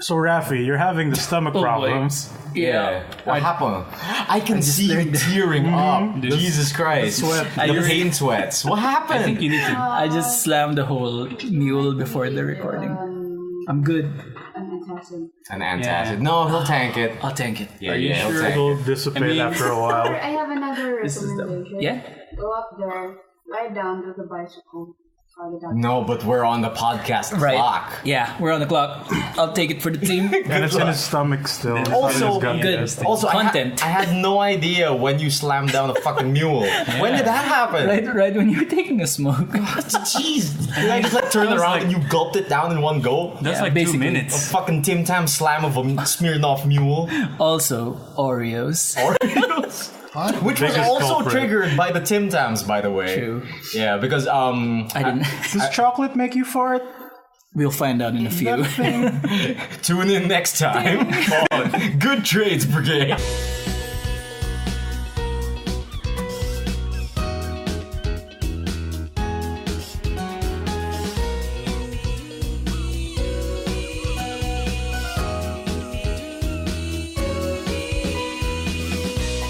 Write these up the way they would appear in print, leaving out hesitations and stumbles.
So Rafi, you're having the stomach problems. Yeah. What happened? I can see you tearing up. Jesus Christ. The pain sweats. What happened? I think you need to. I just slammed the whole mule before the recording. I'm good. An antacid. No, he'll tank it. I'll tank it. Yeah, Are you he'll sure tank It'll dissipate after a while. I have another recommendation. Yeah? Go up there, lie down with the bicycle. No, but we're on the podcast clock. Yeah, we're on the clock. I'll take it for the team. And it's in his stomach still. It's not in Also, his gut good. yet. Also, Content. I had no idea when you slammed down a fucking mule. When did that happen? Right when you're taking a smoke. Jeez. Did I just turn around and you gulped it down in one go? That's Yeah, like basically. 2 A minutes. fucking Tim Tam slam of a Smirnoff mule. Also, Oreos. Oreos. Which was Biggest also culprit. triggered by the Tim Tams, by the way. True. Yeah, because I didn't. Does chocolate make you fart? We'll find out in a few. tune in next time on Good Trades Brigade.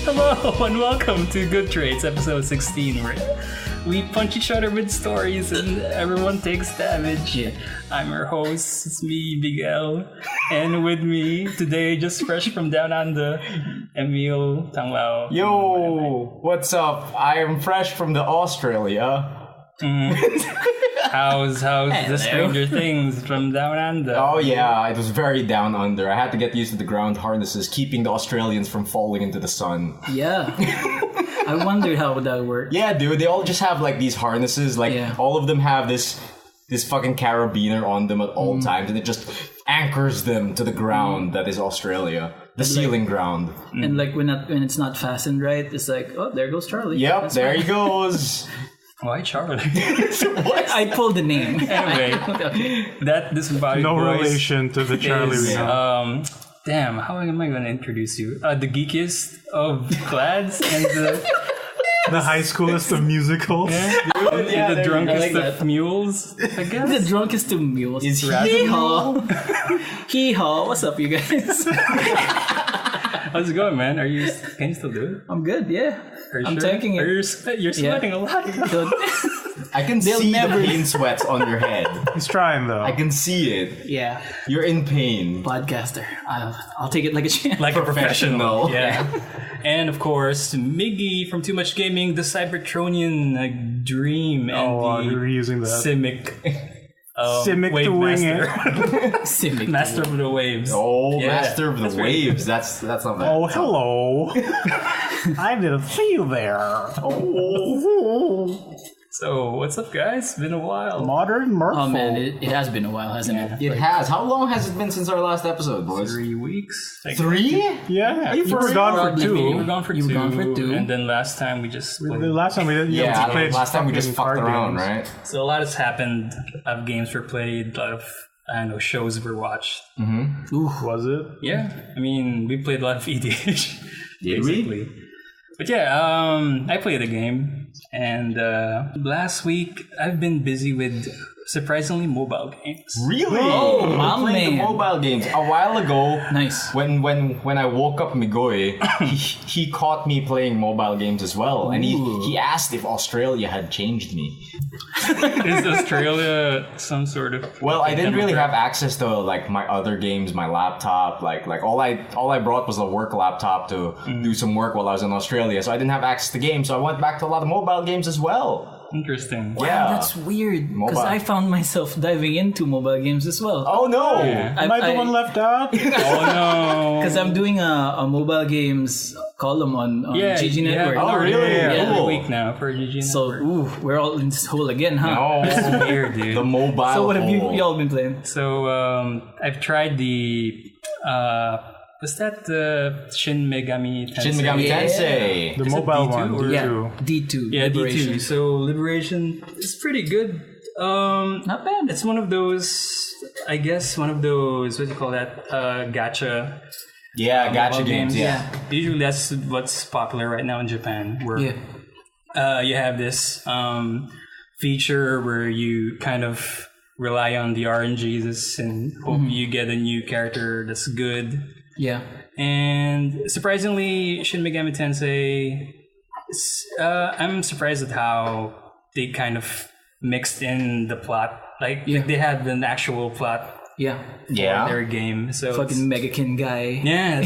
Hello and welcome to Good Trades, episode 16, where we punch each other with stories and everyone takes damage. Yeah. I'm your host, it's me, Miguel, and with me today, just fresh from down under, Emile Tanglao. Yo, what's up? I am fresh from the Australia. How's the Stranger Things from down under? Oh yeah, it was very down under. I had to get used to the ground harnesses, keeping the Australians from falling into the sun. Yeah. I wondered how would that work. Yeah, dude, they all just have like these harnesses. Like Yeah. all of them have this fucking carabiner on them at all times, and it just anchors them to the ground that is Australia, the sealing ground. And like when it's not fastened right, it's like, oh, there goes Charlie. Yep, That's there fine. he goes. Why Charlie? I pulled the name. Anyway, this body No voice relation to the Charlie we is, know. damn, how am I going to introduce you? The geekiest of clads and The high schoolist of musicals. the drunkest I like of that. mules, I The guess. drunkest two mules. Is he? Hee-haw. Hee-haw. What's up, you guys? How's it going, man? Can you still do it? I'm good, yeah. Are you I'm sure? taking it. You're sweating a lot. So, I can They'll see never- the pain sweats on your head. He's trying though. I can see it. yeah, You're in pain. podcaster. I'll take it like a champ. Like a professional. Professional. Yeah. And of course, Miggy from Too Much Gaming, the Cybertronian dream, and you're the reusing that. Simic. Simic wave to wing master. Simic. Master of the waves. Oh, Yeah, master of the that's right. waves. That's not bad. Oh, hello. I didn't see you there. Oh. So, what's up, guys? Been a while. Modern Murphy. Oh man, it has been a while, hasn't it? It has. How long has it been since our last episode, boys? 3 weeks. Like, 3? Yeah, you you for were real? gone for Probably two. me. We were gone for You were two, gone for two. and then last time we just The played. last time we did, Yeah, we played last time we just fucking fucked card around, games. right? So a lot has happened. A lot of games were played. A lot of shows were watched. Was it? Yeah, I mean we played a lot of EDH. Did we? basically. But yeah, I played a game, and last week I've been busy with surprisingly mobile games. Really? Oh, We're my playing man. the mobile games. A while ago, Nice. when I woke up Migoy, he caught me playing mobile games as well, and he asked if Australia had changed me. Is Australia some sort of? Well, I didn't really democrat? have access to like my other games, my laptop. Like all I brought was a work laptop to do some work while I was in Australia, so I didn't have access to games. So I went back to a lot of mobile games as well. Interesting. Yeah. That's weird because Mobile. I found myself diving into mobile games as well. Oh no! Yeah. Am I the one left out? Oh no! Because I'm doing a mobile games column on GG yeah. Network. Oh, really? Yeah. Every Cool. week now for GG So, Network. we're all in this hole again, huh? Oh, It's weird, dude. the mobile. So what have hole. y'all been playing? So I've tried the was that the Shin Megami Tensei? Shin Megami Yeah. Tensei. The Is it mobile D2 one. or- Yeah, D2. D2. Yeah, Liberation. D2. So Liberation is pretty good. Not bad. It's one of those, I guess, what do you call that? Gacha. Yeah, gacha mobile games. Yeah. Usually that's what's popular right now in Japan, where Yeah. you have this feature where you kind of rely on the RNGs and hope you get a new character that's good. Yeah. And surprisingly, Shin Megami Tensei, I'm surprised at how they kind of mixed in the plot. Like they had an actual plot Yeah. for their game. So Fucking Megakin guy. yeah,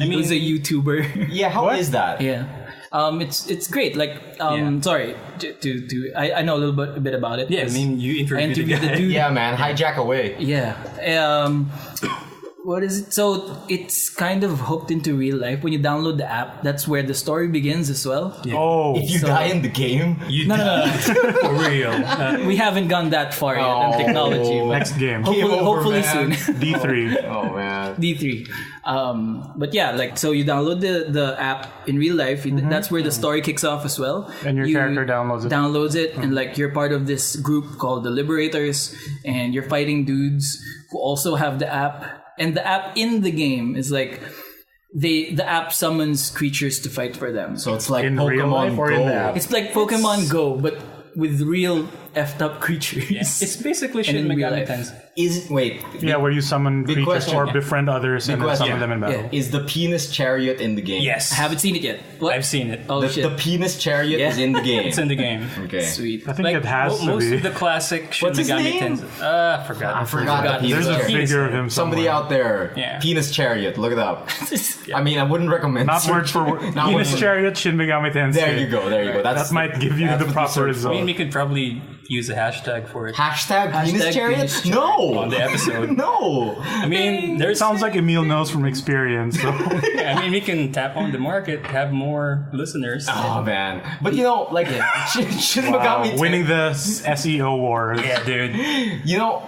I mean, He's a YouTuber. Yeah, how is that? Yeah. It's great. Like, sorry I know a bit about it. yeah. I mean, you I interviewed the interviewed the guy. dude. Yeah, man, hijack away. Yeah. What is it? So it's kind of hooked into real life. When you download the app, that's where the story begins as well. Oh, If you die in the game, You No. for real. We haven't gone that far yet in technology. But next game. Game over, hopefully man. soon. D3. Oh man. D3. But yeah, like, so you download the app in real life. That's where the story kicks off as well. And your character downloads it. And like, you're part of this group called the Liberators, and you're fighting dudes who also have the app. And the app in the game is like, the app summons creatures to fight for them. So it's like In real life Pokemon or Go. in the app? It's like Pokemon Go, but with real effed up creatures. It's basically Shin in real Megami life. Tensei. Yeah, where you summon Big creatures question. or befriend others and then question. summon them in battle. Is the penis chariot in the game? Yes, I haven't seen it yet. What? I've seen it. Oh, The, shit. the penis chariot Yeah. is in the game. It's in the game. Okay. Sweet. I think it has to most be. of the classic Shin What's his Megami name? Tensei. I forgot. I forgot the penis There's a chariot. figure of him Somebody somewhere. out there, Yeah. penis chariot, look it up. I mean, I wouldn't recommend. Not word for word. Not Penis word for- chariot Shin Megami Tensei. There you go. There you go. That might give you that's the what you proper search for. result. I mean, we could probably use a hashtag for it Hashtag penis Hashtag chariot? penis No. on the episode. No. I mean, there's. Sounds like Emile knows from experience. So. I mean, we can tap on the market, have more listeners. Oh man. But you know, like Shin Megami Winning the SEO war. Yeah, dude. You know,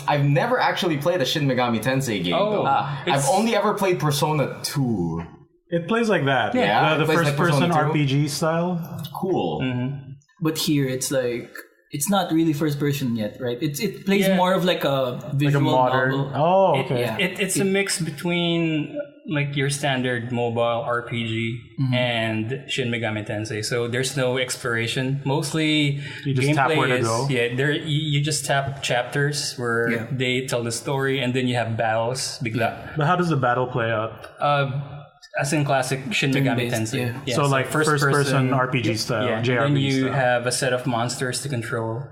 I've never actually played a Shin Megami Tensei game Oh, though. I've it's- only ever played Persona 2. It plays like that. Yeah, The it plays like first person Persona 2. RPG style. Cool. But here it's like, it's not really first person yet, right? It plays Yeah. more of like a Like a visual modern. novel. Oh, okay. Yeah. It's a mix between like your standard mobile RPG and Shin Megami Tensei. So there's no exploration. Mostly You just tap gameplay where to is go. you just tap chapters where Yeah. they tell the story, and then you have battles. Bigla. But how does the battle play out? As in classic Shin Megami Turn-based, Tensei. yeah. So like first person RPG style, Yeah. JRPG Then you style. have a set of monsters to control.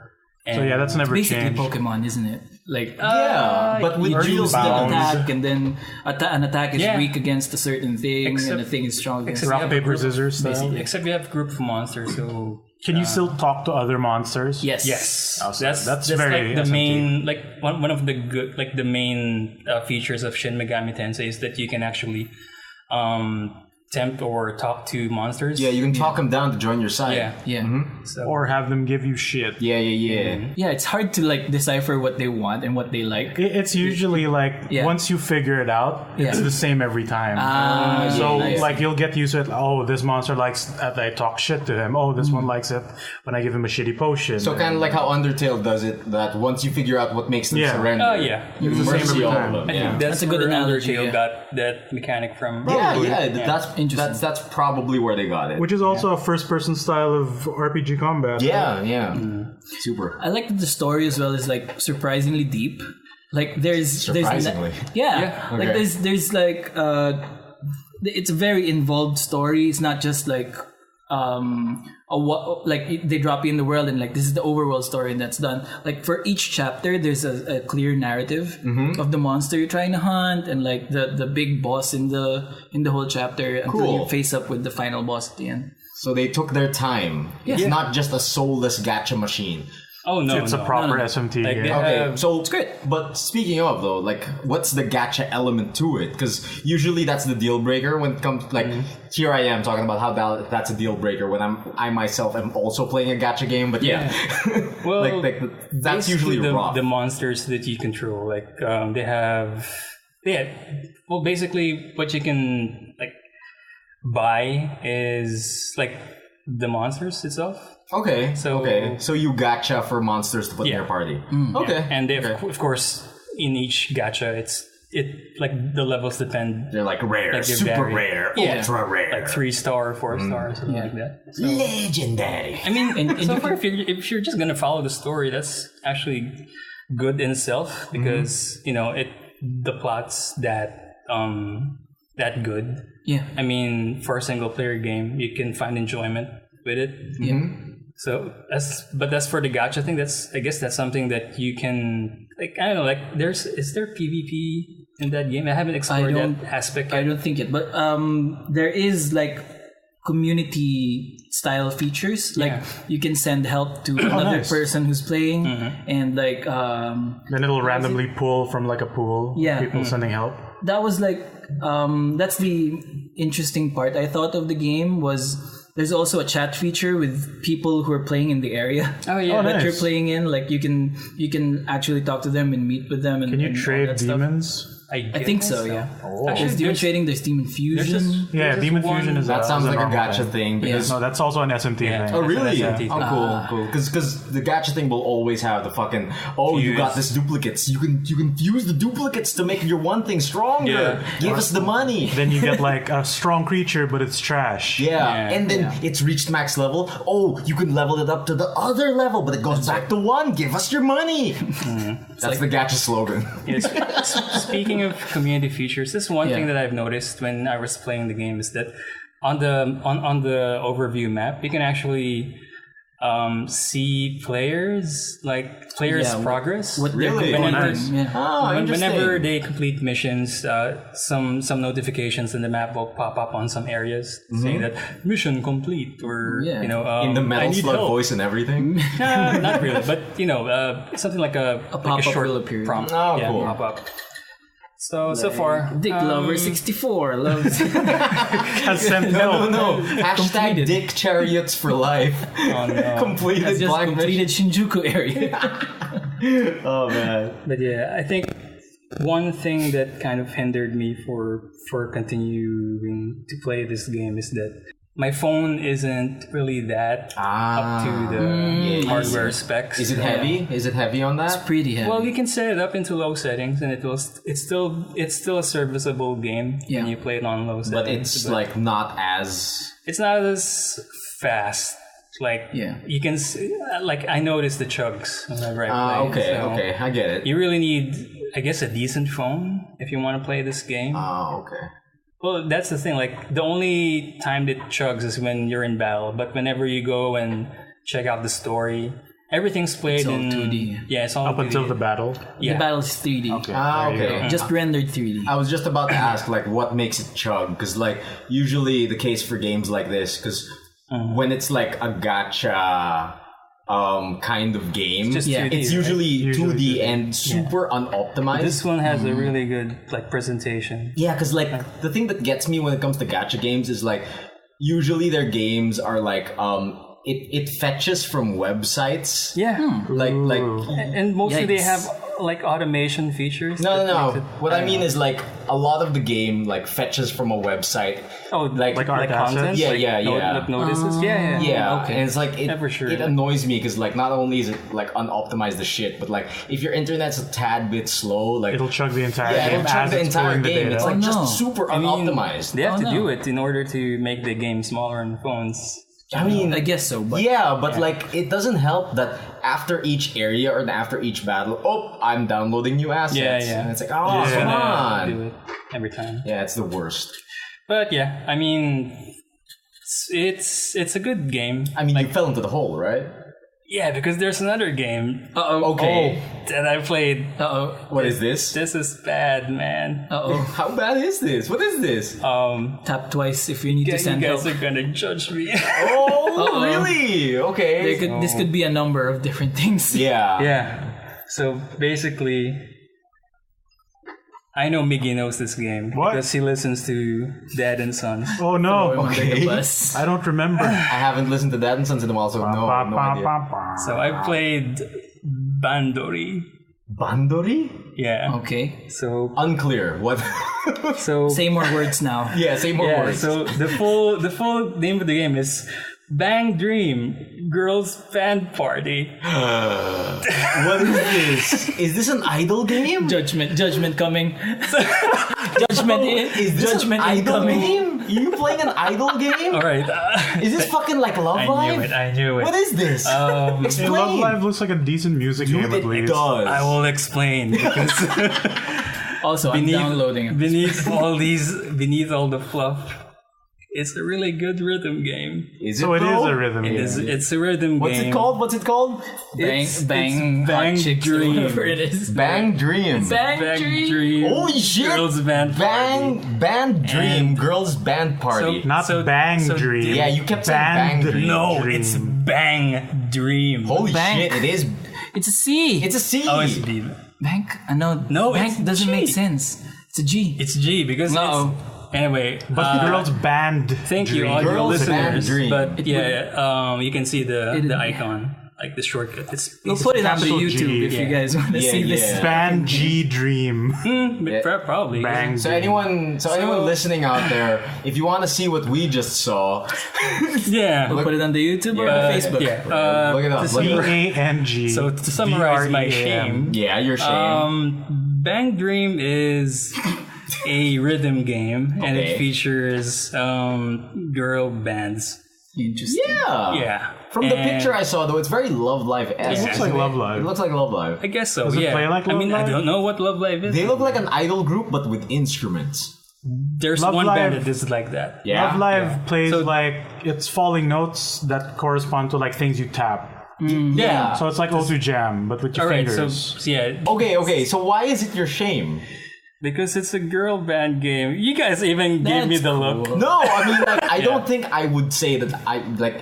And So yeah, that's never Basically changed. Pokemon, isn't it? Like, Yeah, but with you Are you real choose the bound? attack, and then an attack is Yeah. weak against a certain thing, Except- and the thing is strong against except- Rock, you have a paper, group- scissors style. Basically, except you have a group of monsters. So Can you still talk to other monsters? Yes. yes, so that's that's like very the SMT. main like one of the good like the main features of Shin Megami Tensei is that you can actually tempt or talk to monsters. Yeah, you can talk them down to join your side. Yeah. Yeah. So Or have them give you shit. Yeah, yeah, yeah. Yeah, it's hard to like decipher what they want and what they like. It's usually like Yeah. once you figure it out, it's Yeah. the same every time. So like you'll get used to it. Oh, this monster likes that I talk shit to him. Oh, this one likes it when I give him a shitty potion. So kind of like how Undertale does it, that once you figure out what makes them Yeah. surrender, Oh, yeah. you It's the same mercy every all time. of them. I Yeah. think that's a good where analogy, Undertale yeah. got that mechanic from. Yeah, that's Interesting. that's probably where they got it. which is also a first-person style of RPG combat. yeah. Super. I like that the story as well is like surprisingly deep. Like Surprisingly. like Okay. there's like it's a very involved story. It's not just like like they drop you in the world and like this is the overworld story and that's done. Like for each chapter there's a clear narrative of the monster you're trying to hunt and like the big boss in the whole chapter until Cool. you face up with the final boss at the end. So they took their time. It's not just a soulless gacha machine. Oh no, It's a no. proper No. SMT Like, game. they Okay, have- so It's great. But speaking of though, like, what's the gacha element to it? Because usually that's the deal breaker when it comes. Like, here I am talking about how that's a deal breaker when I myself am also playing a gacha game. But yeah, Well, that's usually basically rough. the monsters that you control. Like they have, well, basically what you can like buy is like the monsters itself. Okay. So- So you gacha for monsters to put in Yeah. your party. Okay. And they, Okay. of course, in each gacha, it like the levels depend. They're like rare, Like they super vary. rare, Yeah. ultra rare, Like 3-star, 4-star, something like that. So, legendary. I mean, And so you far, if you're just gonna follow the story, that's actually good in itself because the plot's that good. Yeah. I mean, for a single player game, you can find enjoyment with it. Yeah. So that's for the gacha thing. I guess that's something that you can like. I don't know. Like, is there PvP in that game? I haven't explored that aspect yet. I don't think it, but there is like community style features. Like you can send help to another person who's playing, and like then it'll randomly pull from like a pool. Yeah. People sending help. that was like that's the interesting part I thought of the game was there's also a chat feature with people who are playing in the area. Oh yeah, that nice. you're playing in. Like you can actually talk to them and meet with them. And Can you and all trade that stuff. demons? I think so. Yeah. Oh. There's demon trading. There's demon fusion. Yeah, demon fusion is That sounds like a normal gacha thing. Because No, that's also an SMT Yeah. thing. Oh really? That's an SMT Oh cool. Because the gacha thing will always have the fucking you got this duplicates. You can fuse the duplicates to make your one thing stronger. Yeah. Give us the money. Then you get like a strong creature, but it's trash. Yeah, and then it's reached max level. Oh, you can level it up to the other level, but it goes back to 1. Give us your money. That's the gacha slogan. Yes. Speaking of community features, this is one thing that I've noticed when I was playing the game is that on the overview map, you can actually see players' progress. What Really? they're Oh, completing. nice. Yeah. Oh, interesting. Whenever they complete missions, some notifications in the map will pop up on some areas saying that mission complete or Yeah. in the I Metal need Slug help. voice and everything. Not really, but something like a pop-up short will appear. prompt. Oh, yeah, cool. pop up. So far, Dick Lover 64 loves. Has sent help. No. Hashtag Dick Chariots for life. oh, no. Completed just Black completed Shinjuku area. Oh man. But yeah, I think one thing that kind of hindered me for continuing to play this game is that my phone isn't really that up to the hardware specs. Is it heavy? Is it heavy on that? Pretty heavy. Well, you can set it up into low settings, and it's still a serviceable game when you play it on low settings. But it's like not as. it's not as fast. Like you can like I noticed the chugs whenever I play. Okay, I get it. You really need, I guess, a decent phone if you want to play this game. Oh, okay. Well, that's the thing. Like, the only time it chugs is when you're in battle. But whenever you go and check out the story, everything's played all in 2D. Yeah, it's all Up 2D. until the battle. Yeah. The battle's 3D. Okay. Ah, there you okay. go. Just rendered 3D. I was just about to ask, like, what makes it chug? Because, like, usually the case for games like this, because when it's like a gacha kind of game, Just 2D, it's right? usually 2D and super unoptimized. This one has a really good like presentation. Yeah, because like the thing that gets me when it comes to gacha games is like usually their games are like it fetches from websites. Yeah. Like And mostly they Yikes. have like automation features. no. that makes it- What I mean is like a lot of the game like fetches from a website. Oh, like art content? assets? Yeah, Like yeah. Like notices? Yeah. Yeah, okay. and it's like Yeah, for sure. it annoys me because like not only is it like unoptimized the shit, but like if your internet's a tad bit slow, like It'll chug the entire yeah, game it'll chug as the it's entire pulling the game. data. It's like Oh, no. just super unoptimized. They have to no. do it in order to make the game smaller on phones. I mean, I guess so, but yeah, but like it doesn't help that after each area or after each battle, I'm downloading new assets. Yeah. And it's like, Yeah. come Do on. it every time. Yeah, it's the worst. But yeah, I mean, it's a good game. I mean, you fell into the hole, right? Yeah, because there's another game Okay. that I played. What is this? This is bad, man. How bad is this? What is this? tap twice if you need to You send guys help. are gonna judge me. Oh, really? Okay. This could be a number of different things. Yeah. Yeah. So basically, I know Miggy knows this game What? because he listens to Dad and Sons. Oh no! Under the bus. I don't remember. I haven't listened to that in Sons in a while, so no idea. So I played Bandori. Bandori? Yeah. Okay. So Unclear. What? Say more words now. Yeah, say more yeah. words. So the full name of the game is Bang Dream Girls Fan Party. What is this? Is this an idol game? Judgment coming. Judgment Is this judgment an idol incoming. game? You playing an idol game? All right. Is this fucking like Love Live? I knew it. What is this? Hey, Explain. Love Live looks like a decent music game at It least. does. I will explain because Also, I'm downloading it. beneath all the fluff, it's a really good rhythm game. Is So it though? is a rhythm game. It's a rhythm What's game. it called? What's it called? Bang, It's bang, Bang hot chicks, Dream. whatever it is. Bang Dream. Bang, Bang Dream. Dream. Holy shit! Girls band party. Band Dream. And- Girls Band Party. Not Bang so Dream. Yeah, you kept saying Bang Dream. No, Dream. it's Bang Dream. Holy Bang. shit! It is. It's a C. It's a C. Oh, it's B. Bank? No, No, bank it's doesn't G. make sense. It's a G. It's G because No. it's... Anyway, But Girls Band thank you, Dream. all your Girls Band listeners. Dream. But you can see the icon, like the shortcut. It's We'll put it on the capital YouTube G. if you guys want to Yeah, see this. yeah. Band G Dream. probably. Bang. So anyone listening out there, if you want to see what we just saw, Yeah. We'll put it on the YouTube or on Facebook. Yeah. look it up. to Look it up. B-A-N-G. So to summarize my shame, Yeah, you're shame. Bang Dream is a rhythm game, and Okay. it features girl bands. Interesting. Yeah. From the And picture I saw, though, it's very Love Live-esque. It looks like Love It Live. looks like Love Live. I guess so. Does it yeah. play like I Love mean, I Live? don't know what Love Live is. They look like an idol group, but with instruments. There's Love one band Live- that is like that. Yeah. Love Live plays So- like it's falling notes that correspond to like things you tap. Yeah. So it's like O2 Jam, but with your All right. fingers. So yeah. Okay. So why is it your shame? Because it's a girl band game. You guys even gave me the look. No, I mean, like, I don't think I would say that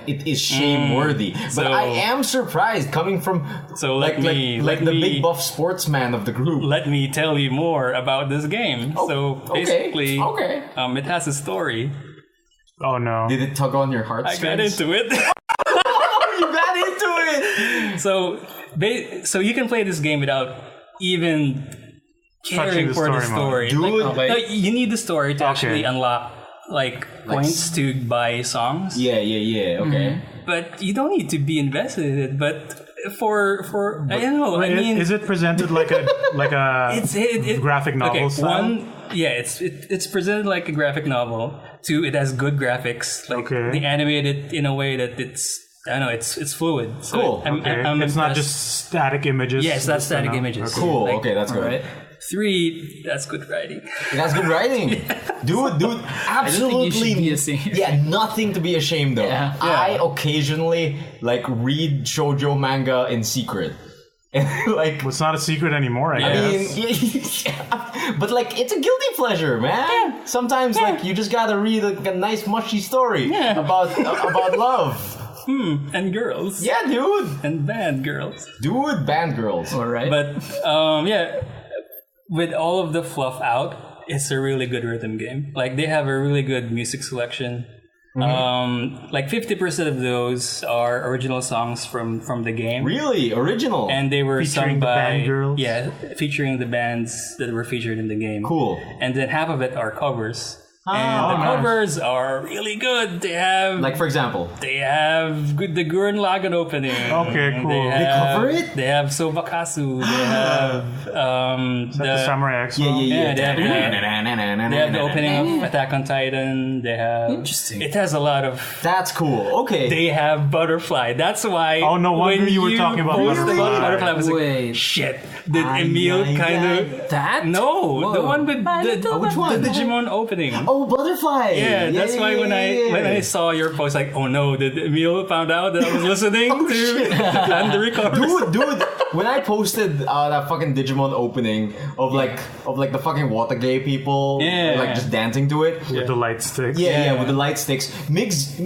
it is shame worthy, but So- I am surprised coming from So let me- like let the me- big buff sportsman of the group. Let me tell you more about this game. So okay, basically, okay. it has a story. Oh no. Did it tug on your I heartstrings? got into it. You got into it. So you can play this game without even caring the for the story story. Dude. Like, no, you need the story to actually Okay. unlock like points to buy songs. Yeah. Okay. But you don't need to be invested in it. But for I don't know. I mean, is it presented like a it graphic novel okay, style? it's presented like a graphic novel. Two, it has good graphics. Like Okay. they animate it in a way that I don't know, it's fluid. So Cool. I'm It's not impressed. just static images. Yeah, it's not just static enough. images. Cool. Like, Okay, that's good. Right? 3, that's good writing. That's good writing, dude. Absolutely. be ashamed. Yeah, nothing to be ashamed of. Yeah. I occasionally like read shoujo manga in secret, and like. Well, it's not a secret anymore, I I guess. mean, yeah, but like it's a guilty pleasure, man. Sometimes like you just gotta read a nice mushy story about love. And girls. Yeah, dude. And band girls. Dude, band girls. All right. But with all of the fluff out, it's a really good rhythm game. Like they have a really good music selection. Like 50% of those are original songs from the game. Really original. And they were Featuring sung the by band girls? Yeah, featuring the bands that were featured in the game. Cool. And then half of it are covers. And the nice. covers are really good. They have Like for example. the Gurren Lagann opening. Okay, cool. They cover it? They have Sobakasu. They have The Samurai X. Yeah, they have the They opening of Attack on Titan. They have Interesting. It has a lot of. That's cool. Okay. They have Butterfly. That's why. Oh, no wonder when you were talking about posted Butterfly. I was like, Wait. shit. Did Emile kind of That? No, the Whoa. one with Which one? the Digimon opening. Oh, Butterfly. Yeah, that's why when I saw your post, like, oh no, did Emile found out that I was listening to and the recovers? Dude, when I posted that fucking Digimon opening of like the fucking Watergate people, Yeah. like just dancing to it. With the light sticks. Yeah, with the light sticks. Migs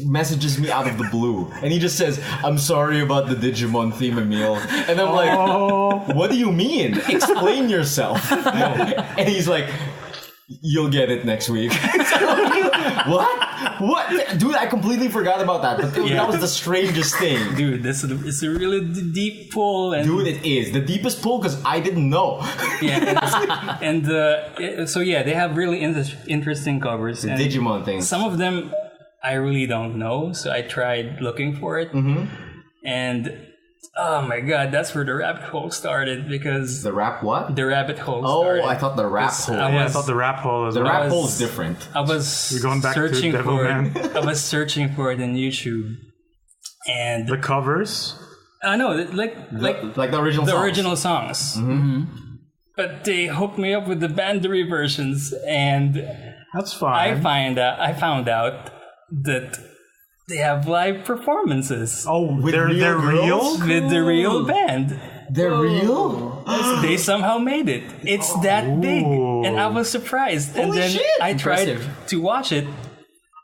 messages me out of the blue, and he just says, "I'm sorry about the Digimon theme, Emile." And I'm like, "What do you mean? Explain yourself." And he's like, "You'll get it next week." What? Dude, I completely forgot about that. But that was the strangest thing. Dude, it's a really deep pull. And Dude, it is the deepest pull because I didn't know. yeah, so yeah, they have really interesting covers. And Digimon things. some of them I really don't know, so I tried looking for it. And Oh my god, that's where the rabbit hole started because The rap what? the rabbit hole Oh, started. I thought the rap hole. I thought the rap hole was The rap was- hole is different. I was You're going back to searching for Devilman. I was searching for it on YouTube, and the covers. no, like Like the original the songs. original songs. But they hooked me up with the Bandery versions, and That's I fine. found out that they have live performances Oh, With they're real real? girls? with the real band. They're real? They somehow made it. It's that big, Ooh. and I was surprised. And Holy then shit! I tried Impressive. to watch it.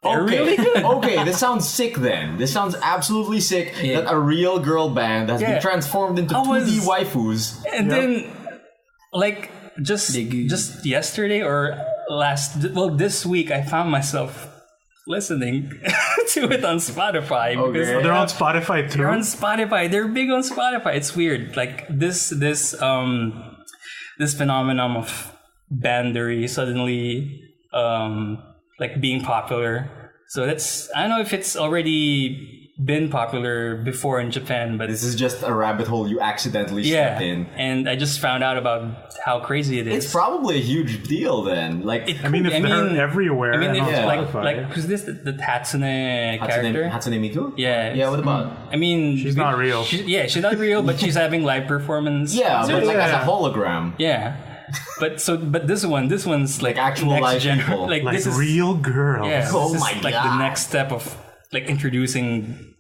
They're Okay. really good. Okay, this sounds sick then. This sounds absolutely sick Yeah. that a real girl band has Yeah. been transformed into I 2D was- waifus. And then, like, just yesterday or this week, I found myself listening to it on Spotify. Because Okay. They're on Spotify too. they're on Spotify. They're big on Spotify. It's weird. Like this phenomenon of bandery suddenly like being popular. So that's, I don't know if it's already been popular before in Japan, but This is just a rabbit hole you accidentally yeah. stepped in. And I just found out about how crazy it is. It's probably a huge deal then. Like I mean, if they're everywhere. I mean, and if, on Yeah. Spotify. like who's this? The Hatsune character? Hatsune Miku? Yeah. Yeah, what about? I mean, She's not real. She's not real, but she's having live performance. Yeah, but like as a Yeah. hologram. Yeah. But this one's like actual next live gen- people. Like, like this is real girls. yeah. Oh this is my like the God. next step of like introducing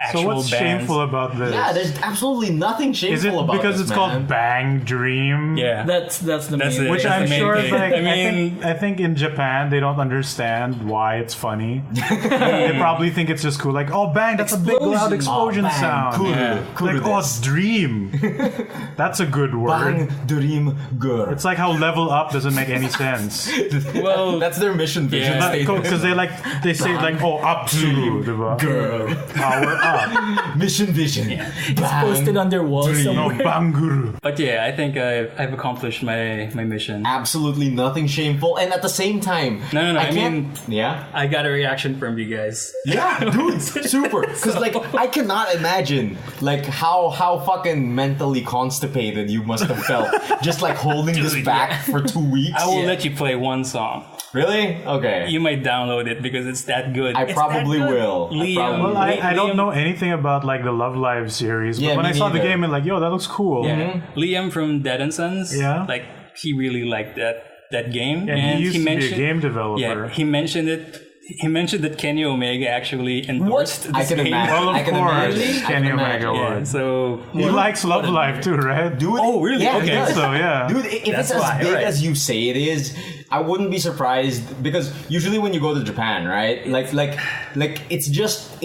actual So what's bands. shameful about this? Yeah, there's absolutely nothing shameful Is it about because this, it's man. called Bang Dream? Yeah. That's the That's main. it. Which That's I'm the main sure, thing. like, I mean, I think in Japan they don't understand why it's funny. They probably think it's just cool. Like, oh, bang! That's a big loud explosion Oh, bang, sound. cool, Yeah. cool Like, oh, it's dream. That's a good word. Bang Dream Girl. It's like how level up doesn't make any sense. well, That's their mission vision Yeah. statement. Because they say like, oh, up to, diba? Girl. Power up. Mission vision. Bang. Posted on their wall No, somewhere. banguru. but yeah, I think I've accomplished my mission. Absolutely nothing shameful, and at the same time, No, I can't- mean- yeah, I got a reaction from you guys. yeah, dude, super. Because like, I cannot imagine like how fucking mentally constipated you must have felt just like holding this Dude, back for 2 weeks. I will let you play one song. Really? Okay. You might download it because it's that good. I It's probably that good. will. I Liam, probably Well, I don't Liam- know anything about like the Love Live series, but Yeah, when me I saw the neither. game, I'm like, yo, that looks cool. Yeah. Liam from Dead and Sons. Yeah. Like he really liked that game, And he used to be a game developer. Yeah, he mentioned it. He mentioned that Kenny Omega actually endorsed this I can game. imagine. Well, of I can course, imagine. I Kenny can Omega imagine. Yeah, would. so He likes Love Live too, right? Dude, Oh, really? Yeah, Okay. he I does. think so, yeah. Dude, if That's it's as why, big right. as you say it is, I wouldn't be surprised because usually when you go to Japan, right? Like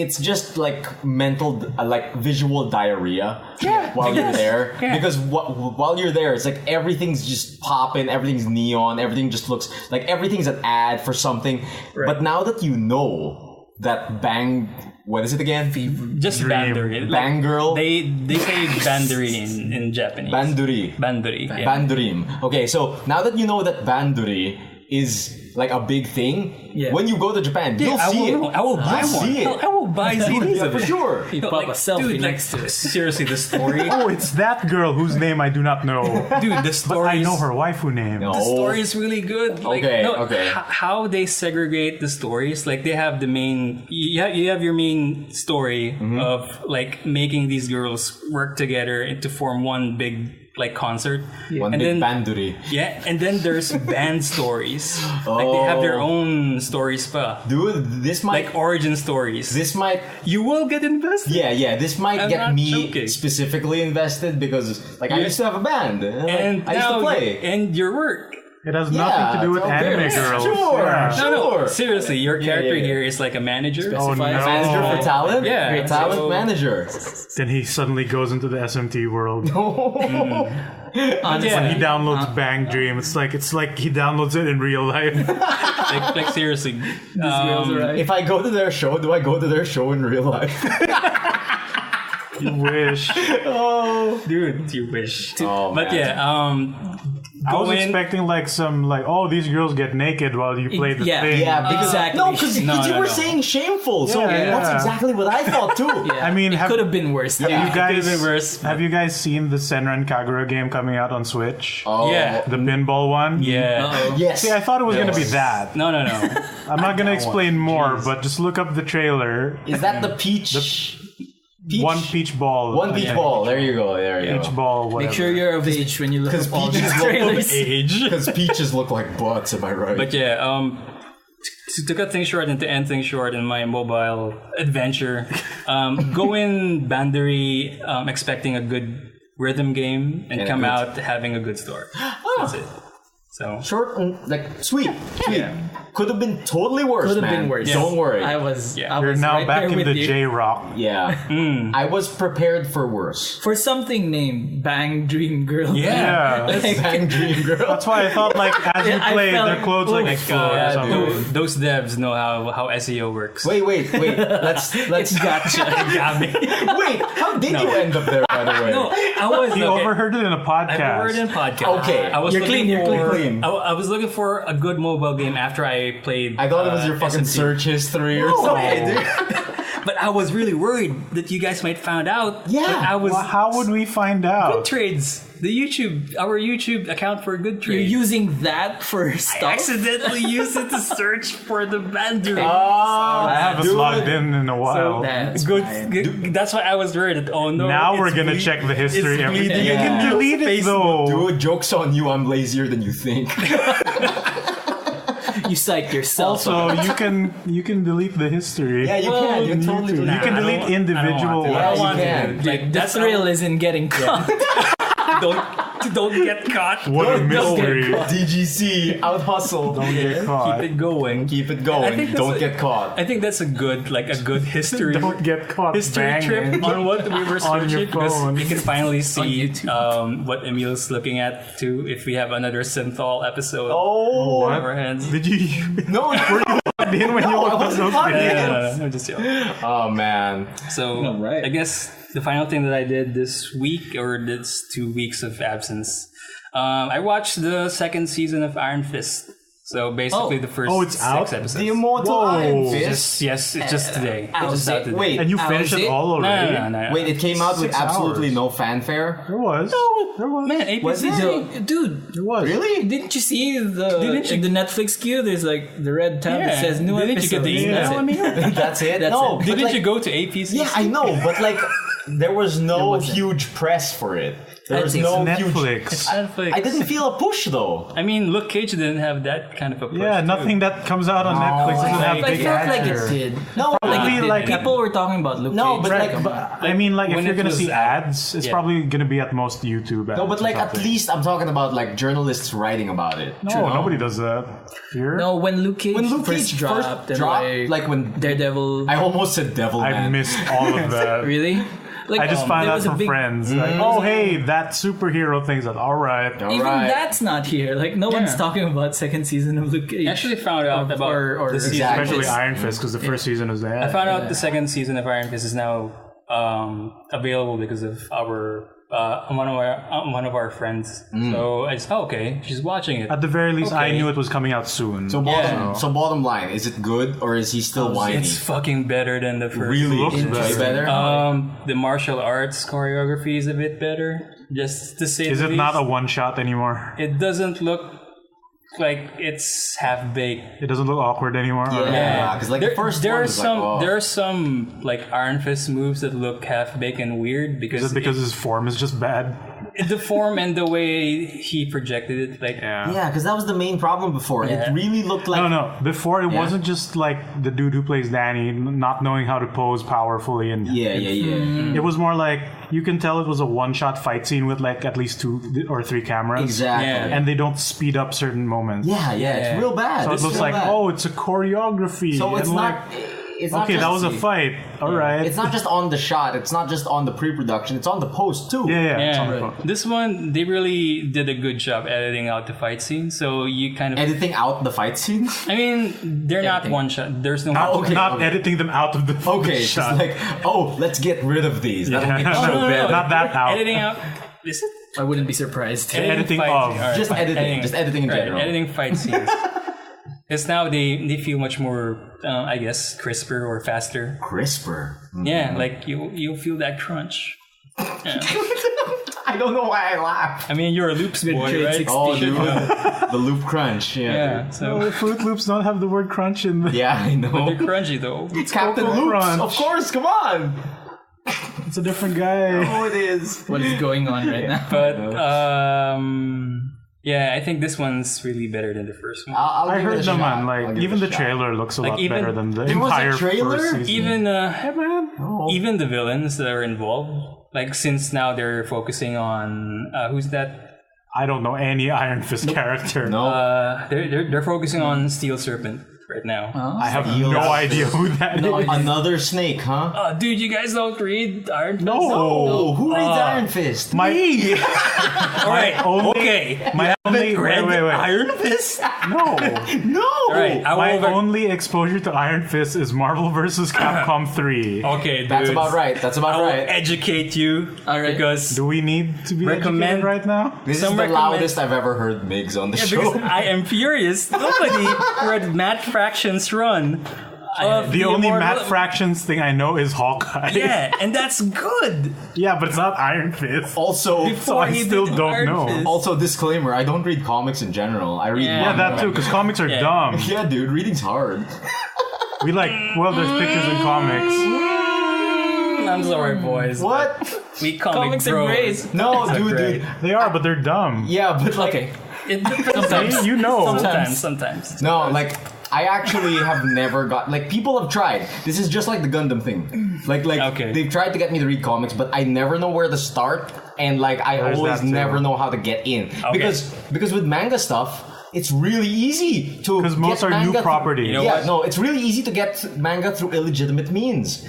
it's just like mental, like visual diarrhea. Yeah, While you're yes, there, yeah. because while you're there, it's like everything's just popping, everything's neon, everything just looks like everything's an ad for something. But now that you know that Bang, what is it again? just Dream. Banduri. Like, Bang Girl? They say Banduri in Japanese. Banduri. Banduri. Yeah. Bandurim. Okay, so now that you know that Banduri is like a big thing, Yeah. when you go to Japan, you'll I see will, it. I will buy You'll one. see it. I will buy CDs Yeah, of for it. sure. You pop a selfie next to it. Seriously, the story. Oh, it's that girl whose name I do not know. Dude, the But story. I know her waifu name. No. The story is really good. Like, Okay, no, okay. How they segregate the stories, like they have the main. You have your main story Mm-hmm. of like making these girls work together to form one big like concert. One and big then Banduri. yeah, and then there's band stories. Like they have their Oh. own stories, pa. Dude, this might... Like origin stories. this might... You will get invested. Yeah, this might I'm get not me joking. specifically invested because like I used to have a band. And I used to now play. and your work. It has nothing to do with it's anime okay. girls. Sure, Yeah. sure. No, seriously, your character yeah. here is like a manager. Oh no! Manager for talent? Yeah, Your talent so- manager. Then he suddenly goes into the SMT world. Honestly, When he downloads Bang Dream, it's like he downloads it in real life. like seriously. these girls are right. If I go to their show, do I go to their show in real life? You wish. Oh, Dude, you wish. Oh, But man. yeah, I was Go in. expecting like some like, oh, these girls get naked while you play the Yeah. thing. Yeah, because Exactly. no, because No, you no, were no. saying shameful. So Yeah, that's yeah. exactly what I thought too. Yeah. I mean, it have- could have been worse. You Yeah. guys, reverse. have you guys seen the Senran Kagura game coming out on Switch? Oh, Yeah. The pinball one? Yeah. Uh-oh. yes. See, I thought it was going to be Yes. that. No. I'm not going to explain more, but just look up the trailer. Is that the peach? One peach ball. One peach ball. There you go. There you Peach go. ball, whatever. Make sure you're of age when you look Because up all these peaches look trailers. Age. Because peaches look like butts. Am I right? But yeah, to cut things short and to end things short in my mobile adventure, go in Bandery expecting a good rhythm game and And come a good- out having a good story. That's it. So short and like sweet. Could have been totally worse. Could have man. been worse. Don't worry. I was You're now right back there in with the you. J-Rock. Yeah. I was prepared for worse. For something named Bang Dream Girl. Yeah. Bang Dream Girl. That's why I thought like as you I play, felt- their clothes like oh, explode or yeah, something. those devs know how SEO works. Wait. Let's. It's gotcha. Got me. Wait. How did you end up there? By the way. No, I was He overheard it in a I podcast. overheard in podcast. Okay. I was You're looking clean, you're for, clean. I was looking for a good mobile game after I played. I thought it was your fucking SMT. search history or something, dude. But I was really worried that you guys might find out. Yeah. that I was Well, how would we find Good out? Trades. Our YouTube account for Good You're Trades. using that for I stuff? accidentally used it to search for the Bandery. I haven't Dude. logged in a while. That's Good. That's why I was worried. That, oh no! Now we're it's gonna ble- check the history. it's Everything. bleeding You can into delete it though. Dude, joke's on you. I'm lazier than you think. You psyched yourself up. Also, you can delete the history. Yeah, you can. You can totally do You that. can I delete don't individual. want to. I Yeah, don't you want can. to. Like The that's thrill is in getting caught. Don't get caught. What a Don't mystery! DGC out hustle. Don't get caught. Keep it going. Keep it I going. think that's Don't a- get caught. I think that's a good history. Don't get caught. History banging trip on what we were on your searching because phone. you can finally see YouTube. what Emile's looking at too if we have another synthol episode Oh, on our hands. Did you? no. Logged in when you No, I looked at wasn't those logged in. videos? No, I'm just joking. Oh, man. So right. I guess the final thing that I did this week or this 2 weeks of absence, I watched the second season of Iron Fist. So basically the first Oh, it's 6 out? episodes. The Immortal Whoa. Iron It's Fist. just, yes, it's just today. It's just out today. Wait, And you How finished is it it? all already? No. Wait, it came out with 6 absolutely hours. no fanfare? There was. There was. Man, APC. Was it? Dude, There was. Really? didn't you see Didn't you- in the Netflix queue? There's like the red tab that says new Didn't episode. you get the That's email, it. Emile? That's it? That's no, it. but Didn't like, you go to APC? yeah, I know, but like, there was no wasn't. huge press for it. There was think no It's huge. Netflix. Netflix. I didn't feel a push though. I mean, Luke Cage didn't have that kind of a push. Yeah, too. nothing that comes out on Netflix doesn't have I big felt like ads. it did. No, Probably did. like People were talking about Luke No, Cage. but Right, like, but I mean, like, if when you're it gonna was see out. ads, it's Yeah. probably gonna be at most YouTube ads. no, but like, or at something. least I'm talking about like journalists writing about it. No, nobody does that. Here? No, when Luke Cage When Luke first Cage dropped, first dropped, and like when Daredevil. I almost said Devil I Man. missed all of that. Really? Like, I just found there out was a from big- friends. Like, oh, hey, that superhero thing's like, all right. All Even right. that's not here. Like, no one's talking about second season of Luke Cage. I actually found out about or the season. Exactly. Especially Iron Fist, because the first season is there. I found out the second season of Iron Fist is now available because of our one of our friends. So I just okay, she's watching it. At the very least, I Okay. knew it was coming out soon. So bottom line, is it good or is he still whiny? It's fucking better than the first. Really Looks way better. better. The martial arts choreography is a bit better. Just to say is the it not a least. one shot anymore? It doesn't look like it's half baked. It doesn't look awkward anymore? Yeah, because like the first there one are was some like, oh. there are some like Iron Fist moves that look half baked and weird because Is it because his form is just bad? the form and the way he projected it, like Yeah, because that was the main problem before. Yeah. It really looked like No. Before, it wasn't just like the dude who plays Danny not knowing how to pose powerfully. And Yeah. It was more like, you can tell it was a one-shot fight scene with like at least 2 or 3 cameras. Exactly. Yeah. And they don't speed up certain moments. Yeah, it's real bad. So it It's looks real like, bad. oh, it's a choreography. So it's and not. like, It's not okay, just, that was a fight. All right. It's not just on the shot. It's not just on the pre-production. It's on the post too. Yeah. It's on the yeah. phone. This one they really did a good job editing out the fight scene, so you kind of. Editing out the fight scenes. I mean, they're not one shot. There's no. okay. Not editing them out of the Okay, it's shot. like, oh, let's get rid of these. That'll make the Yeah. show No, better. Not that out. Editing out. Is it? I wouldn't be surprised. Editing fight of. scene. All right, Just fine. editing. Just editing in Right, general. editing fight scenes. Because now they feel much more, I guess, crisper or faster. Crisper. Yeah, like you'll feel that crunch. Yeah. I don't know why I laugh. I mean, you're a loops boy, Trade right? 60. Oh, dude. The loop crunch. Yeah. Yeah, so No, Fruit Loops don't have the word crunch in the. Yeah, I know. they're crunchy though. It's Captain Cocoa Loops. Crunch. Of course, come on. It's a different guy. Oh, it is. What is going on right now? But yeah, I think this one's really better than the first one. I'll I give it heard a them, shot. man. I'll Like, give even it a the shot. trailer looks a Like, lot even- better than the There was a entire trailer? first season. Even Yeah, man. even the villains that are involved, like since now they're focusing on who's that? I don't know any Iron Fist character. No. They're focusing on Steel Serpent right now. I have no idea who that is. Another snake, huh? Dude, you guys don't read Iron Fist? Oh, who reads Iron Fist? My, All right, only- okay. my only wait. Iron Fist? No. No. All right, My only exposure to Iron Fist is Marvel vs. Capcom 3. Okay, dude. That's about right. That's I about will right. educate you. All right. Because Do we need to be Recommend- educated right now? This is some the recommend- loudest I've ever heard Migs on the Yeah, show. because I am furious. Nobody read Matt Fraction's run of The only Immortal- Matt Fractions thing I know is Hawkeye. Yeah, and that's good. Yeah, but it's not Iron Fist. Also, So I he still did don't Iron know. Fist. also disclaimer: I don't read comics in general. I read Yeah. Yeah, manga. that too, because comics are Yeah. dumb. Yeah, dude, reading's hard. We like, well, there's pictures in comics. I'm sorry, boys. What? We Comics are great. No, Comics are dude, great. dude. They are, but they're dumb. Yeah, but like, Okay. It depends. See, you know. Sometimes. no, like. I actually have never got like people have tried. This is just like the Gundam thing. Like Okay. they've tried to get me to read comics, but I never know where to start, and like I There's always that too. never know how to get in because with manga stuff, it's really easy to Because most get are new manga properties. You know yeah, what? no, it's really easy to get manga through illegitimate means.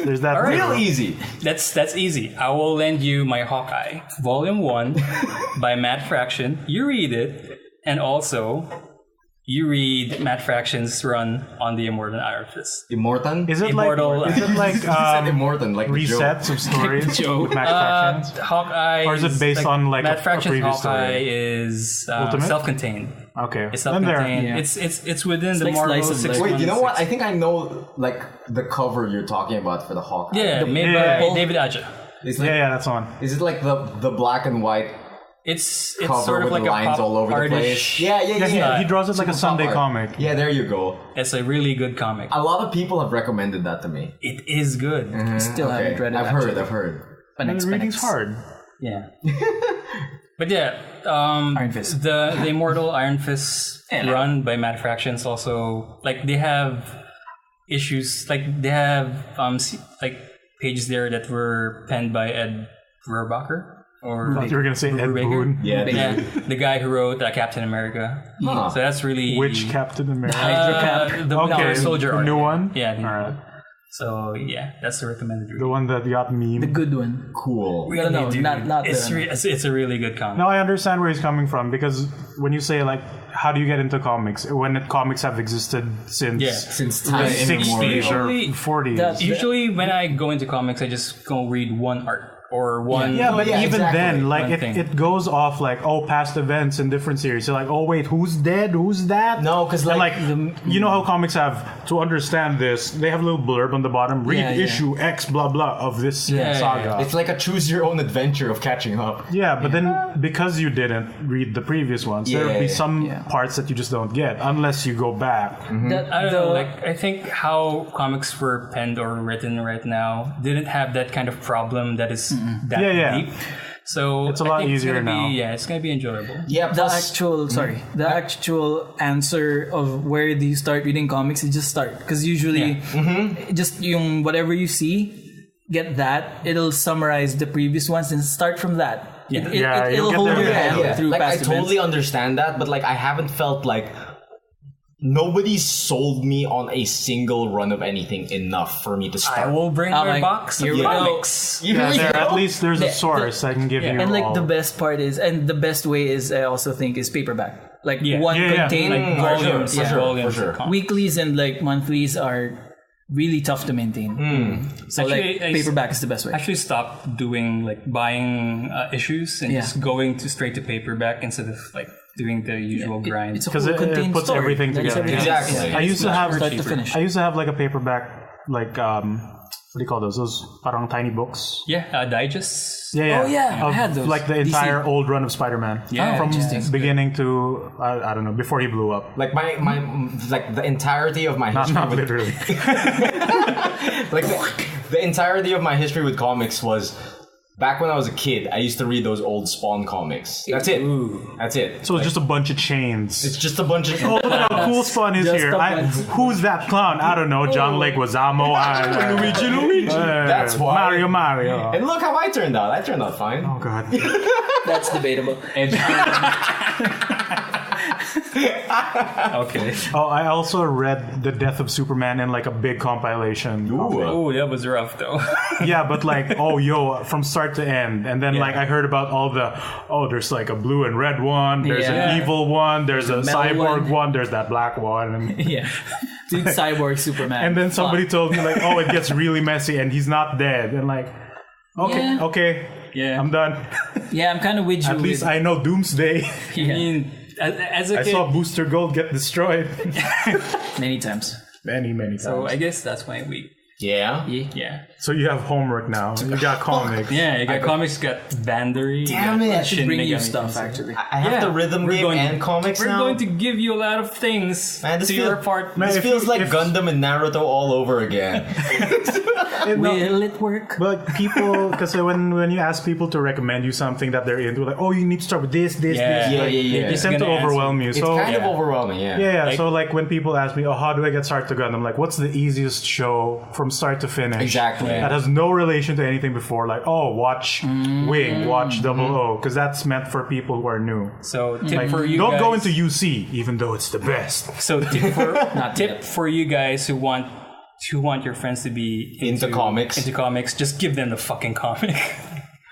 There's that. right. Real easy. That's easy. I will lend you my Hawkeye, Volume 1 by Matt Fraction. You read it, and also you read Matt Fraction's run on the Immortal Iron Fist. Immortan? Is it Immortal- like? Is it like He said Immortan, like the joke. resets of stories Joe. with Matt Fractions? Hawkeye, Or is it based on, like, Matt a Fraction's previous Hawkeye story? is Ultimate? self-contained. Okay, It's then there. self-contained. Yeah. It's within the like Marvel slice of 6 life. Wait, you know what? 1-6. I think I know like the cover you're talking about for the Hawkeye. Yeah, made Yeah. by David Aja. It's like, Yeah, that's one. Is it like the black and white It's cover sort of with like a lines pop all over the artish. place? Yeah. He draws it like a Super pop Sunday art. comic. Yeah, there you go. It's a really good comic. A lot of people have recommended that to me. It is good. Still Okay, haven't read it. I've actually. heard. And reading's hard. Yeah. But yeah, Iron Fist. the Immortal Iron Fist Yeah. run by Matt Fractions also like they have issues like they have like pages there that were penned by Ed Verbacher or I thought you were gonna say Ed Brubaker. Boon. Yeah, Yeah, the guy who wrote Captain America. Huh. So that's really Which Captain America? the Okay, soldier the arc. new one? Yeah. the new Alright. one. So yeah, that's the recommended read. The one that got meme. The good one. Cool. Really, No, dude. not it's, the- it's a really good comic. Now I understand where he's coming from because when you say like, how do you get into comics? When comics have existed since Yeah. Since time 60s immemorial. or 40s. That- Usually, when I go into comics, I just go read one art or one. Yeah, but yeah, even exactly. then, like One it, thing. it goes off like, oh, past events in different series. You're like, oh wait, who's dead? Who's that? No, 'cause, And, like, you know how comics have to understand this. They have a little blurb on the bottom. Read Yeah, yeah. issue X blah blah of this Yeah, saga. It's like a choose your own adventure of catching up. Yeah, but then because you didn't read the previous ones, there will be Yeah. some Yeah. parts that you just don't get unless you go back. That, I don't know. Like I think how comics were penned or written right now didn't have that kind of problem that is that Yeah, yeah. deep. So It's a I lot think easier gonna now. Yeah, it's gonna be enjoyable. Yeah, the plus actual the actual answer of where do you start reading comics is just start because usually just yung whatever you see get that it'll summarize the previous ones and start from that. Yeah. Yeah, you'll it'll get hold there your eventually. hand through like I past totally events. understand that, but like I haven't felt like nobody sold me on a single run of anything enough for me to I start. will bring I'm my like, box of here we go. comics. Yeah, there, at least there's a The- source I can give you. And like all. the best part is, and the best way is, I also think, is paperback. Like Yeah. one Yeah, yeah. contained Like volumes, for yeah. sure, volumes for sure. of comics. Weeklies and like monthlies are really tough to maintain. So Actually, I paperback is the best way. Actually stopped doing like buying issues and just going straight to paperback instead of like doing the usual grind. It's a because whole it contained puts story. everything That is together. everything. Exactly. I used to have Start to finish. I used to have like a paperback, like what do you call those? Those parang tiny books. Yeah, digests. Yeah. Oh, yeah, I Of, had those. Like the DC. entire old run of Spider-Man. Yeah, from interesting. beginning to I don't know, before he blew up. Like my like the entirety of my history Not with literally. like the entirety of my history with comics was back when I was a kid. I used to read those old Spawn comics. That's it. That's it. So it's just a bunch of chains. It's just a bunch of Oh, look how cool Spawn is Just here. a bunch. Who's that clown? I don't know. John Leguizamo. Luigi. That's why. Mario. And look how I turned out. I turned out fine. Oh, God. That's debatable. Okay. Oh, I also read The Death of Superman in like a big compilation. Oh, that was rough though. Yeah, but like, from start to end. And then like I heard about all there's like a blue and red one, there's an evil one, there's a cyborg one, there's that black one. And, Yeah. Dude, Cyborg Superman. and then somebody told me like, oh, it gets really messy and he's not dead. And like, okay, Yeah. I'm done. Yeah, I'm kind of with you. At least I know Doomsday. I mean, as a I kid, saw Booster Gold get destroyed many times. many times. so I guess that's my week. Yeah. Yeah. So you have homework now. You got comics. Yeah, you got comics, you got Bandery. Damn it. I should bring you Megami stuff, Tensei. actually. I have the rhythm we're game going and comics We're now. going to give you a lot of things Man, this to your feels- part. Man, This if feels you- like if- Gundam and Naruto all over again. Will it work? But people, because when you ask people to recommend you something that they're into, like, oh, you need to start with this. Yeah. Yeah, like, yeah, yeah. They Just tend to gonna overwhelm you. It's So kind of overwhelming, yeah. yeah. Like- So like when people ask me, oh, how do I get started to Gundam? Like, what's the easiest show from start to finish? Exactly. That has no relation to anything before. Like, oh, watch Wing, watch Double O, because that's meant for people who are new. So tip for you Don't guys. go into UC, even though it's the best. So tip for you guys who want your friends to be Into comics. Into comics, just give them the fucking comic.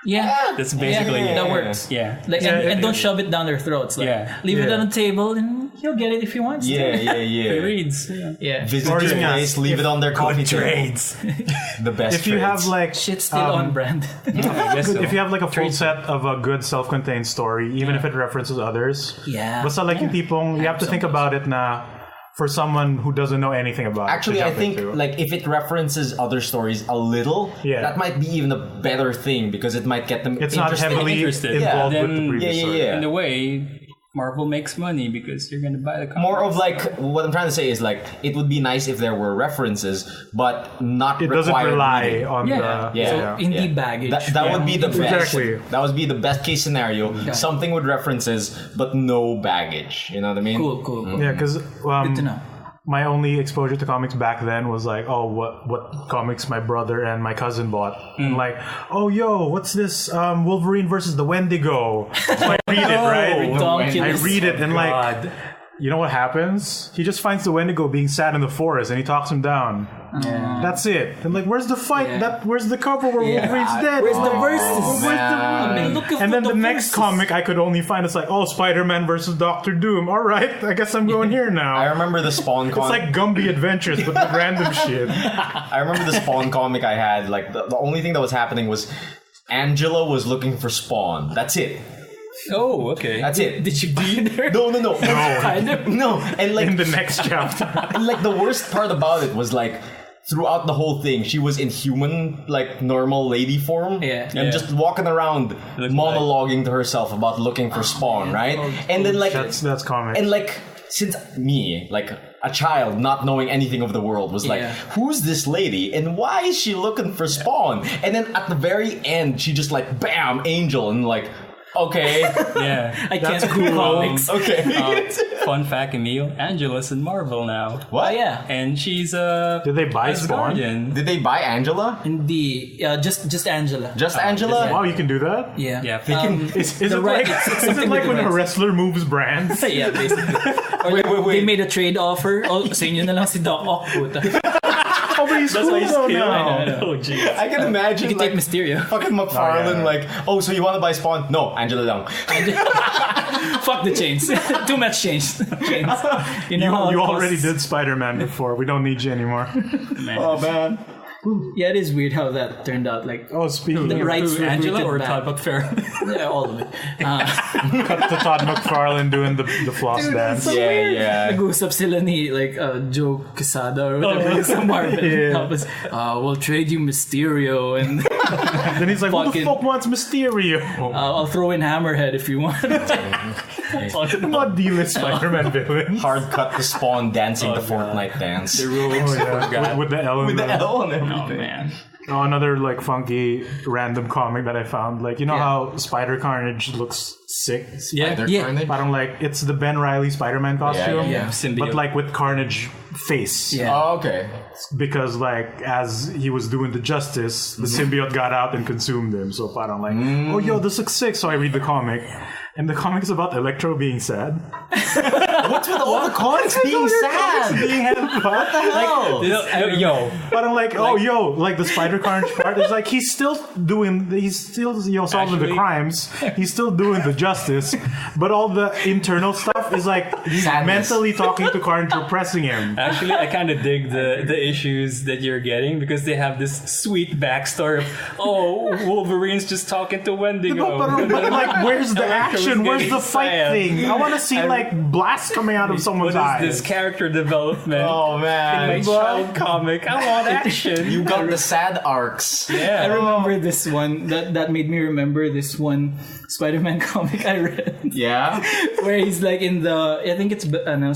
Yeah. That's basically Yeah. it. That works. Yeah. Like, and don't shove it down their throats. Like, Yeah. leave it Yeah. on the table and he'll get it if he wants Yeah, to. yeah, It yeah. reads. Yeah. Visit Or your yeah. place, leave it on their coffee table. The best If you have trades. like Shit's still on brand. I guess so. if you have like a full set of a good self-contained story, even if it references others, Yeah. basta like yung tipong you have to think about it na for someone who doesn't know anything about Actually, it. to I jump think into. like if it references other stories a little, Yeah. that might be even a better thing because it might get them it's not interested. heavily interested. involved Yeah. with the Then- previous yeah, story. yeah. In a way, Marvel makes money because you're gonna buy the comic. More of like what I'm trying to say is like it would be nice if there were references, but not It doesn't required rely reading. on Yeah. the Yeah. So, Yeah. indie baggage. That would be the best. Exactly. That would be the best case scenario. Something with references, but no baggage. You know what I mean? Cool. Yeah, because Good to know. my only exposure to comics back then was like, oh, what comics my brother and my cousin bought. And like, oh, yo, what's this Wolverine versus the Wendigo? So I read it, right? I read it and like, you know what happens? He just finds the Wendigo being sad in the forest and he talks him down. That's it. And like, where's the fight? Where's the cover where Wolverine's dead? Where's the verses? And then the next comic I could only find is like, oh, Spider-Man versus Doctor Doom. All right, I guess I'm going here now. I remember the Spawn It's comic. like Gumby Adventures, but with random shit. I remember the Spawn comic I had. Like the only thing that was happening was Angela was looking for Spawn. That's it. Oh, okay. That's it. Did you be there? No. Kind of. No. And like In the next chapter. and like the worst part about it was like throughout the whole thing, she was in human, like normal lady form, Yeah. and just walking around monologuing to herself about looking for Spawn, right? And then like That's comic. and like since me, like a child not knowing anything of the world, was like, Yeah. who's this lady and why is she looking for Spawn? And then at the very end, she just like bam, Angel, and like, okay, Yeah. I can't That's do cool. comics. okay. Fun fact, Emile, Angela's in Marvel now. What? Oh, yeah. And she's Did they buy Spawn? Asgardian. Did they buy Angela? Hindi. Just Angela. Just Angela? Wow, you can do that? Yeah. Yeah. Is The it right- like, it's is it something like with when the a rights. wrestler moves brands? Yeah, basically. Or like, they made a trade offer. Oh, sa inyo na lang si Doc Ock, puta. Oh, but he's cool though now. Oh, jeez. I can imagine You can like take Mysterio. fucking McFarlane, yeah. like, oh, so you want to buy Spawn? No, Angela lang. Fuck the chains. Too much chains. You know how You it already was- did Spider-Man before. We don't need you anymore. Man. Oh man. Yeah, it is weird how that turned out. Like, Oh, speaking The of rights Who, were Angela rooted or back. Todd McFerrin? Yeah, all of it. cut to Todd McFarlane doing the floss dance. Yeah. Nag-usap sila ni Joe Quesada or whatever sa Marvel. Yeah. Tapos, we'll trade you Mysterio and Then he's like, "Who the Fucking- fuck wants Mysterio?" I'll throw in Hammerhead if you want. I'm not D-list Spider-Man villain. Hard cut the Spawn dancing the Fortnite dance. The rules. With the L in With the the- L and Oh everything. man. Oh, another like funky random comic that I found. Like, you know Yeah. how Spider Carnage looks sick? Spider Yeah. Carnage? Parang like it's the Ben Riley Spider-Man costume, yeah. Symbiote. but like with Carnage face. Yeah. Oh, okay. Because like as he was doing the justice, the symbiote got out and consumed him. So parang like, oh yo, this looks sick. So I read the comic. And the comic is about Electro being sad. What's with all the comics being sad? Being what the hell? Yo, But I'm like, oh, yo, like the Spider Carnage part is like he's still solving the Actually- crimes. He's still doing the justice, but all the internal stuff is like he's Sadness. mentally talking to Carnage, repressing him. actually, I kind of dig the issues that you're getting because they have this sweet backstory of, oh, Wolverine's just talking to Wendigo. But like, where's the Electro's action? Where's getting the fight sad. thing? I want to see like blasts coming out of someone's What eyes. is this character development? Oh In my man. child comic, I want action. You got the sad arcs. I yeah. remember this one. That made me remember this one Spider-Man comic I read. Yeah. Where he's like in the, I think it's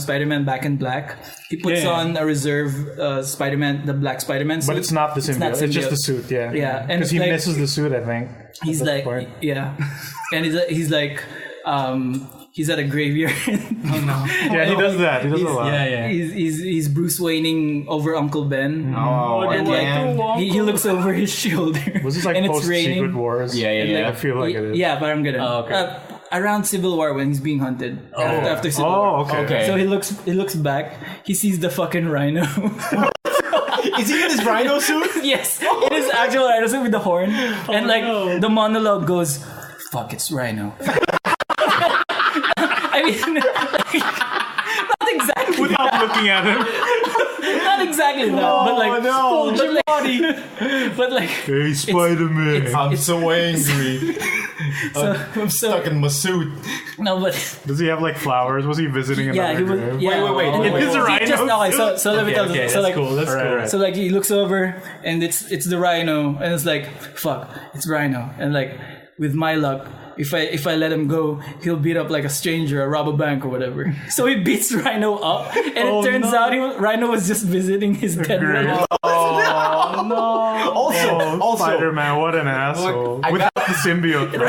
Spider-Man Back in Black. He puts Yeah. on a reserve Spider-Man, the black Spider-Man suit. But it's not the symbiote. not It's just symbiote. the suit. Yeah. Yeah, and Because it's he like- misses the suit, I think. He's at that like, point. yeah, and he's like, he's at a graveyard. Oh no! Yeah, he does that. He does it a lot. Yeah, yeah. He's Bruce Wayning over Uncle Ben. Oh, And like again. he looks over his shoulder. Was this like and it's post raining. Secret Wars? Yeah, yeah, yeah. I feel like it is. Yeah, but I'm gonna. Oh, okay. Around Civil War when he's being hunted after Civil War. Oh, okay. Okay. So he looks back. He sees the fucking rhino. Is he in his rhino suit? Yes, it is actual rhino suit with the horn, and like the monologue goes, "Fuck, it's rhino." I mean, not exactly, Without looking at him. not exactly that, but like, no. but like, Hey, Spider-Man. I'm so angry. I'm stuck in my suit. no, but Does he have like flowers? Was he visiting yeah, another he was. grave? Yeah, wait, and wait, then It's a he rhino just- okay, so let me tell you. Okay, So that's like, cool. That's Right, cool. right. So like he looks over and it's the rhino and it's like, fuck, it's rhino. And like with my luck, if I let him go, he'll beat up like a stranger or rob a bank or whatever. So he beats Rhino up and it turns out Rhino was just visiting his dead grave. relative. Oh no. Also, Spider-Man, what an asshole. I Without got- the symbiote. Oh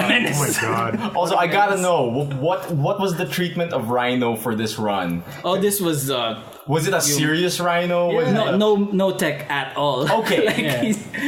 my god. Also, I gotta know what was the treatment of Rhino for this run? Oh, this was Was it a serious Rhino? Was it a- no tech at all. Okay. Like, Yeah.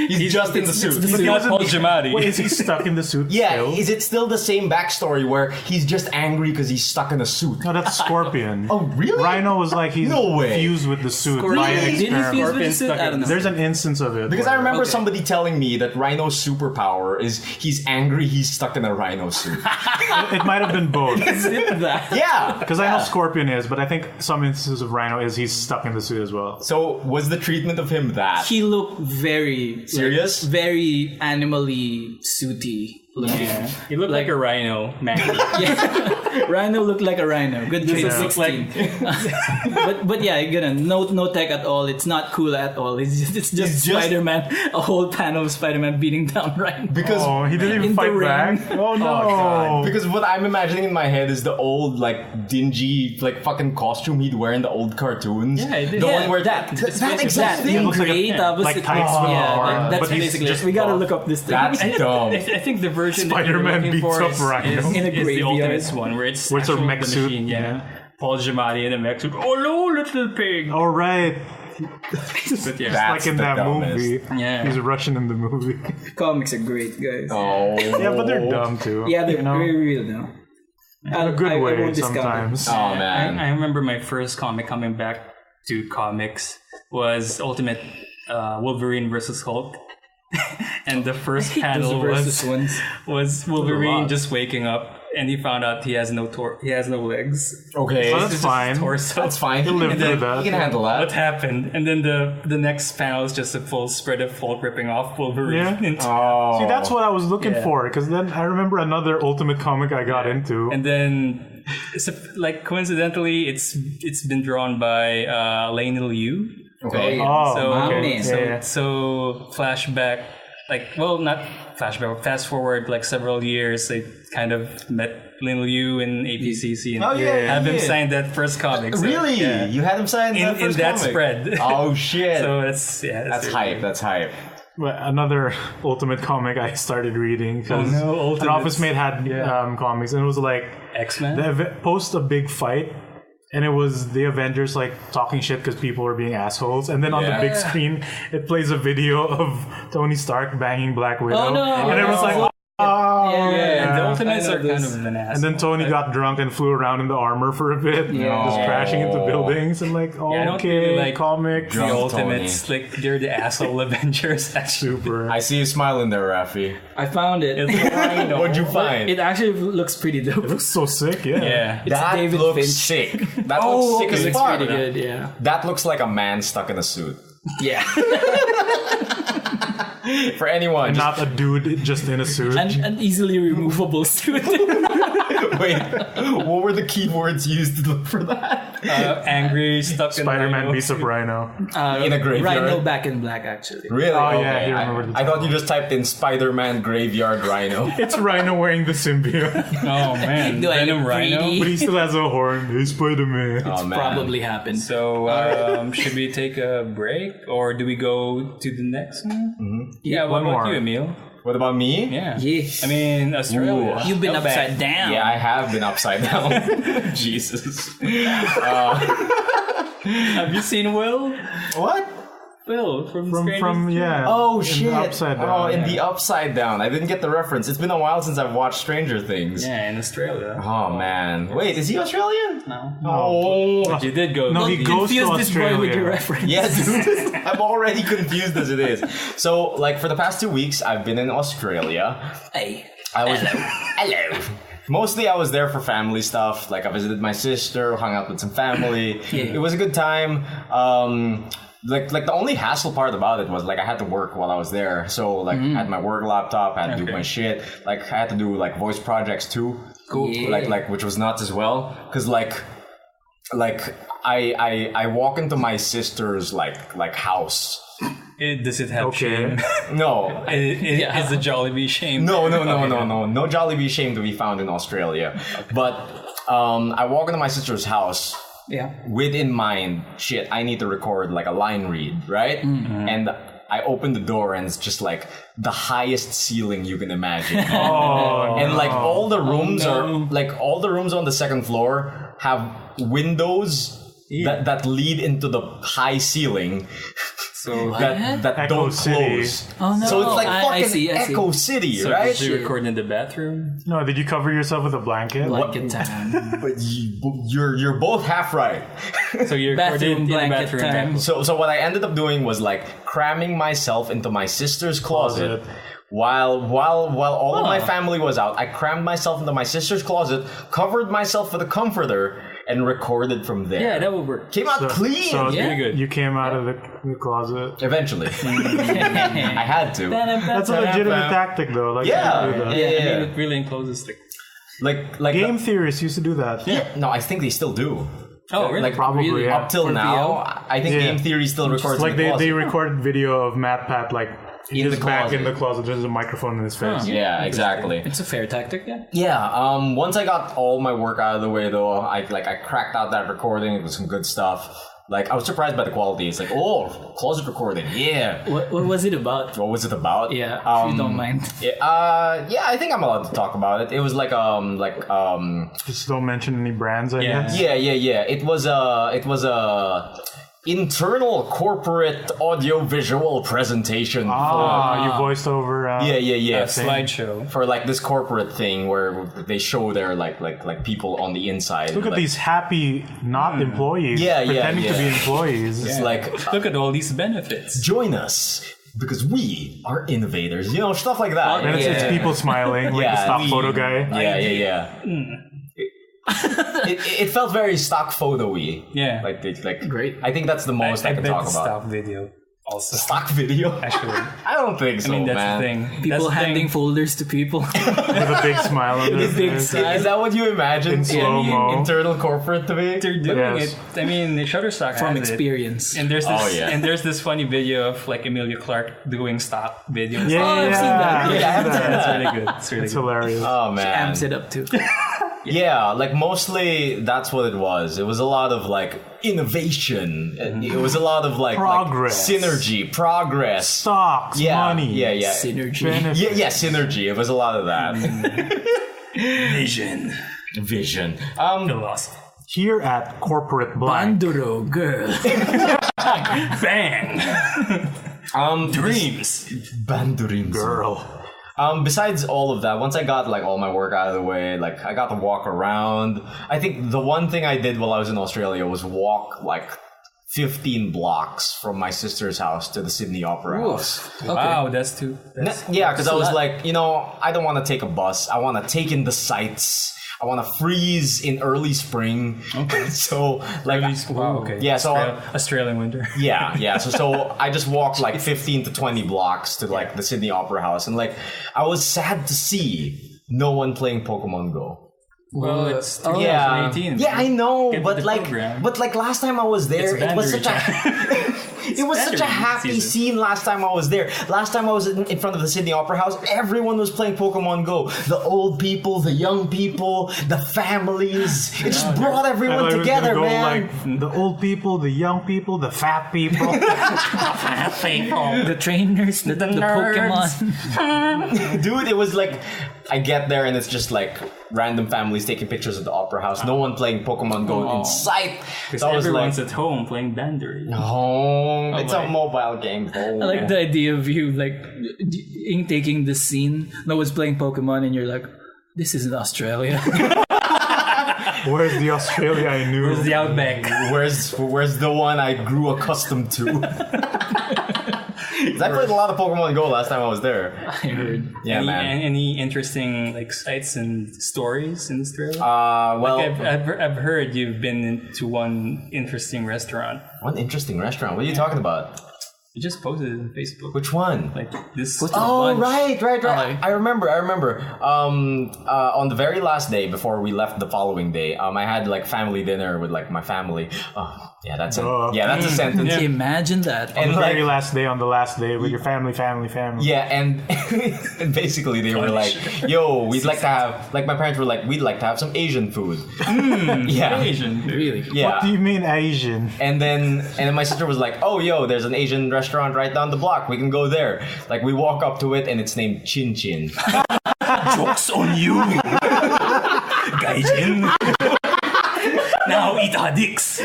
He's just in the suit. the It's suit. not Paul Giamatti. Wait, is he stuck in the suit Yeah, still? is it still the same backstory where he's just angry because he's stuck in a suit? No, that's Scorpion. Oh, really? Rhino was like he's No way. fused with the suit Scorpion. by Did he experiment. fuse with the suit? I don't know. There's an instance of it. Because I where- remember Okay. somebody telling me that Rhino's superpower is he's angry he's stuck in a rhino suit. it might have been both. Is it that? Yeah! Because I know Scorpion is, but I think some instances of Rhino is he's stuck in the suit as well. So, was the treatment of him that? He looked very Serious? very animally suity looking. Yeah. He looked like a rhino, man. Yeah. Rhino looked like a rhino. Good This trade is looks 16. like but yeah, again, no tech at all. It's not cool at all. It's just He's just- Spider-Man, a whole panel of Spider-Man beating down Rhino. Because Oh, he didn't even In the fight ring. back. Oh no! God. Because what I'm imagining in my head is the old, like, dingy, like, fucking costume he'd wear in the old cartoons. Yeah, he did. The Yeah, one where that exact that thing. in looks like a- gray, tapos like it- tights with yeah, arm, that's but he's basically just we gotta buff. look up this thing. That's dumb. I think the version Spider-Man that you're looking beats for up Rhino. is In a the graveyard. ultimate one where it's Where it's a actual mech the suit, machine, yeah. Paul Giamatti in a mech suit. Oh no, little pig. All right. But yeah, That's Like in the that dumbest. movie. Yeah. He's Russian in the movie. Comics are great, guys. Oh. Yeah, but they're dumb too. Yeah, they're you know? very real now. In a good way won't discount it. sometimes. Oh, man. I remember my first comic coming back to comics was Ultimate Wolverine versus Hulk. And the first panel Those versus ones. was Wolverine just waking up and he found out he has no legs. Okay. Oh, that's fine. Torso. That's fine. He'll live And through then that. You can handle that. What happened? And then the next panel is just a full spread of Hulk ripping off Wolverine. Yeah. into- Oh. See, that's what I was looking Yeah. for. Because then I remember another Ultimate comic I got into. And then, like coincidentally, it's been drawn by Lionel Yu. Okay. Oh, So, okay. man. so, Yeah, yeah. so flashback, not flashback, fast forward like several years, they kind of met Lin Liu in APCC and Oh, yeah, have him yeah. sign that first comic. So, Really? yeah. You had him sign In first that comic? spread. Oh shit. So that's that's really hype. cool. That's hype. But another Ultimate comic I started reading because Oh, no, an Ultimates. office mate had comics, and it was like X-Men? post a big fight, and it was the Avengers like talking shit because people were being assholes, and then on the Yeah. big screen it plays a video of Tony Stark banging Black Widow, Oh, no. and everyone's like, oh, And the Ultimates I know are kind this. of an ass. And then Tony got drunk and flew around in the armor for a bit, just crashing into buildings, and like, I don't okay, really like comics, the Drunk Ultimates, like they're the asshole Avengers. Actually, super. I see you smiling there, Rafi. I found it. it's Rhino. What'd you find? It actually looks pretty dope. Looks so sick, yeah. Yeah. It's that David looks Finch. sick. That looks sick as It's fuck. pretty good, yeah. That looks like a man stuck in a suit. Yeah. For anyone, And just, not a dude just in a suit. An easily removable suit. wait. What were the keywords used to look for that? Angry, stuck in Spider-Man Rhino. beats up Rhino. In a graveyard. Rhino back in black, actually. Really? Oh, yeah, Okay. he remembered the I thought you just typed in Spider-Man Graveyard Rhino. It's Rhino wearing the symbiote, Oh man, Do I Venom look Rhino. greedy? but he still has a horn. Hey, Spider-Man. Oh man. Probably happened. So, should we take a break, or do we go to the next one? Mm-hmm. Yeah, what One about more. you, Emile? What about me? Yeah. Yeah. I mean, Australia. Ooh. You've been Outback. upside down. Yeah, I have been upside down. Jesus. Have you seen Will? What? Will from Oh in shit! the Upside Down. Oh, in the Upside Down. I didn't get the reference. It's been a while since I've watched Stranger Things. Yeah, in Australia. Oh man! Wait, is he Australian? No. Oh. But you did go. No, he goes to Confuse this boy with your Australia. reference. Yes, dude. I'm already confused as it is. So, like, for the past 2 weeks, I've been in Australia. Hey. I was hello. Mostly, I was there for family stuff. Like, I visited my sister, hung out with some family. Yeah. It was a good time. Like the only hassle part about it was like I had to work while I was there. So like I had my work laptop, I had to do my shit. Like I had to do like voice projects too. Cool. Yeah. Like which was nuts as well. Cause like I walk into my sister's like house. Does it have Okay. shame? No. Is the Jollibee shame? No Jollibee shame to be found in Australia. But I walk into my sister's house Yeah. with in mind, shit, I need to record like a line read, right? Mm-hmm. And I open the door and it's just like the highest ceiling you can imagine. Oh, And like all the rooms no. are like all the rooms on the second floor have windows that lead into the high ceiling. So That Echo don't City. close. Oh, no. So it's like I fucking see. Echo City, so right? did you record in the bathroom? no, did you cover yourself with a blanket? Blanket time. But you're both half right. So you recorded Bathroom in the blanket bathroom. time. So what I ended up doing was like cramming myself into my sister's closet. While all of my family was out, I crammed myself into my sister's closet, covered myself with a comforter, and recorded from there. Yeah, that would work. Came out clean. So Pretty good. you came out of the closet. Eventually, I had to. That's a legitimate tactic, though. Like, Yeah, you do that. yeah, I mean, yeah. it really encloses the. Like Game theorists used to do that. no, I think they still do. Oh, really? Like Probably, Really? yeah. up till For now, I think Yeah. Game Theory still records Like in the they closet. recorded video of Matt Pat like In his the back closet. in the closet. There's a microphone in his face. Yeah, exactly. It's a fair tactic, yeah. Yeah, once I got all my work out of the way though, I cracked out that recording. It was some good stuff. Like I was surprised by the quality. It's like, oh, closet recording. Yeah. What was it about? What was it about? Yeah, if you don't mind. Yeah, I think I'm allowed to talk about it. It was like Just don't mention any brands, I Yeah. guess. yeah. It was a internal corporate audio-visual presentation Ah, you voiced over. yeah. thing. Slideshow. for like this corporate thing where they show their like people on the inside. Look at like, these happy not employees. Yeah, pretending to yeah. be employees. It's like Look at all these benefits. join us because we are innovators. You know, stuff like that. And it's people smiling, like the stock photo guy. Yeah. It felt very stock photo-y. Yeah. Like Great. I think that's the most I can bet talk it's about. stock video also. Stock video? Actually, I don't think so, I mean, that's man. the thing. People That's the handing thing. folders to people. With a big smile on their big face. smile. Is that what you imagine In slow-mo. internal corporate to be? They're doing Yes. it. I mean, Shutterstock From has it. experience. And there's this, Oh, yeah. and there's this funny video of like Emilia Clarke doing stock videos. Yeah, I've seen that. I've Yeah, seen that. That's really good. It's really It's good. hilarious. Oh man. Amps it up too. Yeah, like mostly that's what it was. It was a lot of like innovation. It was a lot lot of like Progress. synergy, progress, Stocks, money. Yeah. Synergy. Benefit. Yeah, synergy. It was a lot of that. Vision. Vision. Philosophy. Here at Corporate Black. Banduro girl. Bang. Dreams. Bandurins. Girl. Besides all of that, once I got like all my work out of the way, like I got to walk around. I think the one thing I did while I was in Australia was walk like 15 blocks from my sister's house to the Sydney Opera House. Wow, that's too. That's, Yeah, because I was lot. like, you know, I don't want to take a bus. I want to take in the sights. I want to freeze in early spring. Okay. So like, wow, okay. Yeah, so Australian winter. yeah. So I just walked like 15 to 20 blocks to like the Sydney Opera House, and like I was sad to see no one playing Pokemon Go. Well, it's Yeah, 2018. yeah, I know, Get with but the like, program. last time I was there, It's it was such a, Bandery it was such a Bandery happy season. scene. Last time I was there, last time I was in front of the Sydney Opera House, everyone was playing Pokemon Go. The old people, the young people, the families. It just brought I everyone thought it was gonna together, go man. like the old people, the young people, the fat people. The trainers, the Pokemon. Dude, it was like, I get there and it's just like random families taking pictures of the Opera House. No one playing Pokemon Go in sight. Because So I was everyone's like, at home playing Bandery. home. It's a my. mobile game. I like the idea of you like taking the scene. No one's playing Pokemon, and you're like, "This isn't Australia." Where's the Australia I knew? Where's the Outback? Where's the one I grew accustomed to? 'Cause I played a lot of Pokemon Go last time I was there. I heard. Yeah, man. Any interesting like sights and stories in Australia? Well, I've heard you've been into one interesting restaurant. one interesting restaurant. What are you talking about? You just posted it on Facebook. Which one? Like this. Oh, right. like- I remember. On the very last day before we left the following day, I had like family dinner with like my family. Oh, yeah, that's a sentence. Imagine that. And The like, very last day, on the last day with your family. yeah, and and basically they were like, "Yo, we'd like to have like my parents were like, we'd like to have some Asian food." Yeah, Asian. Really? yeah. What do you mean Asian? And then my sister was like, "Oh, yo, there's an Asian restaurant right down the block. We can go there." Like we walk up to it, and it's named Chin Chin. Jokes on you, Gaijin. Now eat our dicks.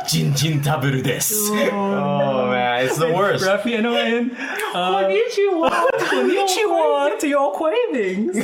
Chin Chin taberu desu. Oh man, it's the worst. Rafi and Owen. Konnichiwa to your cravings.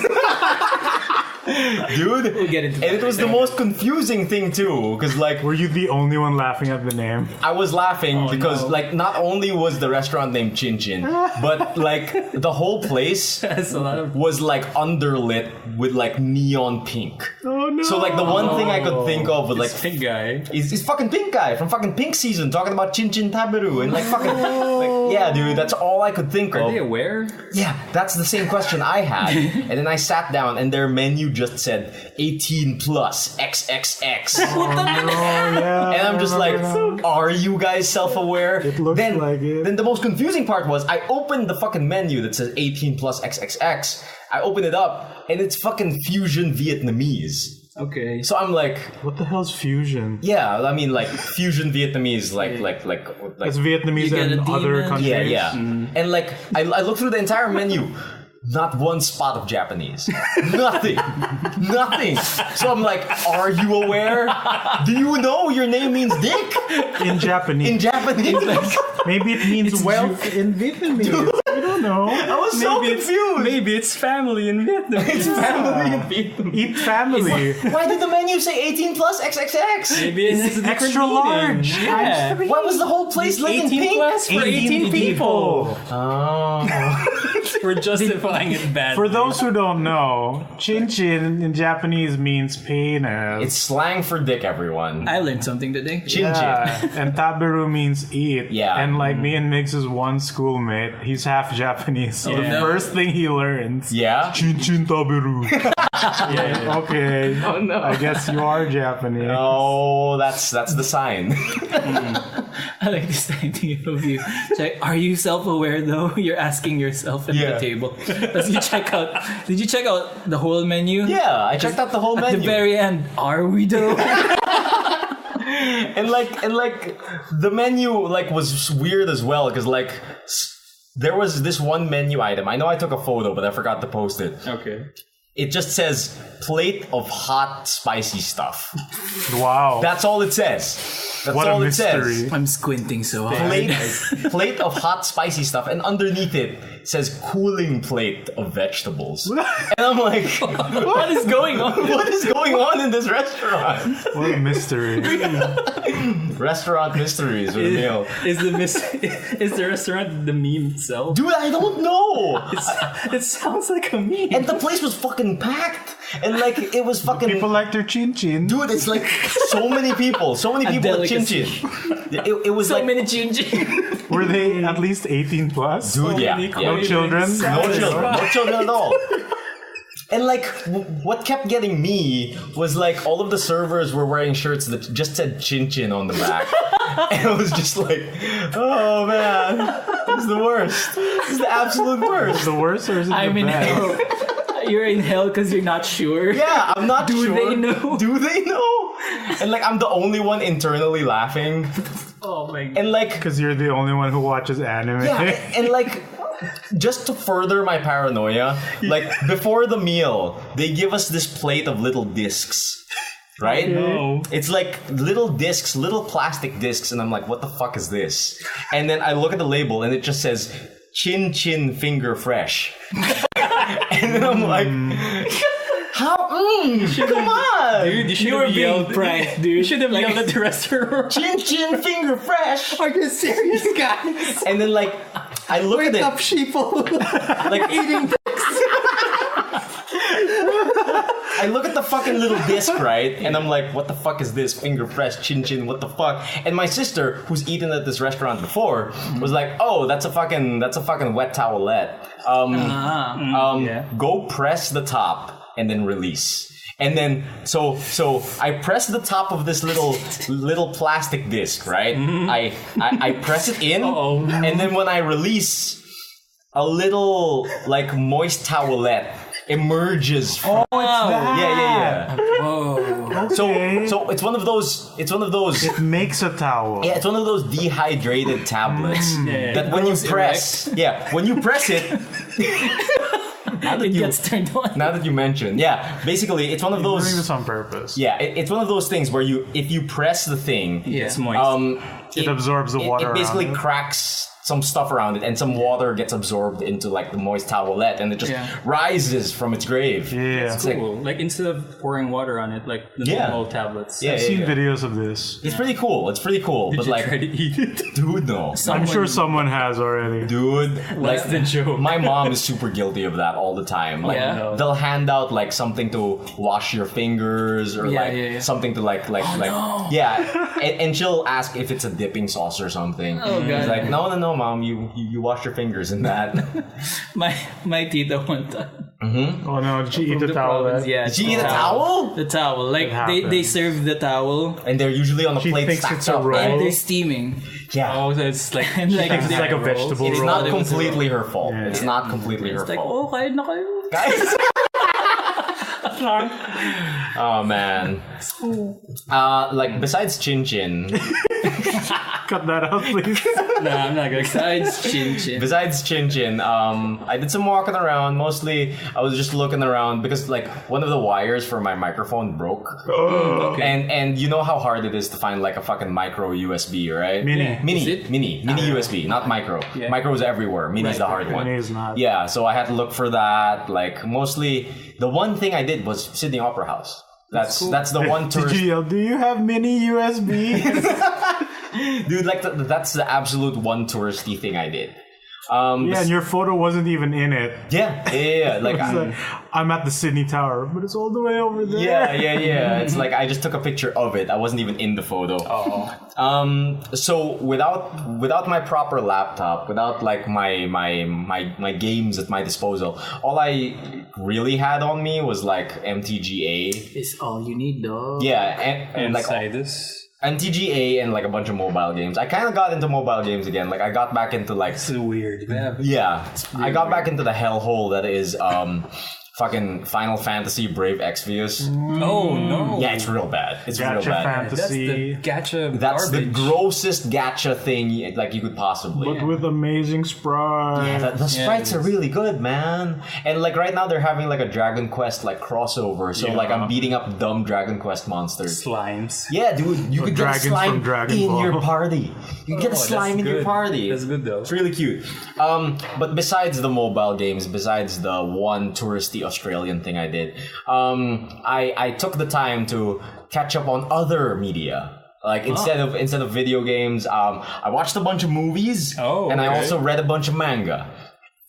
Dude, We'll get into and that it was the most confusing thing too, because like Were you the only one laughing at the name? I was laughing because like not only was the restaurant named Chin Chin, but like the whole place That's a lot of. was like underlit with like neon pink. Oh no! So like the one thing I could think of was like Pink guy. he's fucking Pink Guy from fucking Pink Season talking about Chin Chin Taberu and like fucking like, yeah, dude, that's all I could think Are of. they aware? Yeah, that's the same question I had. And then I sat down and their menu just said 18 plus XXX. yeah. And I'm just like, are you guys self-aware? It looks then, like it. Then the most confusing part was I opened the fucking menu that says 18 plus XXX. I open it up and it's fucking fusion Vietnamese. Okay. So I'm like, What the hell's fusion? yeah, I mean like fusion Vietnamese, like It's Vietnamese You get and a other demon. countries. yeah. And like I looked through the entire menu. Not one spot of Japanese. Nothing. So I'm like, are you aware? Do you know your name means dick? In Japanese. In Japanese? Like, Maybe it means wealth in Vietnamese. I don't know. I was so confused. Maybe it's family in Vietnam. It's family in Vietnam. Eat family. Why did the menu say 18 plus XXX? Maybe it's a different Extra meaning. large. Yeah. Why was the whole place lit in 18 pink? plus for 18 people. Oh. We're justifying it badly. For those who don't know, chin chin in Japanese means penis. It's slang for dick, everyone. I learned something today. Chin Yeah, and taberu means eat. Yeah. And like me and Mix's one schoolmate, he's half Japanese. So the Yeah. first thing he learns, Yeah? chin chin taberu. yeah. Okay. Oh no. I guess you are Japanese. Oh, that's the sign. I like this idea of you. Check, are you self-aware though? You're asking yourself at Yeah. the table. Did you check out the whole menu? Yeah, I checked out the whole At menu. the very end, are we though? and like the menu like was weird as well because like there was this one menu item. I know I took a photo, but I forgot to post it. Okay. It just says plate of hot spicy stuff. Wow. That's all it says. That's What all a it says. mystery. I'm squinting so hard. Plate of hot spicy stuff, and underneath it says cooling plate of vegetables. And I'm like, What is going on? what is going on in this restaurant? What a mystery. Restaurant mysteries with Emile. Is the restaurant the meme itself? Dude, I don't know. It sounds like a meme. And the place was fucking packed. And like, it was fucking... People like their chin chin. Dude, it's like so many people with chin delicacy. chin. It was So like... many chin. Were they at least 18 plus? Dude, yeah. No children? No children at all. And like, what kept getting me was like, all of the servers were wearing shirts that just said chin chin on the back. And I was just like, oh man, this is the worst. This is the absolute Is worst. it the worst or is it I'm the in best? hell. You're in hell because you're not sure. Yeah, I'm not sure. they know? Do they know? And like, I'm the only one internally laughing. Oh my god. And like, Because you're the only one who watches anime. yeah, and like, just to further my paranoia, like before the meal, they give us this plate of little discs. Right? No. It's like little discs, little plastic discs, and I'm like, what the fuck is this? And then I look at the label and it just says chin chin finger fresh. And then I'm like, how? Come on! Dude, you should You're have being yelled. pranked, You dude. should have yelled at the restaurant. Chin chin finger fresh. Are you serious, guys? And then like, I look at it, sheeple. like eating. I look at the fucking little disc, right? And I'm like, what the fuck is this? Finger fresh, chin chin, what the fuck? And my sister, who's eaten at this restaurant before, was like, oh, that's a fucking wet towelette. Go press the top and then release. And then so I press the top of this little plastic disc, right? I press it in, and then when I release, a little like moist towelette emerges. Oh, it's that. Yeah. Whoa. So it's one of those. It makes a towel. Yeah, it's one of those dehydrated tablets that when you Grows press, when you press it. It gets turned on. Now that you mention, basically it's one of Doing those. this on purpose. Yeah, it's one of those things where if you press the thing, It's moist. It absorbs the water It basically around it. cracks some stuff around it, and some water gets absorbed into like the moist towelette, and it just rises from its grave. Yeah. It's like, cool. Like instead of pouring water on it, like the normal tablets. Yeah, I've seen videos of this. It's pretty cool. It's pretty cool. Did but you like, try to eat it? dude, no. I'm sure someone has already. Dude, Less like, than joke. my mom is super guilty of that all the time. Like, Yeah? they'll hand out like something to wash your fingers or something to like and she'll ask if it's a dipping sauce or something. Oh, God. It's like, no, mom, you wash your fingers in that. My tita one time. Oh no, did she eat From the the towel? province, yeah. Did she eat a towel? The towel. Like they happens. serve the towel And they're usually on a She plate thinks stacked it's a up, roll. right? and they're steaming. Yeah. Oh, so it's like And like It's like a rolls. vegetable It's roll. not it was a completely her fault. Yeah. It's not completely her It's like, fault. oh, kain na kayo. Guys, Oh man. Like besides Chin Chin, Cut that out, please. No, I'm not gonna. Besides Chin Chin. besides Chin Chin, I did some walking around. Mostly, I was just looking around because like one of the wires for my microphone broke, and you know how hard it is to find like a fucking micro USB, right? Mini USB, not micro. Yeah. Micro is everywhere. Mini is the hard one. Mini is not. Yeah, so I had to look for that. Like mostly, the one thing I did was Sydney Opera House. That's the one tourist. Did you yell, do you have mini USB? Dude, like that's the absolute one touristy thing I did. Yeah, and your photo wasn't even in it. Yeah. Like It's like, I'm at the Sydney Tower, but it's all the way over there. yeah. It's like I just took a picture of it. I wasn't even in the photo. So without my proper laptop, without like my games at my disposal, all I really had on me was like MTGA. It's all you need, dog. Yeah, and like Inside this. MTGA and like a bunch of mobile games. I kind of got into mobile games again. Like I got back into like This is weird. I got back into the hellhole that is fucking Final Fantasy Brave Exvius. Oh no. Yeah, it's real bad. It's real Gacha bad. fantasy. That's the gacha That's the garbage. grossest gacha thing like you could possibly. But with amazing sprites. Yeah, the sprites are really good, man. And like right now they're having like a Dragon Quest like crossover. So like I'm beating up dumb Dragon Quest monsters. Slimes. Yeah, dude, you could get a dragons slime from Dragon in Ball. your party. You can get a slime in your party. That's good though. It's really cute. But besides the mobile games, besides the one touristy Australian thing I did, I took the time to catch up on other media. Like instead of video games, I watched a bunch of movies, and I also read a bunch of manga.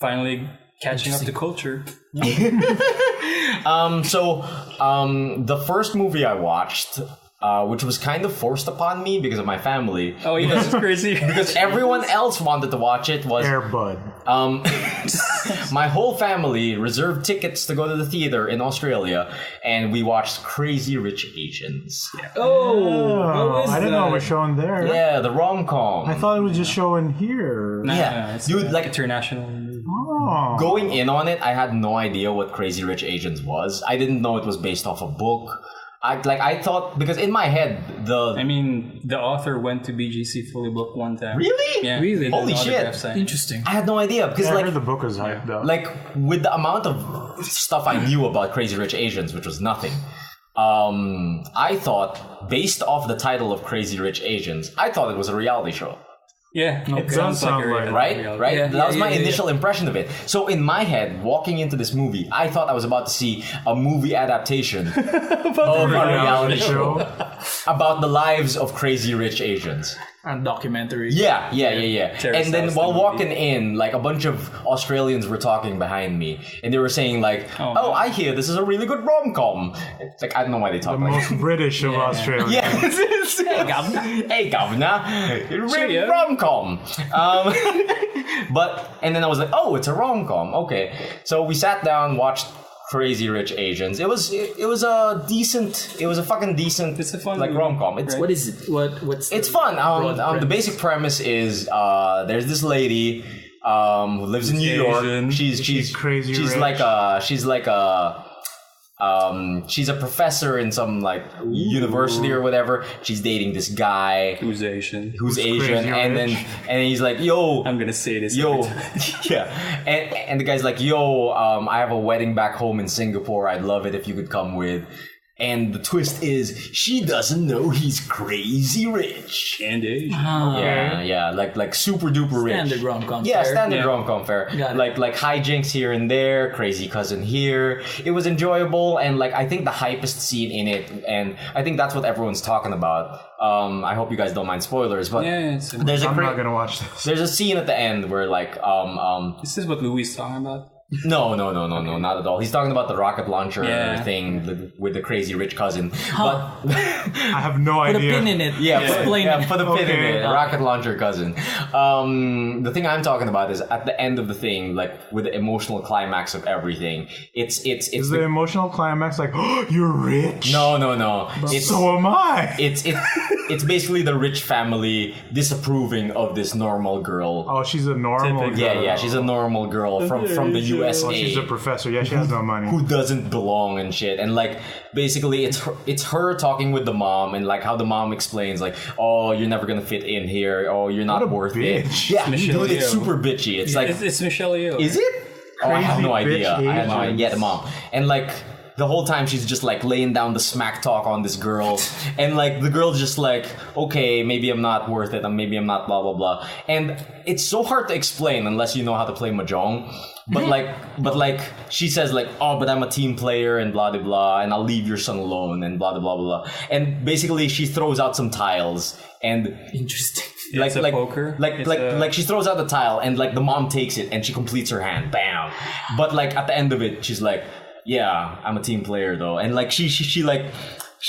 Finally catching up to culture. The first movie I watched, which was kind of forced upon me because of my family. Oh yeah, that's crazy. Because everyone else wanted to watch it was Air Bud. my whole family reserved tickets to go to the theater in Australia, and we watched Crazy Rich Asians. Oh, I didn't know it was showing there. Yeah, the rom-com. I thought it was just showing here. Yeah, it's dude, like international. Oh. going in on it, I had no idea what Crazy Rich Asians was. I didn't know it was based off a book. I thought, because in my head I mean, the author went to BGC fully booked one time. Really? Yeah. Really? Holy shit. Interesting. I had no idea because I like heard the book was hyped though. like with the amount of stuff I knew about Crazy Rich Asians, which was nothing. I thought, based off the title of Crazy Rich Asians, I thought it was a reality show. Yeah, it sounds Sound like a like- reality Right? reality. Right? Yeah, That was my yeah. initial impression of it. So in my head, walking into this movie, I thought I was about to see a movie adaptation of a reality show about the lives of Crazy Rich Asians. And documentary. Yeah. Terrace And then House, while the movie. walking in, like a bunch of Australians were talking behind me, and they were saying like, "Oh, I hear this is a really good rom-com." It's like I don't know why they talk the like most British of Australia. yeah. Hey, governor. Cheerio. Rom-com. And then I was like, oh, it's a rom-com. Okay. So we sat down, watched Crazy Rich Asians. It was a fucking decent. It's a fun like movie, rom-com. It's right? What is it? What's it's fun. The premise? basic premise is there's this lady who lives in New York. Asian. She's crazy She's rich? she's a professor in some like university or whatever. She's dating this guy Who's Asian? who's Asian, crazy and rich? then he's like, yo. I'm gonna say this. Yo, every time. yeah, and the guy's like, yo, I have a wedding back home in Singapore. I'd love it if you could come with. And the twist is, she doesn't know he's crazy rich. And Asian. Yeah, like super duper rich. Standard rom-com Yeah, fare. standard Yeah. rom-com fare. Got it. Like hijinks here and there, crazy cousin here. It was enjoyable, and like I think the hypest scene in it, and I think that's what everyone's talking about. I hope you guys don't mind spoilers, but Yeah, it's there's a I'm not gonna watch this. there's a scene at the end where like This is what Louis is talking about. no, not at all. He's talking about the rocket launcher Yeah. thing with the crazy rich cousin. But I have no Put a idea. pin in it. yeah, Explain it. put the pin in Okay. it. Rocket launcher cousin. The thing I'm talking about is at the end of the thing, like with the emotional climax of everything. It's Is the emotional climax like, oh, you're rich? no. It's So am I. it's basically the rich family disapproving of this normal girl. Oh, she's a normal Typical. girl. Yeah, she's a normal girl from the USA. Well, she's a professor. Yeah, she has no money. Who doesn't belong and shit. And like basically it's her talking with the mom and like how the mom explains like, oh, you're never gonna fit in here. Oh, you're not worth it. Yeah, dude, it's super bitchy. It's like it's Michelle Yeoh. Is it? Oh, I have no idea. bitch I have no Asians. idea. Yeah, the mom. And like the whole time she's just like laying down the smack talk on this girl, and like the girl's just like, okay, maybe I'm not worth it, and maybe I'm not blah blah blah. And it's so hard to explain unless you know how to play mahjong. But like she says like, oh, but I'm a team player and blah blah blah, and I'll leave your son alone and blah blah blah blah. And basically she throws out some tiles and Interesting. It's a poker. Like she throws out the tile and like the mom takes it and she completes her hand, bam. But like at the end of it, she's like, yeah, I'm a team player though, and like she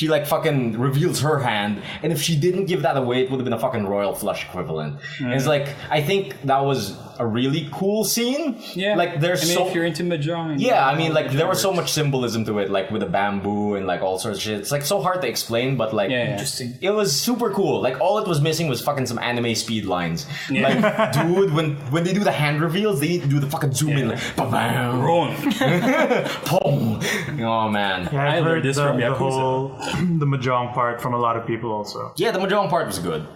like fucking reveals her hand, and if she didn't give that away, it would have been a fucking royal flush equivalent. And it's like I think that was a really cool scene. Yeah, like there's so if you're into mahjong. yeah, I mean like there was so much symbolism to it, like with the bamboo and like all sorts of shit. It's like so hard to explain, but like Interesting. it was super cool. Like all it was missing was fucking some anime speed lines. Like dude, when they do the hand reveals, they need to do the fucking zoom in like bam, Ron. pong. Oh man. Yeah, I I've learned heard this the, from the Yakuza. whole the mahjong part from a lot of people also. Yeah, the mahjong part was good.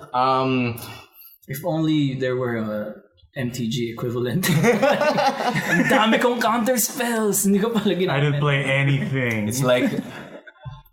If only there were a MTG equivalent. Ang dami kong counter spells. Hindi ko pala I ginamit. didn't play anything. It's like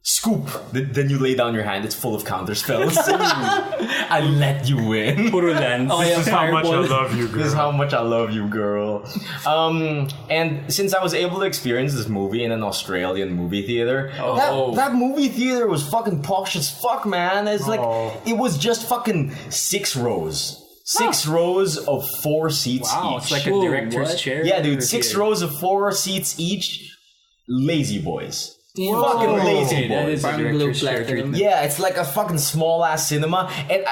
scoop. Then you lay down your hand. It's full of counter spells. I let you win. Puro lands. Oh, yeah, This is how much I fireball. love you, This is girl. how much I love you, girl. And since I was able to experience this movie in an Australian movie theater, that movie theater was fucking posh as fuck, man. It's like it was just fucking 6 rows. 6 rows of 4 seats Wow, each. it's like a Whoa, director's what? chair. Yeah, dude, 6 rows of 4 seats each. Lazy boys. Fucking lazy That boys. is a Farm Blue director's chair Platinum. treatment. Yeah, it's like a fucking small ass cinema, and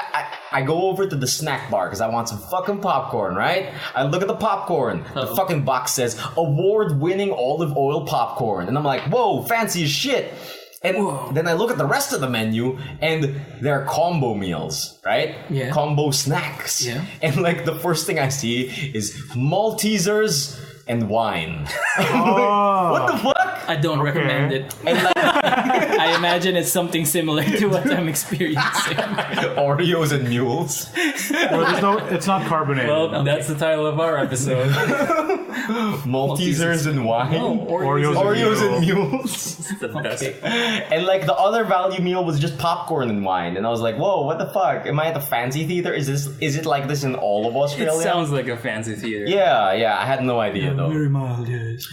I go over to the snack bar because I want some fucking popcorn, right? I look at the popcorn. The fucking box says award-winning olive oil popcorn, and I'm like, whoa, fancy as shit. And then I look at the rest of the menu, and they're combo meals, right? Yeah. Combo snacks. Yeah. And like the first thing I see is Maltesers and wine. Oh, What the fuck? I don't recommend it. And like I imagine it's something similar to what I'm experiencing. Oreos and mules. well, it's not carbonated. Well, that's the title of our episode. Maltesers and wine. Oreos and mules. The best. And like the other value meal was just popcorn and wine. And I was like, whoa, what the fuck? Am I at the fancy theater? Is it like this in all of It Australia? sounds like a fancy theater. Yeah, I had no idea though. Very mild, yes.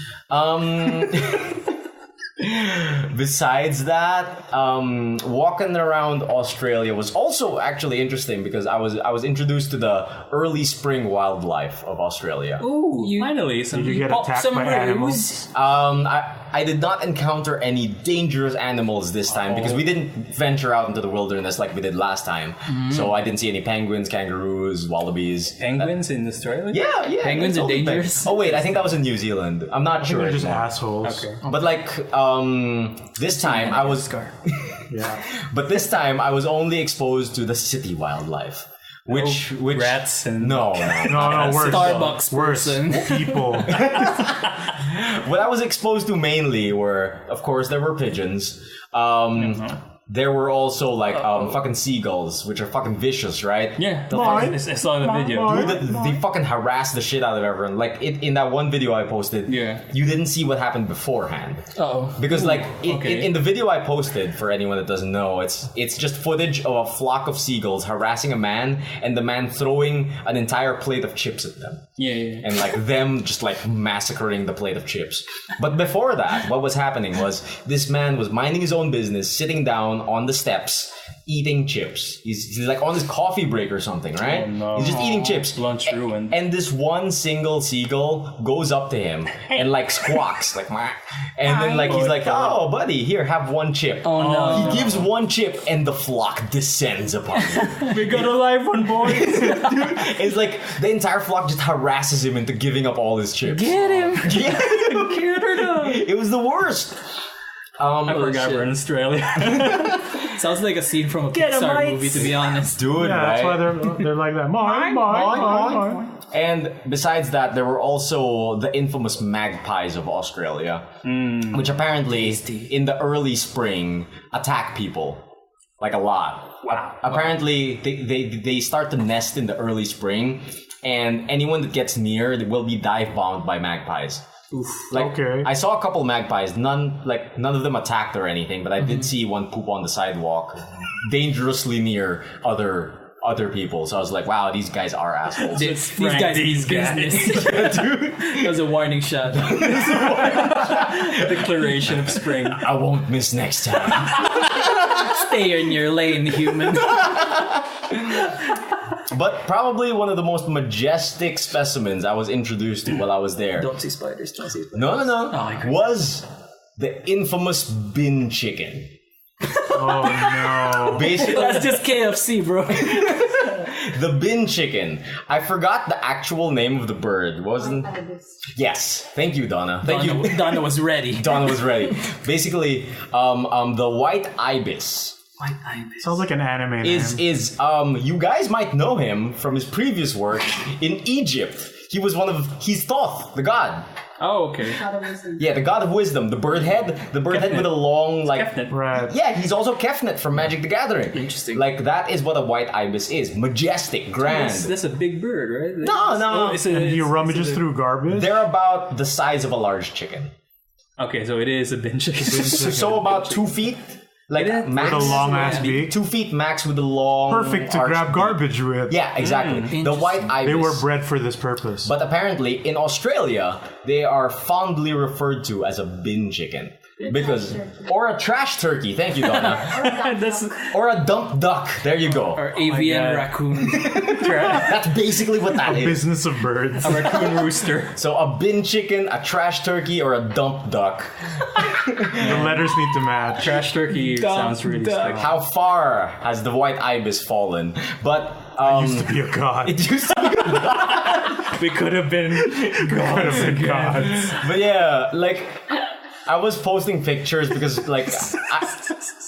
Besides that, walking around Australia was also actually interesting because I was introduced to the early spring wildlife of Australia. Ooh, finally, some Did you get attacked some by rose. animals? I did not encounter any dangerous animals this time because we didn't venture out into the wilderness like we did last time. So I didn't see any penguins, kangaroos, wallabies. penguins in Australia. Yeah. Penguins it's are only dangerous? Oh wait, I think that was in New Zealand. I'm not sure. They're just anymore. assholes. Okay. But like this time I was Yeah. but this time I was only exposed to the city wildlife. Which Rats and no. No, worse. Starbucks Worse. person. People. What I was exposed to mainly were, of course, there were pigeons. There were also like fucking seagulls, which are fucking vicious, right? yeah. Mine. I saw the video. Dude, they fucking harass the shit out of everyone. Like in that one video I posted, Yeah. you didn't see what happened beforehand. Oh. Because like okay. in the video I posted, for anyone that doesn't know, it's just footage of a flock of seagulls harassing a man and the man throwing an entire plate of chips at them. Yeah. And like them just like massacring the plate of chips. But before that, what was happening was this man was minding his own business, sitting down on the steps, eating chips. He's like on his coffee break or something, right? Oh, no. He's just eating chips. Lunch ruined. And this one single seagull goes up to him and like squawks like, "Mwah." And then like he's like, oh buddy, here, have one chip. Oh, no. He gives one chip and the flock descends upon him. We got a live one, boys. It's like the entire flock just harasses him into giving up all his chips. Get him! Get him! It was the worst. I forgot we're in Australia. Sounds like a scene from a Pixar movie, to be honest. Dude, Yeah, right? that's why they're like that. Mine. And besides that, there were also the infamous magpies of Australia, which apparently in the early spring attack people like a lot. Wow. Apparently, they start to nest in the early spring, and anyone that gets near will be dive bombed by magpies. Oof. Like, Okay. I saw a couple magpies. None of them attacked or anything, but I did see one poop on the sidewalk, dangerously near other people. So I was like, wow, these guys are assholes. These guys mean business. That was a warning shot. Declaration of spring. I won't miss next time. Stay in your lane, human. But probably one of the most majestic specimens I was introduced to while I was there. Don't see spiders. Don't see spiders. No. I agree. Was the infamous bin chicken. Oh no. Basically, That's just KFC, bro. the bin chicken. I forgot the actual name of the bird. Wasn't? Yes. Thank you, Donna. Thank you. Donna was ready. Donna was ready. Basically, the white ibis. White ibis. Sounds like an anime name. Is you guys might know him from his previous work in Egypt. He's Thoth, the god. Oh, okay. Yeah, the god of wisdom, the bird head with a long Kefnet. Right. Yeah, he's also Kefnet from Magic the Gathering. Interesting. Like that is what a white ibis is. Majestic, grand. That's a big bird, right? No. And he rummages through garbage. They're about the size of a large chicken. Okay, so it is a bin chicken. So about 2 feet. Like max. With a long ass beak. 2 feet max with a long Perfect to arched grab beak. garbage with. Yeah, exactly. The white ibis. They were bred for this purpose. But apparently, in Australia, they are fondly referred to as a bin chicken. Or a trash turkey. Thank you, Donna. Or a dump duck. There you go. Or avian God. raccoon. That's basically what that is. Business of birds. A raccoon rooster. So a bin chicken, a trash turkey, or a dump duck. The letters need to match. Trash turkey sounds really duck. sick. How far has the white ibis fallen? But Used to be a god. it used to be. We could have been Could have been gods. But yeah, like I was posting pictures because like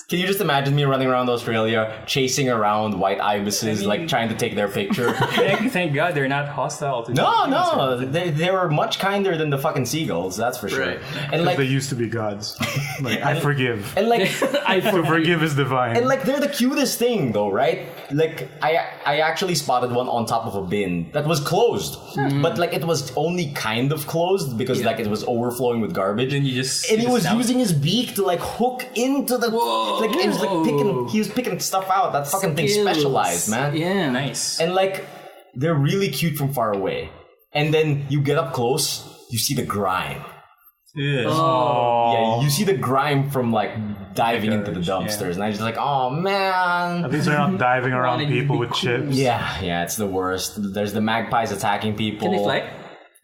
can you just imagine me running around Australia chasing around white ibises, like trying to take their picture? Thank God they're not hostile to No, they were much kinder than the fucking seagulls, that's for sure. Right. And like They used to be gods. Like, I forgive. and like To forgive is divine. and like they're the cutest thing though, right? Like I actually spotted one on top of a bin that was closed, but like it was only kind of closed because like it was overflowing with garbage. Then you just and he was snout. using his beak to like hook into the like it was like he was picking stuff out. That fucking thing Skills. specialized, man. Yeah. Nice. And like they're really cute from far away. And then you get up close, you see the grime. Yeah, you see the grime from like diving into the dumpsters, and I just like, oh man. At least they're not diving around Wanting people to be with chips. Yeah, it's the worst. There's the magpies attacking people. Can they fly?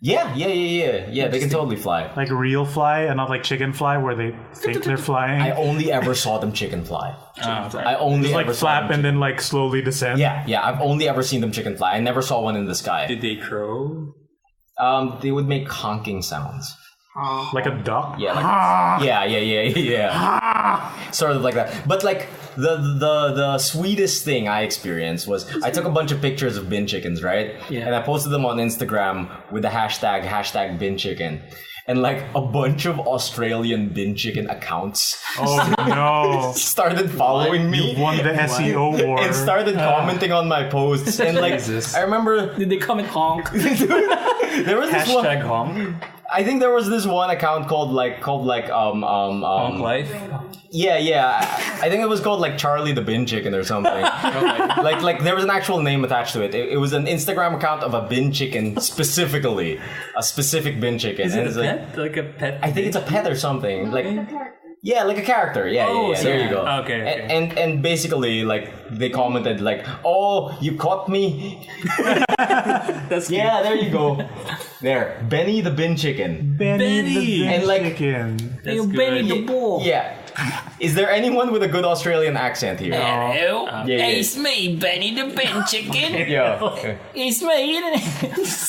Yeah. They can totally fly. Like real fly and not like chicken fly where they think they're flying. I only ever saw them chicken fly. I only like ever saw flap them and then like slowly descend. Yeah, I've only ever seen them chicken fly. I never saw one in the sky. Did they crow? They would make honking sounds. Like a duck. Yeah, like, yeah. Sort of like that. But like the sweetest thing I experienced was I took a bunch of pictures of bin chickens, right? Yeah. And I posted them on Instagram with the hashtag bin chicken. And like a bunch of Australian bin chicken accounts Oh no. started following me. You won the SEO war. And started commenting on my posts. And like Jesus. I remember Did they come and honk? there was this one Hashtag honk. I think there was this one account called Honk life. Yeah. I think it was called like Charlie the Bin Chicken or something. like there was an actual name attached to it. It was an Instagram account of a bin chicken specifically, a specific bin chicken. Is And it it's a like, pet? Like a pet? I think it's a pet or something. Like yeah, like a character. Yeah. There you go. Okay. And basically like they commented like, "Oh, you caught me." That's cute. Yeah, there you go. There, Benny the Bin Chicken. Benny the bin And, like, chicken. That's You Benny good. the bull. Yeah, Is there anyone with a good Australian accent here? Hello. yeah. It's me, Benny the Ben Chicken. Yeah. Okay. It's me.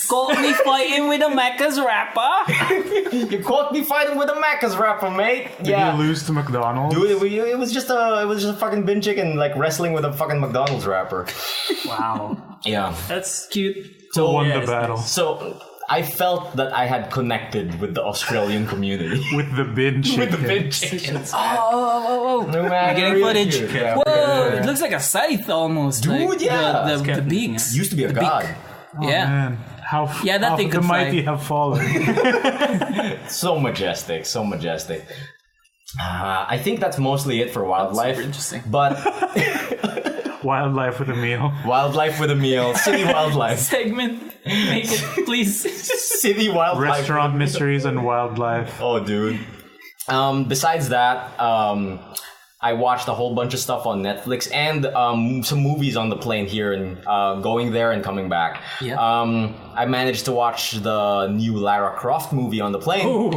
Caught me fighting with a Macca's rapper. You caught me fighting with a Macca's rapper, mate. Did you lose to McDonald's? Dude, it was just a fucking bin chicken like wrestling with a fucking McDonald's rapper. Wow. Yeah. That's cute. So won yeah, the battle. So I felt that I had connected with the Australian community. With the bin chicken. With the bin chickens. Oh. No, man, We're getting really footage. cute. Yeah, Whoa, it looks like a scythe almost. Dude, like yeah. The beaks. Used to be a god. Yeah. Man, how Yeah, that how thing the could fly. mighty have fallen. So majestic, so majestic. I think that's mostly it for wildlife. super interesting. But Wildlife with a meal. wildlife with a meal, city wildlife, Segment. Make it, please. city wildlife. Restaurant mysteries and wildlife. Oh, dude. Besides that, I watched a whole bunch of stuff on Netflix and some movies on the plane here and going there and coming back. Yeah. I managed to watch the new Lara Croft movie on the plane. Ooh,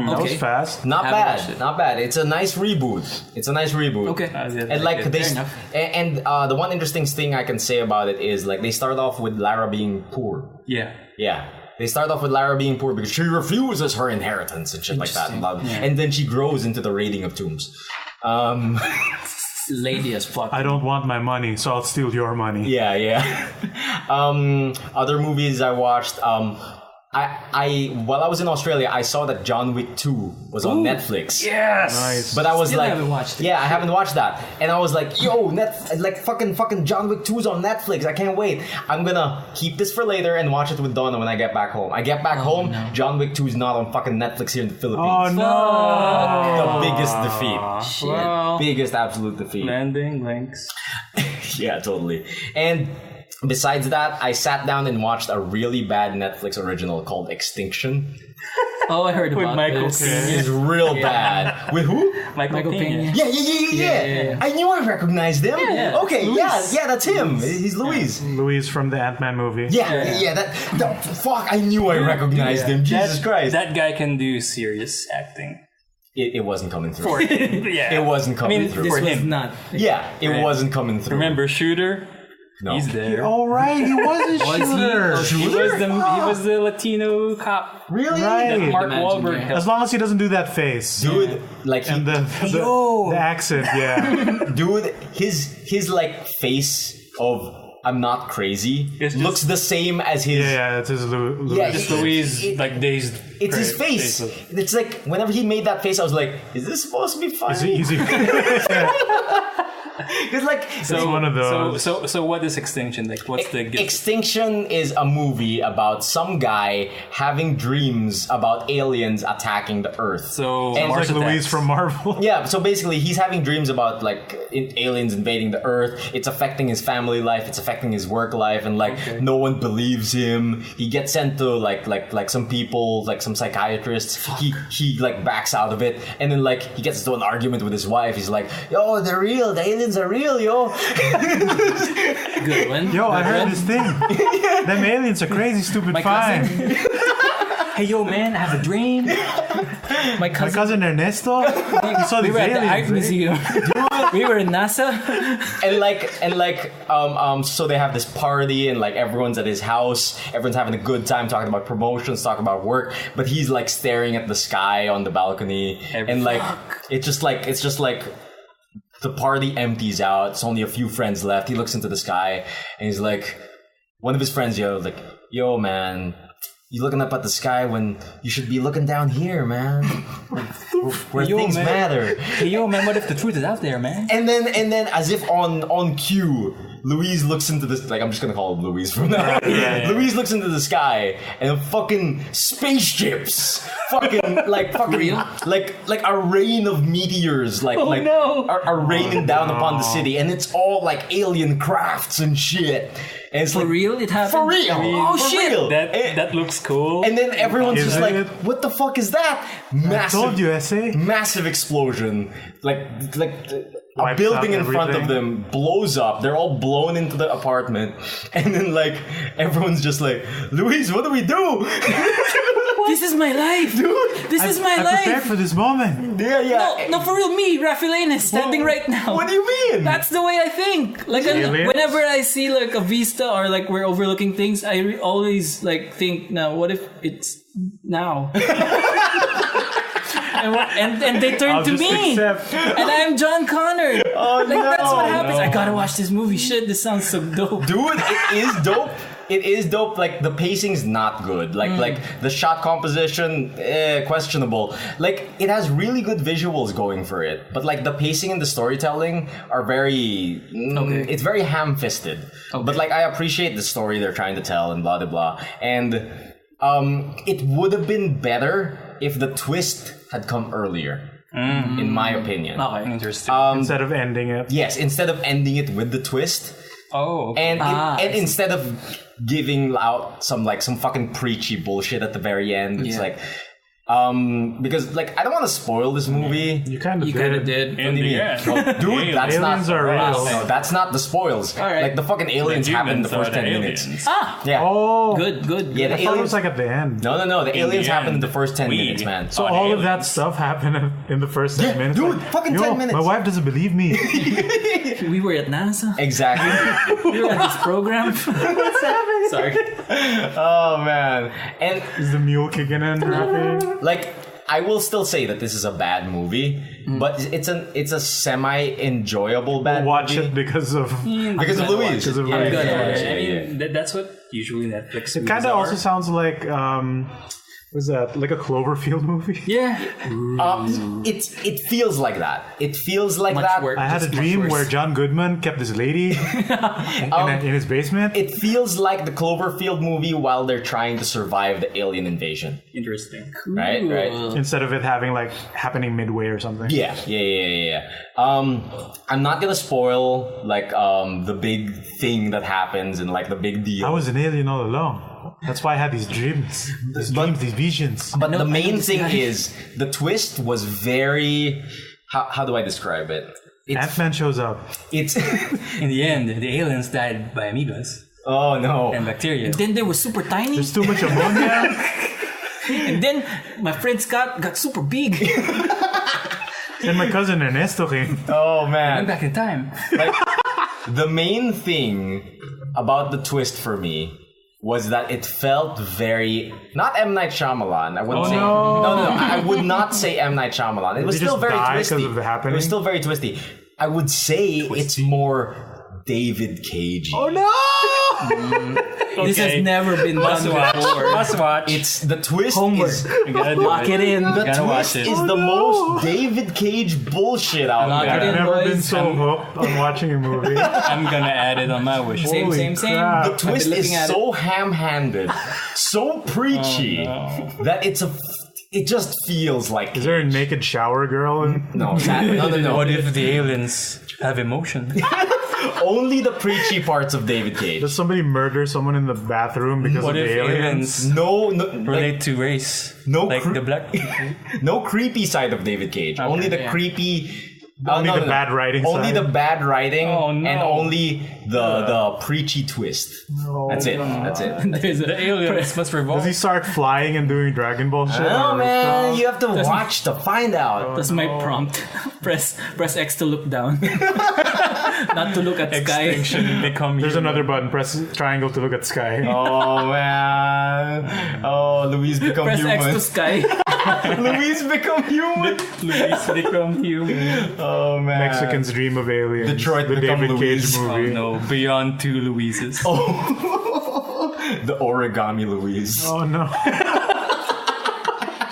that was Okay. fast. Not Haven't watched bad, it. not bad. It's a nice reboot. Okay. And like they, Fair enough. and the one interesting thing I can say about it is like they start off with Lara being poor. Yeah. Yeah. They start off with Lara being poor because she refuses her inheritance and shit like that. And then she grows into the raiding of tombs. Lady as fuck. I don't want my money, so I'll steal your money. Yeah. Other movies I watched. I while I was in Australia, I saw that John Wick 2 was on Netflix. Yes. Nice. But I was Still like, haven't watched it. yeah, I haven't watched that, and I was like, yo, fucking John Wick 2's on Netflix. I can't wait. I'm gonna keep this for later and watch it with Donna when I get back home. I get back home, no. John Wick 2's not on fucking Netflix here in the Oh Philippines. no! The biggest defeat. Shit. Well, Biggest absolute defeat. landing links. Yeah, totally. And besides that, I sat down and watched a really bad Netflix original called Extinction. Oh, I heard With about Michael this. Caine. It's real bad. With who? Michael Pena. Pena. Yeah. I knew I recognized him. Yeah. Okay, yeah, that's him. He's Luis. Louise from the Ant-Man movie. Yeah, that fuck, I knew I recognized him. Jesus Christ. That guy can do serious acting. It wasn't coming through. Yeah. It wasn't coming through. This For was him. not. Yeah, it Right. wasn't coming through. Remember Shooter? No. He's there. All right, he was a Was he? shooter. He was the Latino cop. Really? Right. That Mark Imagine, Wahlberg yeah. helped. As long as he doesn't do that face. Dude, like And the accent, yeah. dude, his like face of I'm not crazy It's just- looks the same as his. Yeah, it's his Louis. Yeah, Just it- Louise, it- like dazed. It's his face. It's like whenever he made that face, I was like, "Is this supposed to be Is funny?" it easy? It's like It's one of those. So what is Extinction like? What's the gift? Extinction is a movie about some guy having dreams about aliens attacking the Earth. So And Mars Like Louise attacks. from Marvel. Yeah, so basically he's having dreams about like aliens invading the Earth. It's affecting his family life. It's affecting his work life, and like no one believes him. He gets sent to like some people, like some psychiatrists. He like backs out of it, and then like he gets into an argument with his wife. He's like, "Yo, they're real. The aliens are real, yo." Good one. Yo, I Good heard one. this thing. Them aliens are crazy, stupid My fine. Hey yo man, I have a dream. My My cousin. cousin Ernesto, he saw We these were at the art aliens. museum. We were in NASA. So they have this party and like everyone's at his house, everyone's having a good time talking about promotions, talking about work, but he's like staring at the sky on the balcony and like it's just like the party empties out. It's only a few friends left. He looks into the sky and he's like, one of his friends yelled like, "Yo man, you looking up at the sky when you should be looking down here, man, where Yo, things man. matter." Hey yo man, what if the truth is out there, man? And then as if on cue, Louise looks into this, like I'm just gonna call him Louise from now on. Yeah. Louise looks into the sky and fucking spaceships, like a rain of meteors, are raining down upon the city, and it's all like alien crafts and shit. And it's For like, real? It happened? for real. Oh, For shit. real. That looks cool. And then everyone's just Isn't like, it? "What the fuck is that?" Massive, Told you, essay. massive explosion, like a Wipes building out in front of everything. them blows up. They're all blown into the apartment. And then, like, everyone's just like, Luis, what do we do? This is my life, dude. This is my I life. prepared for this moment. Yeah. No, for real, me, Rafaelena, standing right now. What do you mean? That's the way I think. Like Aliens? whenever I see like a vista or like we're overlooking things, I always like think, now what if it's now? and they turn I'll to just me, accept. and I'm John Connor. Oh, Like that's what no. happens. I gotta watch this movie. Shit, this sounds so dope. Dude, it is dope. It is dope. Like, the pacing's not good. Like the shot composition, questionable. Like, it has really good visuals going for it, but like the pacing and the storytelling are very, it's very ham-fisted. Okay. But like, I appreciate the story they're trying to tell and blah blah blah. And it would have been better if the twist had come earlier, in my opinion. Okay. Interesting. Instead of ending it. Yes, instead of ending it with the twist. oh, okay. And instead of giving out some fucking preachy bullshit at the very end, it's Yeah. like, because like I don't want to spoil this movie. You kind of You kind of did. In the end. No, dude, that's Aliens not. are real. No, that's not the spoils. All right. Like the fucking aliens happen in the first 10 minutes. Yeah. Oh, Yeah, Good. the I thought it aliens. was like at the end. No. The aliens the happen in end, the first 10 we- minutes, man. So on all of that aliens. stuff happened in the first 10 minutes. dude, Like, fucking yo, 10 minutes. My wife doesn't believe me. We were at NASA. Exactly. We were at this program. What's happening? Sorry. Oh man. And Is the mule kicking in? Rafi? like, I will still say that this is a bad movie, but it's a semi-enjoyable bad Watch movie. it because of. Because of Louise. Because of Yeah, Louise. yeah, gonna yeah, watch yeah, I yeah. mean, that's what usually Netflix It kind of also sounds like was that like a Cloverfield movie? Yeah. It feels like that. It feels like Much that. work. I had a Just much dream worse. where John Goodman kept this lady in his basement. It feels like the Cloverfield movie while they're trying to survive the alien invasion. Interesting. Right? Instead of it having like happening midway or something. Yeah. I'm not gonna spoil like the big thing that happens and like the big deal. I was an alien all along. That's why I had these dreams, these visions. But the I know main this thing guy. is the twist was very. How do I describe it? Ant-Man shows up. It's In the end, the aliens died by amoebas oh no. and bacteria. Then they were super tiny, There's too much ammonia. and then my friend Scott got super big. And my cousin Ernesto came. Oh Went man. back in time. Like, the main thing about the twist for me was that it felt very not M. Night Shyamalan. I wouldn't say no. no. I would not say M. Night Shyamalan. It was he still just very die twisty. 'cause of the happening? It was still very twisty. I would say it's more David Cage. Oh no! This has never been done before. Must watch. It's the twist Homework. is You gotta do Lock it in. the gotta watch twist it. is the most David Cage bullshit out Lock it I've there. in. never been boys. so hooked on watching a movie. I'm gonna add it on my wish list. Same, Holy same, same. crap. The twist looking is at so ham-handed, so preachy that it just feels like Is there a naked shower girl? no. What if the aliens have emotion? Only the preachy parts of David Cage. Does somebody murder someone in the bathroom because What of if the aliens? aliens No, relate to race? no like cre- the black people? no creepy side of David Cage. Only the creepy. Only the bad writing Only side. the bad writing Oh, no. and only the preachy twist. That's it. That's it. There's The aliens must revolve. Does he start flying and doing Dragon Ball shit? Oh Or- man, you have to watch to find out. That's my prompt. Press X to look down, not to look at sky. Extinction become There's human. another button. Press triangle to look at sky. Oh man. Oh, Louise become Press human. X to sky. Louise become human. Luis become human. Oh man. Mexicans dream of aliens. Detroit the become David Louise. Cage Oh movie. no, beyond two Louises. The origami Louise. Oh no!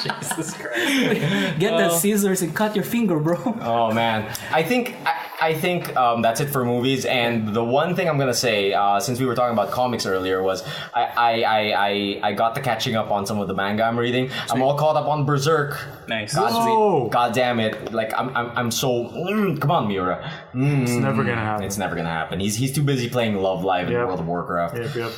Jesus Christ. Get the scissors and cut your finger, bro. Oh man, I think that's it for movies. And the one thing I'm gonna say, since we were talking about comics earlier, was I got to catching up on some of the manga I'm reading. I'm all caught up on Berserk. Nice. God damn it! Like I'm so come on, Miura. It's never gonna happen. It's never gonna happen. He's too busy playing Love Live and Yep. World of Warcraft. Yep.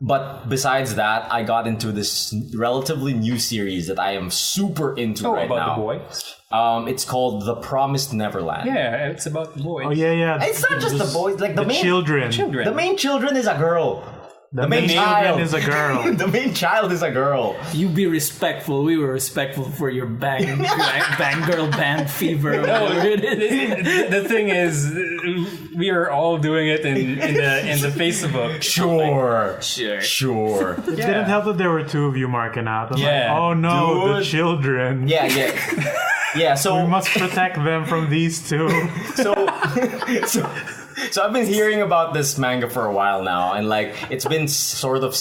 But besides that, I got into this relatively new series that I am super into right about now. the boys. It's called The Promised Neverland. Yeah, it's about the boys. Oh yeah. It's not just the boys, like the main children. The main children is a girl. The main main child children is a girl. The main child is a girl. You be respectful. We were respectful for your bang girl band fever. Whatever it is. The thing is, we are all doing it in the Facebook. Sure. It didn't help that there were two of you marking out. I'm like, oh no, the Dude. children. Yeah, so We must protect them from these two. So I've been hearing about this manga for a while now, and like it's been sort of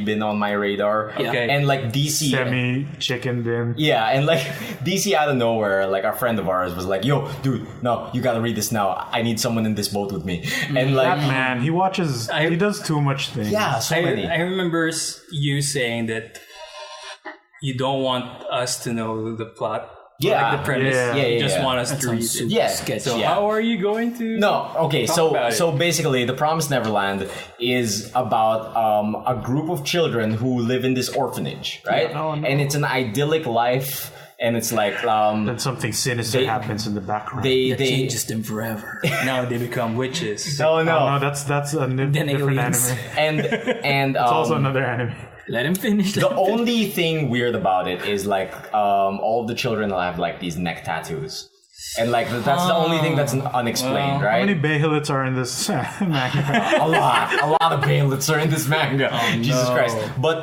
been on my radar. Okay. And like DC Semi-chickened in. Yeah, and like DC out of nowhere, like a friend of ours was like, "Yo, dude, no, you gotta read this now. I need someone in this boat with me." And like, That man, he does too much things. yeah, so many. I remember you saying that you don't want us to know the plot. Yeah. Like the premise. Yeah. You just want us That to read sounds it. Yeah. sketchy. So Yeah. how are you going to? No, okay, Talk about so it. basically The Promised Neverland is about a group of children who live in this orphanage, right? Oh, no. And it's an idyllic life, and it's like Then something sinister happens in the background. That changes them forever. Now they become witches. no, Oh no. no, that's a different aliens. anime. And It's also another anime. Let him finish. the only thing weird about it is like all of the children will have like these neck tattoos. And like that's the only thing that's unexplained, right? How many Bahilits are in this manga? a lot of Baylets are in this manga. Jesus Christ. But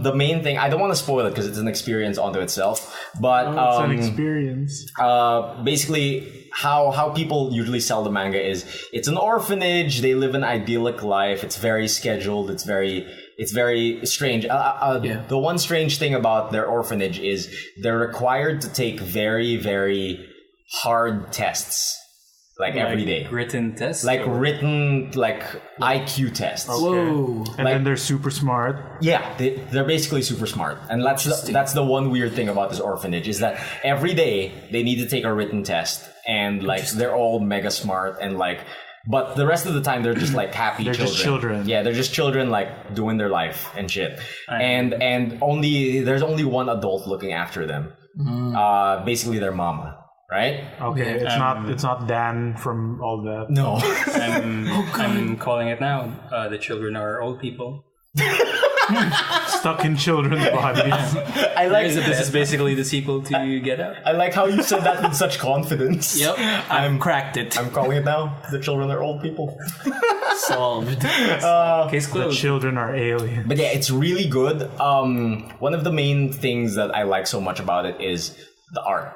the main thing, I don't want to spoil it because it's an experience unto itself. But It's an experience. basically how people usually sell the manga is it's an orphanage, they live an idyllic life, it's very scheduled, it's very strange. The one strange thing about their orphanage is they're required to take very, very hard tests, like every day. Written tests? Like written, like IQ tests. Whoa. And then they're super smart. Yeah, they're basically super smart. And that's the one weird thing about this orphanage is that every day they need to take a written test. And like they're all mega smart and like, but the rest of the time they're just like happy They're children. just children. Yeah, they're just children like doing their life and shit. And there's only one adult looking after them. Basically their mama, right? Okay, it's not Dan from all that. No. I'm calling it now. The children are old people. Stuck in children's bodies. I like This is basically the sequel to Get Out. I like how you said that with such confidence. Yep. I've cracked it. I'm calling it now. The children are old people. Solved. Case The closed. children are aliens. But yeah, it's really good. One of the main things that I like so much about it is the art.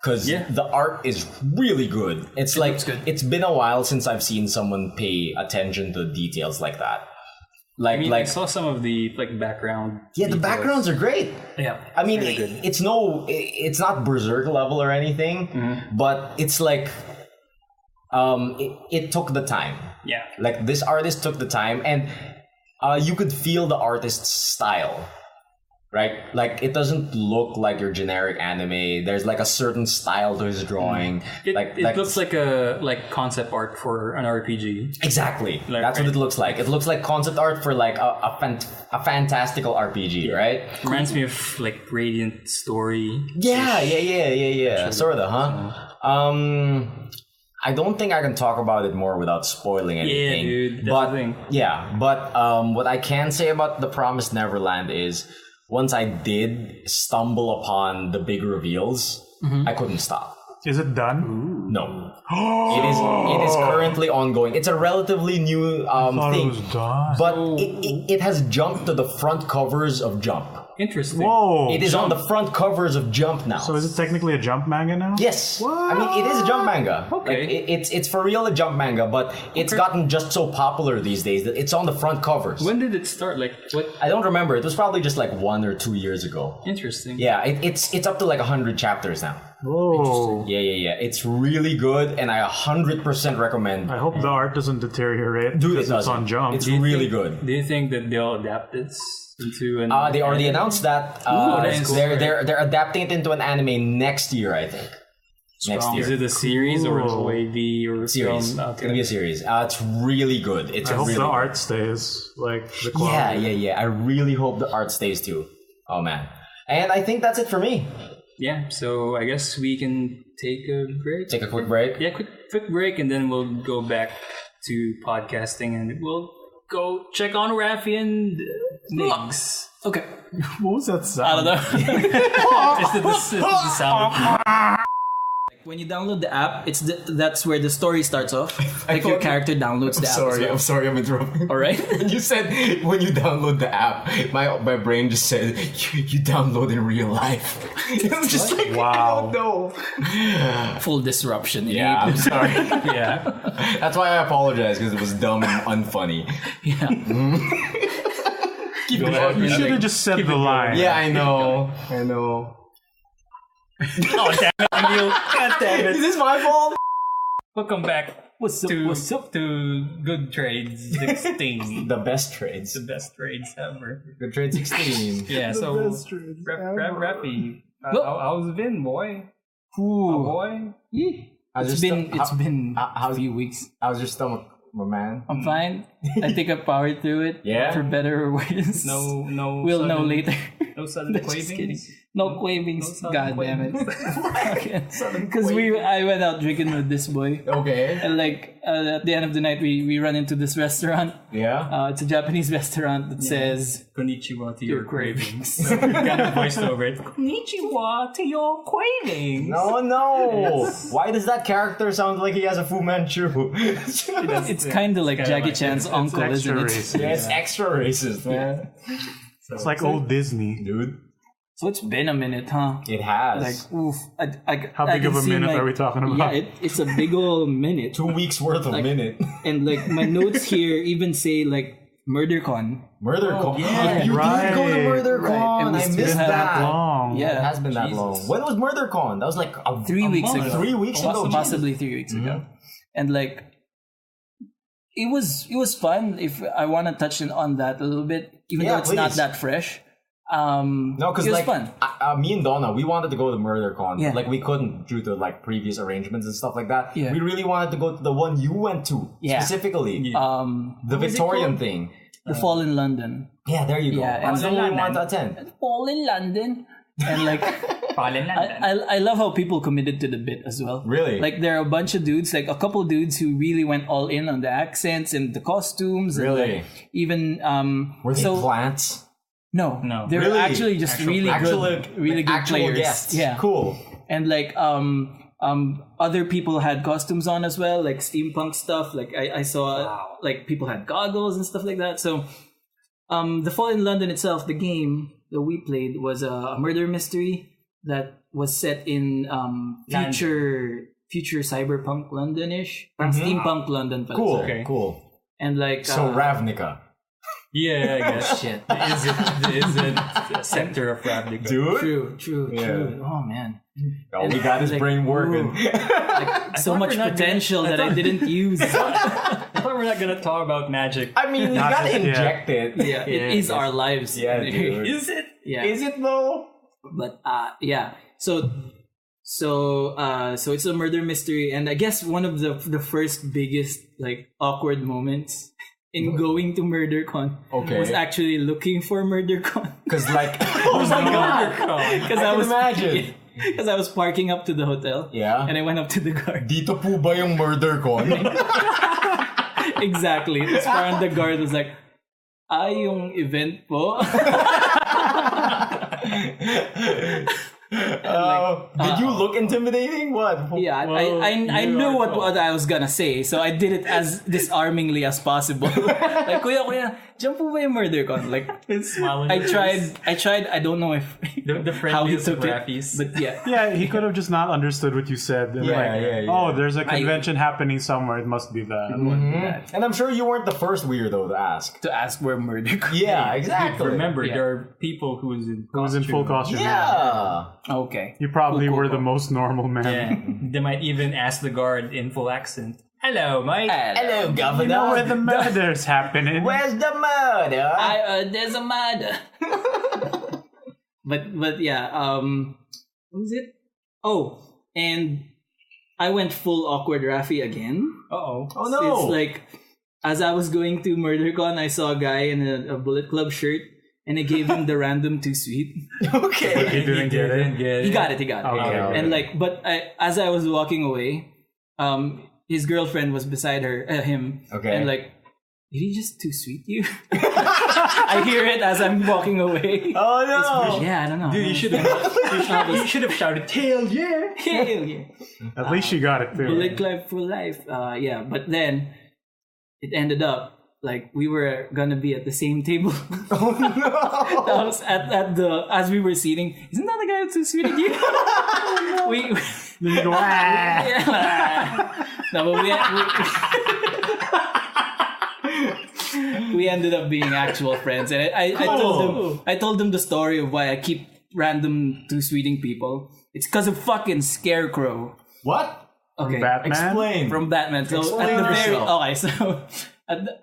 Because the art is really good. It's like, it's been a while since I've seen someone pay attention to details like that. I mean, I saw some of the background. Yeah, the details. backgrounds are great. Yeah. I mean, it's not Berserk level or anything, but it's like, it took the time. Yeah. Like this artist took the time, and you could feel the artist's style, right? Like it doesn't look like your generic anime. There's like a certain style to his drawing. It like looks like a concept art for an RPG. exactly. That's what it looks like. It looks like concept art for like a fantastical RPG, right? Reminds me of like Radiant Story. Yeah. Sorta, huh? I don't think I can talk about it more without spoiling anything. Yeah, dude. That's but the thing. yeah, but what I can say about The Promised Neverland is once I did stumble upon the big reveals, I couldn't stop. Is it done? No. It is currently ongoing. It's a relatively new Thought thing. it was done. But it has jumped to the front covers of Jump. Interesting. Whoa. It is on the front covers of Jump now. So is it technically a jump manga now? Yes. I mean, it is a Jump manga. Okay. Like, it's for real a Jump manga, but it's gotten just so popular these days that it's on the front covers. When did it start? Like what? I don't remember. It was probably just like 1 or 2 years ago. Interesting. Yeah, it's up to like 100 chapters now. Whoa. Yeah. It's really good, and I 100% recommend. I hope the art doesn't deteriorate. Dude, it because it's doesn't. on Jump. It's really good. Do you think that they'll adapt this into an? They already announced that. that's cool. They're adapting it into an anime next year, I think. next year. Is it a series or an Cool. OAV or Series. film? It's gonna be a series. It's really good. It's I hope really the good. art stays like the Yeah, quality. yeah. I really hope the art stays too. Oh man. And I think that's it for me. Yeah, so I guess we can take a break. Take a quick break. Yeah, quick break, and then we'll go back to podcasting, and we'll go check on Rafi and Migs. Okay. What was that I sound? don't know. It's the sound. When you download the app, that's where the story starts off. Like your character downloads the app. I'm sorry, I'm interrupting. All right. When you said when you download the app, my brain just said you download in real life. It was just like Wow. I don't know. Full disruption. Yeah, I'm sorry. Yeah. That's why I apologize because it was dumb and unfunny. Yeah. Go ahead. You should have just said the line. Yeah, I know. Oh, damn it, Emile. God damn Is it. this my fault? Welcome back What's up? to, to Good Trades 16. The best trades. The best trades ever. Good trade 16. Yeah, so best trades Rafi, Well- how's it been, boy? Ooh. Boy? Yeah. How's It's your been sto- how- a how's- few weeks. How's your stomach, my man? I'm fine. I think I powered through it. Yeah? For better or worse. No, We'll know sudden- later. No sudden Just cravings? kidding. No cravings. No sudden God damn it. Sudden Because I went out drinking with this boy. Okay. And like at the end of the night, we run into this restaurant. Yeah. It's a Japanese restaurant that says Konnichiwa to your cravings. cravings. Kind of voiced over it. Konnichiwa to your cravings. No. Why does that character sound like he has a Fu Manchu? It's kind of like Jackie Chan's uncle, extra isn't it? racist. Yeah, it's extra racist, man. It's like old Disney. Dude, So it's been a minute, huh? it has. Like, oof. How I big can of a see minute my- are we talking about? Yeah, it's a big old minute. 2 weeks worth of minute. And like my notes here even say like MurderCon. MurderCon. yeah. You did go to Right. MurderCon. Right. And we I still missed have that. Long. Yeah. It has been that long. When was MurderCon? That was like 3 weeks month. ago. 3 weeks ago. Possibly 3 weeks ago. And like it was fun. If I want to touch on that a little bit, even Yeah, though it's not please. that fresh. No, because it was like fun. me and Donna, we wanted to go to MurderCon. Yeah. Like we couldn't due to like previous arrangements and stuff like that. Yeah. We really wanted to go to the one you went to Yeah. specifically. The What was it Victorian called? thing. The Fall in London. Yeah, there you go. Yeah, That's the and one we London. wanted to attend. Fall in London. And like Fallen London. I love how people committed to the bit as well. Really? Like there are a bunch of dudes, like a couple dudes who really went all in on the accents and the costumes. And Really? like, even Were they plants? No, No. they were Really? actually just really good actual players. guests. Yeah, Cool. and like other people had costumes on as well, like steampunk stuff. Like I saw like people had goggles and stuff like that. So the Fall in London itself, the game that we played was a murder mystery that was set in future cyberpunk London-ish, steampunk London. But Cool. Okay. Cool. And like So Ravnica. Yeah, I guess. shit. Is it a sector of Ravnica? Dude. True. Oh man. Oh, we got his Like, brain working. So much we're not potential gonna- that I didn't use. I thought we're not gonna talk about magic. I mean, you Not gotta just yet. inject it. Yeah, it is our lives. Yeah, dude. Is it? Yeah. Is it though? But yeah. So it's a murder mystery, and I guess one of the first biggest like awkward moments in going to MurderCon Okay. was actually looking for MurderCon. Because like, oh my god. Because I can imagine. Because I was parking up to the hotel. Yeah. And I went up to the guard. Dito po ba yung MurderCon? Exactly. Tapos parang the guard was like, yung event po. Did you look intimidating? What? Yeah, I knew what I was gonna say, so I did it as disarmingly as possible. Like, kuya, dyan po ba yung MurderCon? Like, I tried. I don't know if The how he friendliest took of it, Raffies. but yeah. Yeah, he could have just not understood what you said. And Yeah. Oh, there's a convention happening somewhere. It must be that. And I'm sure you weren't the first weirdo to ask. To ask where MurderCon. Yeah, exactly. Remember, Yeah. there are people who is in Who was in full costume. Yeah. Okay. You probably Cool. were the most normal man. Yeah, they might even ask the guard in full accent. Hello, Mike. Hello, Governor. You know where the murder's happening. Where's the murder? There's a murder. but yeah, what was it? Oh, and I went full awkward Rafi again. Uh-oh. Oh no! It's like, as I was going to MurderCon, I saw a guy in a Bullet Club shirt, and I gave him the random too sweet. Okay. He didn't get it. He got it. Okay. And like, but as I was walking away, his girlfriend was beside him. Okay. And like, did he just too sweet you? I hear it as I'm walking away. Oh no! Yeah, I don't know. Dude, you should have shouted, "Tail, yeah!" Hell yeah. At least she got it too. Bullet Club for life. Yeah, but then it ended up like we were gonna be at the same table. Oh no! That was at the as we were seating. Isn't that the guy who too sweet at you? we Then you go, ah. yeah. No, but we ended up being actual friends, and I told them the story of why I keep random too sweeting people. It's because of fucking Scarecrow. What? Okay, Batman? Explain. from Batman. So Explain at the very yourself. okay, so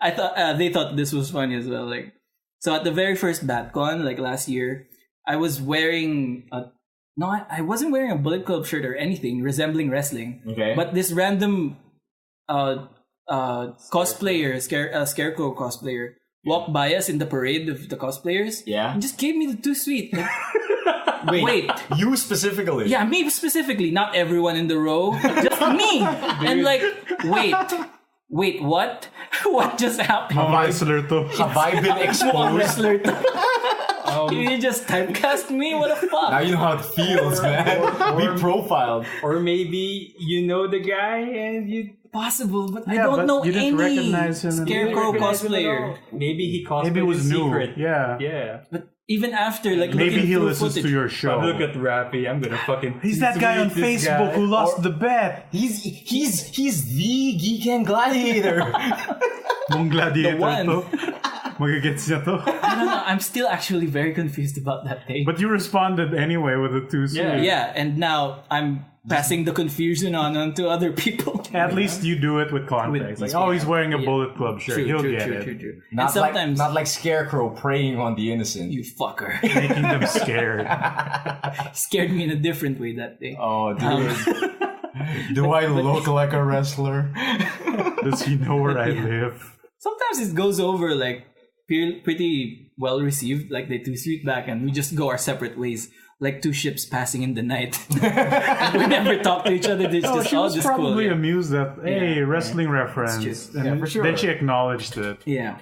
I thought they thought this was funny as well. Like, so at the very first BatCon, like last year, I was wearing I wasn't wearing a Bullet Club shirt or anything resembling wrestling. Okay. But this random cosplayer, Scarecrow cosplayer, walked by us in the parade of the cosplayers. Yeah. And just gave me the too sweet. Like, Wait, you specifically? yeah, me specifically, not everyone in the row, just me. And like, wait, what? What just happened? Mga wrestler to. Have I been Mukhang exposed? wrestler to. You just typecast me? What the fuck? Now you know how it feels, man. Be profiled. Or maybe you know the guy and you Possible, but I Yeah, don't but know you didn't any recognize him in the- Scarecrow recognize him at cosplayer. all. Maybe he cosplayed Maybe it was in new. secret. Yeah. Yeah. But even after, like, Maybe looking he through listens footage, to your If show. I look at Rappy, I'm gonna fucking. He's that guy on tweet this Facebook guy. who lost the bet. He's the geek and gladiator. Mong gladiator The one. to. Magagets niya to. I don't know. I'm still actually very confused about that thing. But you responded anyway with the two Yeah. sweet. yeah, and now I'm passing the confusion on to other people. At least you do it with context. Like, oh, he's wearing a Bullet Club shirt. He'll get it. True. And Not sometimes not like Scarecrow preying on the innocent. you fucker Making them scared. scared me in a different way that day. Oh, dude. Do I look like a wrestler? Does he know where I live? Sometimes it goes over like pretty well received, like they too sweet back, and we just go our separate ways, like two ships passing in the night. And we never talk to each other. It's Oh, just she all was just probably cool. amused that, hey, wrestling reference. true. And Yeah, for sure. then she acknowledged it. Yeah.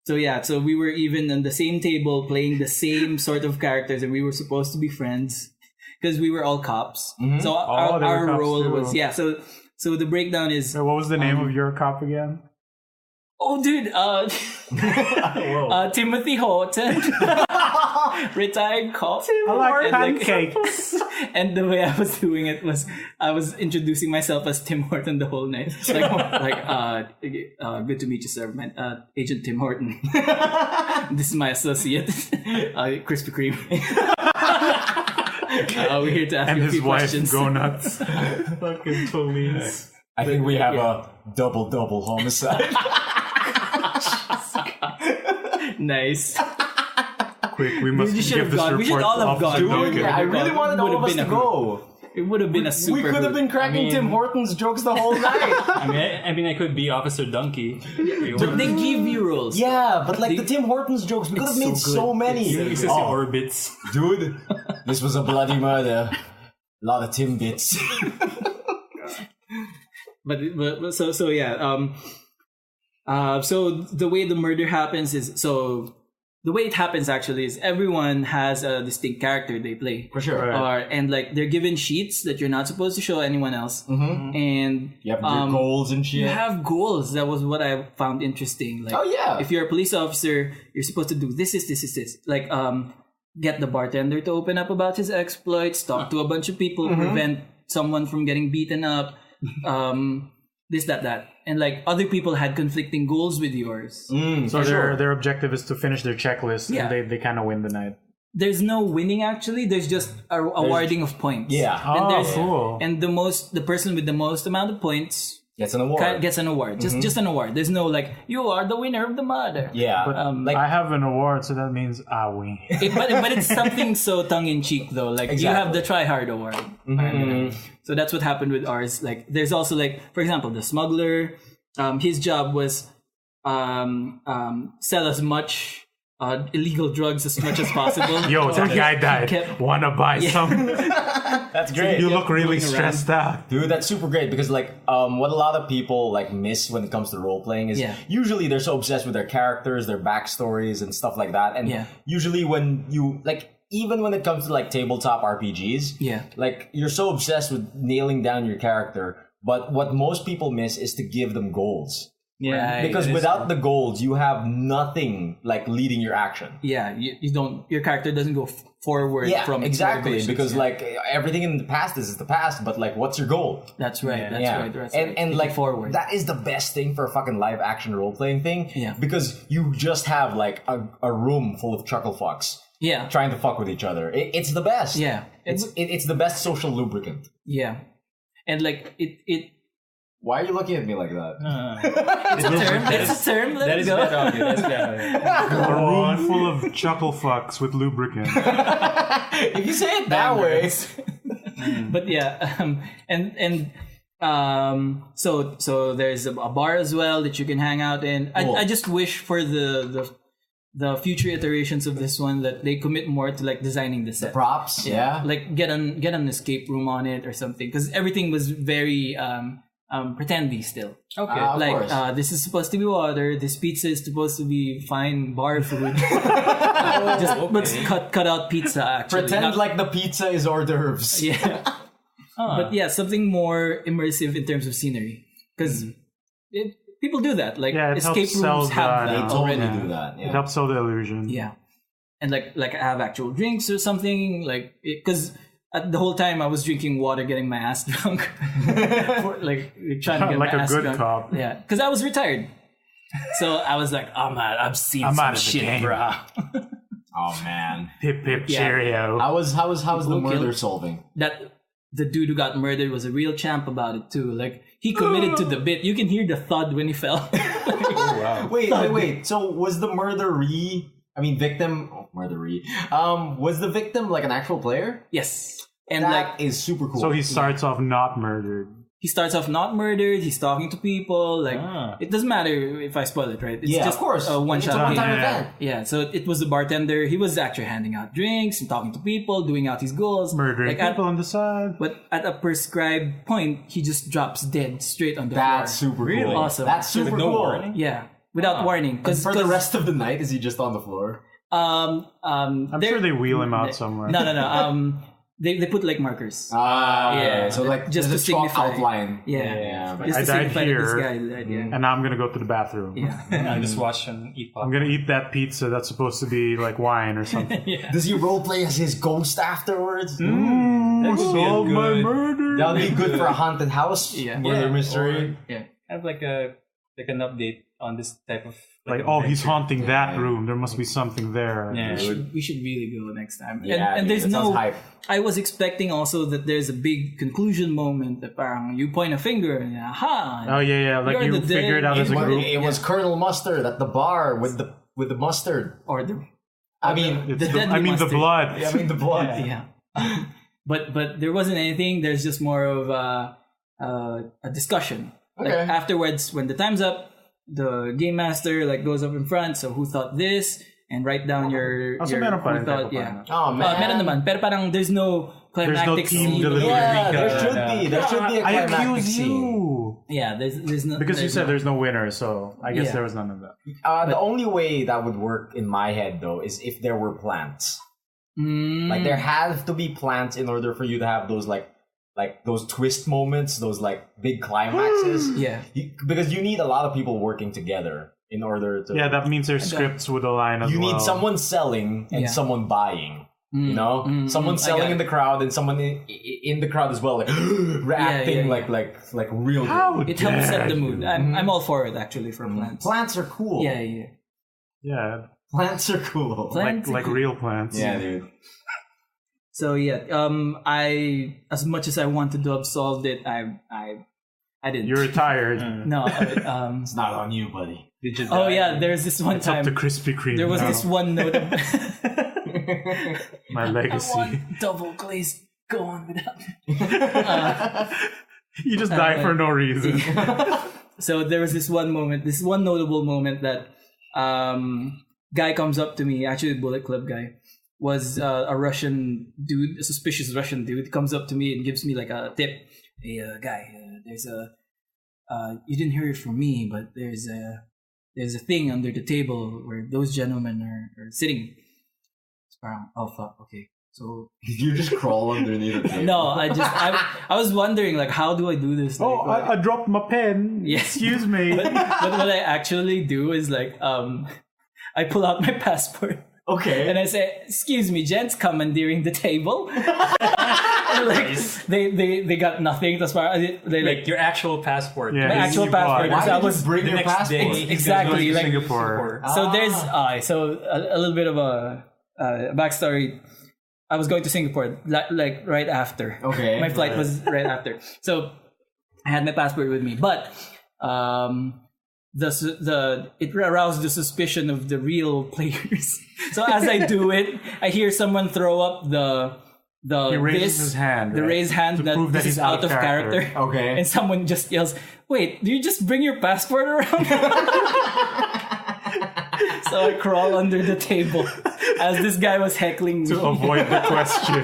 So we were even on the same table playing the same sort of characters, and we were supposed to be friends because we were all cops. So Oh, they were our cops role too. was So the breakdown is What was the name of your cop again? oh dude, Timothy Horton, retired cop. I like And, pancakes. And the way I was doing it was I was introducing myself as Tim Horton the whole night. Good to meet you, sir. Agent Tim Horton. This is my associate, Krispy Kreme. We're here to ask And you a his few wife questions. go nuts. Fucking police. I think we have a double homicide. Nice. Quick, we must You should give have this gone. We should report all to have gone. Officer Dude, Duncan. I really wanted all of us Would've to been a go. It would have been a super. We could have been cracking Tim Hortons jokes the whole night. I mean, I could be Officer Donkey. But they give you roles. Yeah, but like the Tim Hortons jokes, we could have made so many. It's just Oh, orbits. dude, this was a bloody murder. A lot of Tim bits. But so yeah. So the way the murder happens is the way it happens actually is everyone has a distinct character they play. For sure. And like they're given sheets that you're not supposed to show anyone else. And You have your goals and shit. you have goals. That was what I found interesting. Like, Oh, yeah. if you're a police officer, you're supposed to do this. Like get the bartender to open up about his exploits, talk to a bunch of people, prevent someone from getting beaten up, this, that. And like other people had conflicting goals with yours. So their objective is to finish their checklist, Yeah. and they kind of win the night. There's no winning actually. There's just awarding of points. Yeah. And Oh, there's cool. and the person with the most amount of points Gets an award. Gets an award. Just an award. There's no like, you are the winner of the mother. Yeah. But I have an award, so that means I win. But it's something so tongue-in-cheek though. Like you have the Try Hard award. So that's what happened with ours. Like there's also like, for example, the smuggler. His job was sell as much illegal drugs as much as possible. Yo, that guy died. Wanna buy some? That's great. You look really stressed out. Dude, that's super great because like what a lot of people like miss when it comes to role playing is usually they're so obsessed with their characters, their backstories and stuff like that. And usually when you like even when it comes to like tabletop RPGs, like you're so obsessed with nailing down your character, but what most people miss is to give them goals. Yeah, because without the goals, you have nothing like leading your action. Yeah, you don't. Your character doesn't go forward from exactly because like everything in the past is the past. But like, what's your goal? That's right. That's right. And like forward. That is the best thing for a fucking live action role playing thing. Yeah, because you just have like a room full of chuckle fucks. Yeah, trying to fuck with each other. It's the best. Yeah, it's the best social lubricant. Yeah, and like it. Why are you looking at me like that? It's a term. That's a term. Let it go. A room full of chuckle fucks with lubricant. If you say it that way. But yeah, so there's a bar as well that you can hang out in. Cool. I just wish for the future iterations of this one that they commit more to like designing the set. The props, yeah. Like get an escape room on it or something because everything was very pretendy still. Okay, like this is supposed to be water. This pizza is supposed to be fine bar food. But cut out pizza. Actually, pretend like the pizza is hors d'oeuvres. Yeah, but yeah, something more immersive in terms of scenery because people do that. Like escape rooms have that. They totally do that. It helps sell the illusion. Yeah, and like have actual drinks or something like because. The whole time I was drinking water, getting my ass drunk, like trying to get like my a ass good drunk. cop. Yeah, because I was retired, so I was like, "Oh man, I've seen some shit, bro." Oh man, Hip hip cheerio. How was the murder solving? That the dude who got murdered was a real champ about it too. Like he committed to the bit. You can hear the thud when he fell. Oh, wow. Wait. So was the victim? Was the victim like an actual player? Yes. And that is super cool. So he starts off not murdered. He starts off not murdered. He's talking to people. Like it doesn't matter if I spoil it, right? It's just of course. A one-shot. It's a one-time event. Yeah. So it was the bartender. He was actually handing out drinks and talking to people, doing out his goals, murdering people on the side. But at a prescribed point, he just drops dead straight on the floor. That's super cool. Awesome. That's super cool. No warning. Yeah, without warning. Because for the rest of the night, is he just on the floor? I'm sure they wheel him out somewhere. No. They put like markers. So like just to signify outline. Yeah. I died here, and now I'm gonna go to the bathroom. I just watch and eat popcorn. I'm gonna eat that pizza that's supposed to be like wine or something. Does he roleplay as his ghost afterwards? Solve my murder. That would be good for a haunted house murder mystery. Have like an update on this type of he's haunting that room. There must be something there. Yeah, we should really go next time. Yeah, and there's no hype. I was expecting also that there's a big conclusion moment that parang you point a finger and aha. Oh yeah. Like you figure it out as a group. It was Colonel Mustard at the bar with the mustard. Or the the blood. Yeah, the blood. Yeah. But there wasn't anything. There's just more of a discussion. Okay. Like afterwards, when the time's up, the game master like goes up in front. So who thought this? And write down your meron pa rin thought. tayo Yeah. Oh man. Meron naman. Pero parang there's no climactic team scene. delivery. Yeah, there should be a I climactic accuse scene. you. Yeah, there's no Because you there's said no, there's no winner, so I guess there was none of that. The only way that would work in my head though is if there were plants. Like there have to be plants in order for you to have those like those twist moments, those like big climaxes. Yeah. Because you need a lot of people working together in order to. Yeah, that means their scripts would align as well. You need someone selling and someone buying. You know, someone selling in the crowd and someone in the crowd as well, like reacting like real. It helps set the mood. I'm all for it actually for plants. Plants are cool. Yeah. Plants are cool. Like real plants. Yeah, dude. So I as much as I wanted to have solved it, I I didn't. You're retired. No. It's not on you, buddy. Did you Oh die? yeah, there's this one It's up time. to Krispy Kreme. There was now. this one note. My I legacy. want double glazed. Go on without. You just die for no reason. So there was this one notable moment that guy comes up to me, actually Bullet Club guy, was a Russian dude, a suspicious Russian dude, comes up to me and gives me like a tip. Hey, guy, there's a, you didn't hear it from me, but there's a thing under the table where those gentlemen are sitting. It's parang, oh fuck, okay. So Did you just crawl underneath the table? no, I was wondering like, how do I do this? Oh, Like, I dropped my pen. Yeah. Excuse me. but what I actually do is like I pull out my passport Okay. and I say, "Excuse me, gents, commandeering the table." And like they got nothing. That's why they like Like your actual passport. Yeah, my you actual bought. passport. Why So I did was you bring the your next passport? day. exactly Going to like Singapore. so. There's so a little bit of a backstory. I was going to Singapore like right after. Okay. My flight was right after. So I had my passport with me, but it aroused the suspicion of the real players. So as I do it, I hear someone throw up the He raises his hand. the right? raised hand To that prove that this is he's out of character. Okay. And someone just yells, "Wait, do you just bring your passport around?" So I crawl under the table as this guy was heckling me. To avoid the question.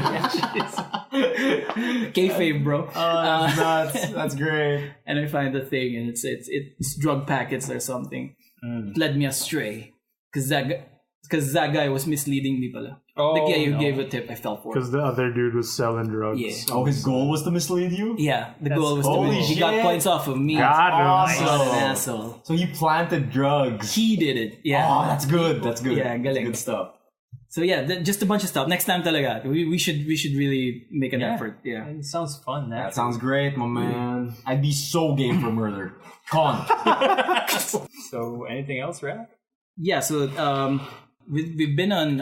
Kayfabe, bro. That's nuts. That's great. And I find the thing, and it's drug packets or something. It led me astray because that guy was misleading me, pala. Oh, The guy who no. gave a tip, I fell for it. Because the other dude was selling drugs. Yeah. Oh, his goal was to mislead you? Yeah, the goal was to holy win. He got shit. points off of me. Got him. awesome. What an asshole. So he planted drugs. He did it. Yeah. Oh, that's good. That's good. Yeah, That's galing. good stuff. So yeah, just a bunch of stuff. Next time talaga, we should really make an effort. Yeah. It sounds fun. That sounds great, my man. I'd be so game for murder. Con. So anything else, Rap? Yeah, so we've been on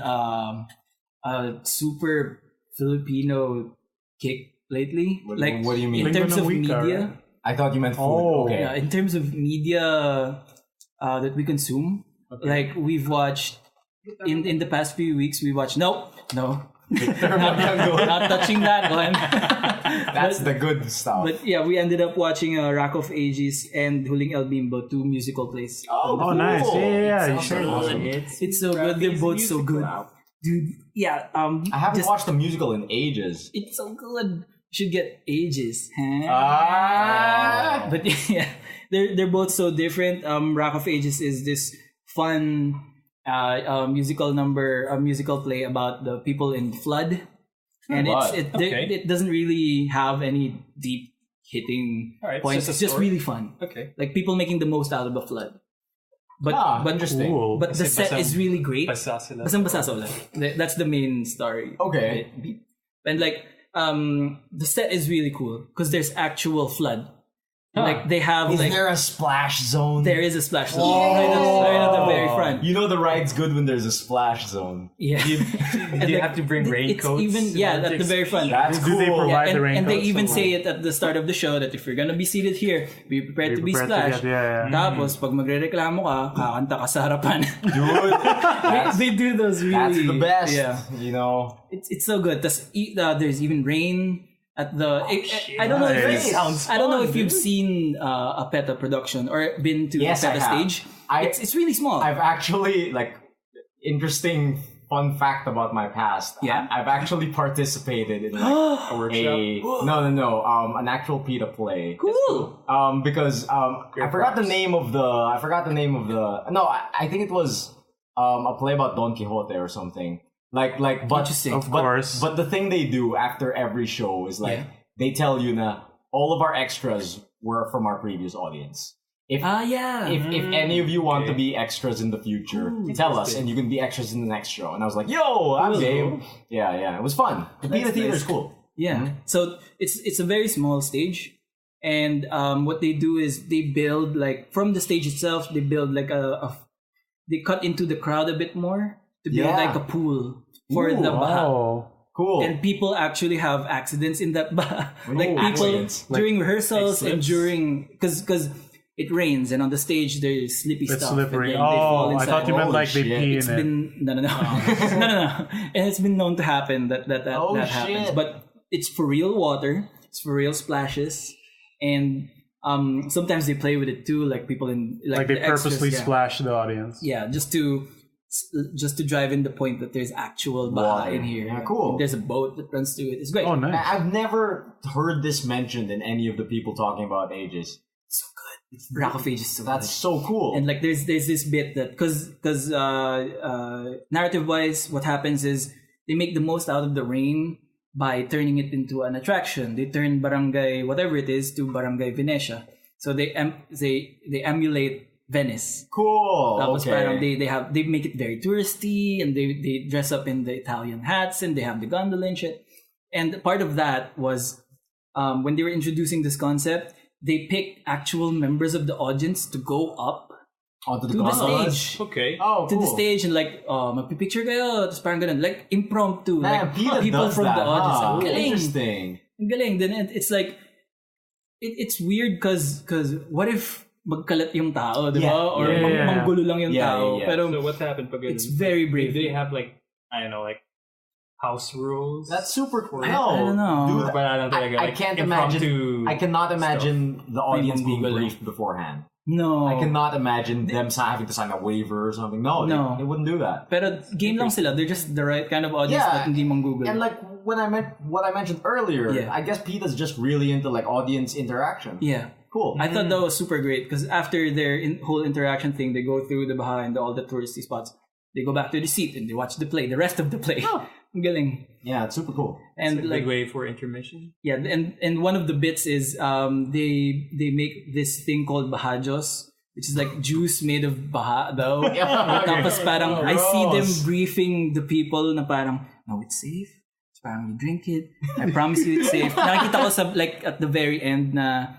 a super Filipino kick lately. What Like do you mean? in terms Linggo of na wika, media. right? I thought you meant food. Oh. Okay. Yeah, in terms of media that we consume, like we've watched in the past few weeks, we watched no, not touching that one. That's the good stuff. But yeah, we ended up watching Rock of Ages and Huling El Bimbo, 2 musical plays. Oh, nice. Yeah. You It's shared awesome. those. It's so good. They're both so good, dude. Yeah. I haven't watched the musical in ages. It's so good. Should get Ages, huh? Ah. But yeah, they're both so different. Rock of Ages is this fun musical play about the people in flood, and it doesn't really have any deep hitting Alright, points. it's just a It's just story. really fun. Okay. Like people making the most out of the flood. But Interesting. Cool. but the set is really great. Basa sila. Basang-basa sila. That's the main story. Okay. And like the set is really cool because there's actual flood. Like they have Is like there a splash zone? there is a splash zone right at the very front. You know the ride's good when there's a splash zone. Yeah. Do you have to bring raincoats? It's even at the very front. That's Do they cool. provide the And they raincoats? even say it at the start of the show that if you're gonna be seated here, be prepared to be prepared to splashed. get- yeah. Tapos, pag magrereklamo ka, kakanta ka sa harapan. Dude, They do those really. that's the best. Yeah. You know. It's so good. There's even rain at the. I don't know if Nice. I don't know if you've seen a PETA production or been to Yes, a I PETA have. stage. It's really small. I've actually interesting fun fact about my past. Yeah? I've actually participated in a workshop. An actual PETA play. Cool. Because I forgot the name of the. I think it was a play about Don Quixote or something. But Interesting. Of course. But the thing they do after every show is Yeah. they tell you that all of our extras were from our previous audience. If Yeah. if any of you want to be extras in the future, tell us and you can be extras in the next show. And I was like, yo, I'm game. Yeah, it was fun. The PETA theater is cool. Yeah. So it's a very small stage. And what they do is they build from the stage itself, they build they cut into the crowd a bit more to build Yeah. like a pool for the baha. Wow. Cool. And people actually have accidents in that baha. Like people accidents. during rehearsals like and slips? during because it rains and on the stage there's slippy It's stuff. slippery. And then they fall Oh, I inside. thought you meant Holy like they shit. pee It's in it. been no, no. And it's been known to happen that Oh, happens. shit. But it's for real water. It's for real splashes, and sometimes they play with it too, like people in Like they the extras, purposely yeah. splash the audience. Yeah, just to drive in the point that there's actual baha Water. in here. Yeah, cool. There's a boat that runs through it. It's great. Oh, nice. I've never heard this mentioned in any of the people talking about Aegis. So good. Rock of Ages is so That's good. so cool. And like there's this bit that because narrative wise, what happens is they make the most out of the rain by turning it into an attraction. They turn Barangay whatever it is to Barangay Venetia. So they emulate Venice. Cool. Tapos Okay. parang they make it very touristy and they dress up in the Italian hats and they have the gondola and shit. And part of that was when they were introducing this concept, they picked actual members of the audience to go up Onto the to the gondola. stage. Okay. Oh, To cool. the stage and like, magpipicture kayo. Tapos parang ganun. Like, impromptu. Man, like, Pita people does from that, the audience. huh? Ang galing. Interesting. Ang galing. Then it's like, it's weird because what if magkalat yung tao, di ba? Yeah. Or Yeah. manggulo lang yung Yeah, tao. yeah. Pero So what happened? Pag it's very brave. Do they have like, I don't know, like house rules? That's super cool. I don't know. Dude, Parang talaga, I like, can't impromptu imagine. I cannot imagine the audience being Google. briefed beforehand. no. I cannot imagine them having to sign a waiver or something. No, No. they wouldn't do that. Pero game lang sila. They're just the right kind of audience Yeah. that hindi manggugol. And like when I meant what I mentioned earlier, Yeah. I guess Pita's just really into like audience interaction. yeah. Cool. I thought that was super great because after their whole interaction thing, they go through the Baha and all the touristy spots. They go back to the seat and they watch the play, the rest of the play. Oh. Ang galing. Yeah, it's super cool. And It's a like big way for intermission. yeah, and one of the bits is they make this thing called bahajos, which is like juice made of baha daw. Tapos parang I see them Gross. briefing the people na parang, no, it's safe. So parang you drink it. I promise you it's safe. Nakikita ko sa like at the very end na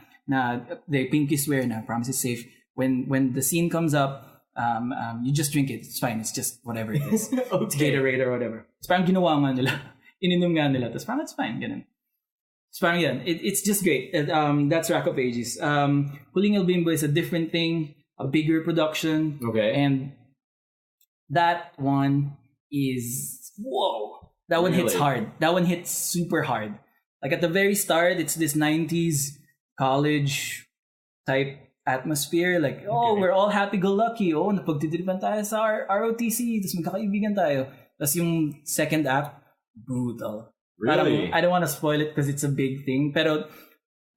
the pinky swear na promise it's safe. When the scene comes up, you just drink it. It's fine. It's just whatever it is. It's Gatorade or whatever. It's parang ginawa nga nila. Ininom nga nila. Tapos parang it's fine. Ganun. It's parang yan. It's just great. That's Rock of Ages. Huling El Bimbo is a different thing. A bigger production. Okay. And that one is... Whoa! That one hits Really? hard. That one hits super hard. Like at the very start, it's this 90s college type atmosphere. Like, oh, we're all happy-go-lucky. Oh, napagtitiripan tayo sa ROTC. Tapos magkakaibigan tayo. Tapos yung second act, brutal. Really? Parang, I don't want to spoil it because it's a big thing. Pero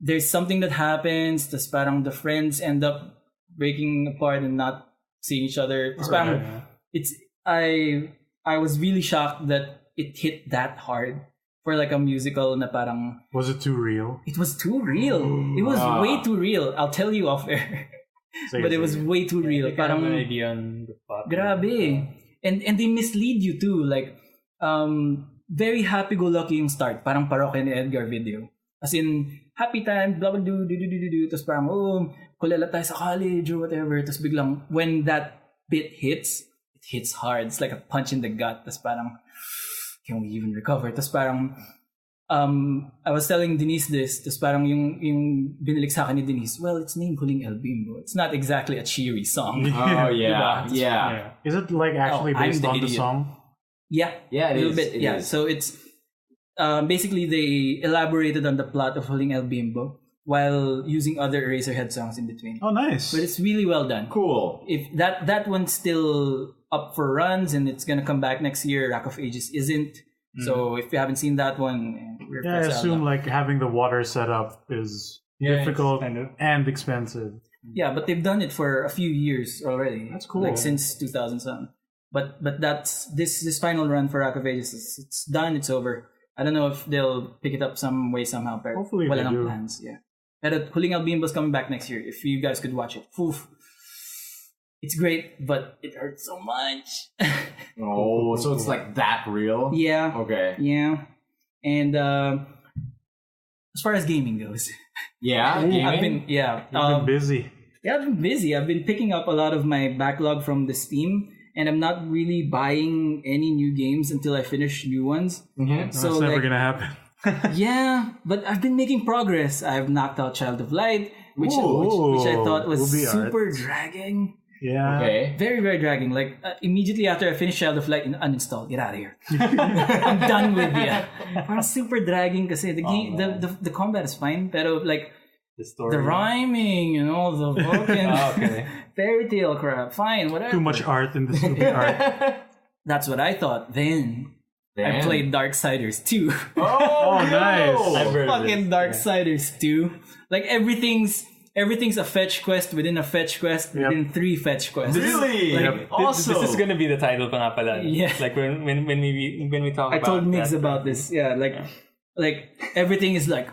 there's something that happens. Tapos parang the friends end up breaking apart and not seeing each other. Tapos parang, I was really shocked that it hit that hard for like a musical na parang Was it too real? it was too real. It was way too real. I'll tell you off air. Sige, But it was sige. way too real. They kind of Parang have an idea on the plot. grabe. And they mislead you too. Like very happy-go-lucky yung start. Parang parokya ni Edgar video. As in, happy time, blah blah do do do do do. Tapos parang, oh, kulala tayo sa college or whatever. Tapos biglang, when that bit hits, it hits hard. It's like a punch in the gut. Tapos parang, can we even recover? Tapos parang, I was telling Denise this, tapos parang yung binilik sa akin ni Denise, well, it's named Huling El Bimbo. It's not exactly a cheery song. Oh yeah, Diba? yeah. Is it like actually Oh, I'm based the on the idiot. song? Yeah, Yeah, it a little is, bit. it Yeah, is. so it's basically they elaborated on the plot of Huling El Bimbo while using other Eraserhead songs in between. Oh, nice. But it's really well done. Cool. If that one's still up for runs and it's gonna come back next year, Rock of Ages isn't. So if you haven't seen that one, we're Yeah, I pressed out assume now. like having the water set up is Yeah, difficult it's kind of- and expensive. Yeah, but they've done it for a few years already. That's cool. Like since 2007. But that's this final run for Rock of Ages. It's done. It's over. I don't know if they'll pick it up some way somehow. Pero Hopefully wala they nang do. plans. Yeah. Pero Huling El Bimbo's coming back next year. If you guys could watch it, Oof. It's great, but it hurts so much. Oh, so it's like that real? Yeah. Okay. Yeah. And as far as gaming goes, Yeah. I've Gaming? been yeah. You've been busy. Yeah, I've been busy. I've been picking up a lot of my backlog from the Steam, and I'm not really buying any new games until I finish new ones. That's never gonna happen. Yeah, but I've been making progress. I've knocked out Child of Light, which I thought was Ruby super Art. dragging. Yeah. Okay. Very, very dragging. Like, immediately after I finished Child of Light, uninstall. Get out of here. I'm done with you. Parang super dragging kasi the game, the combat is fine, pero like, The story. the rhyming, the fucking fairy tale crap, fine, whatever. Too much art in this stupid art. That's what I thought. Then I played Darksiders 2. Oh, nice. I've heard of Fucking Darksiders 2. Like everything's a fetch quest within a fetch quest within 3 fetch quests. Really? Like, Awesome. This is gonna be the title pa nga pala. Yeah. Like when we talk I about told Migs that. about this. Yeah, like everything is like,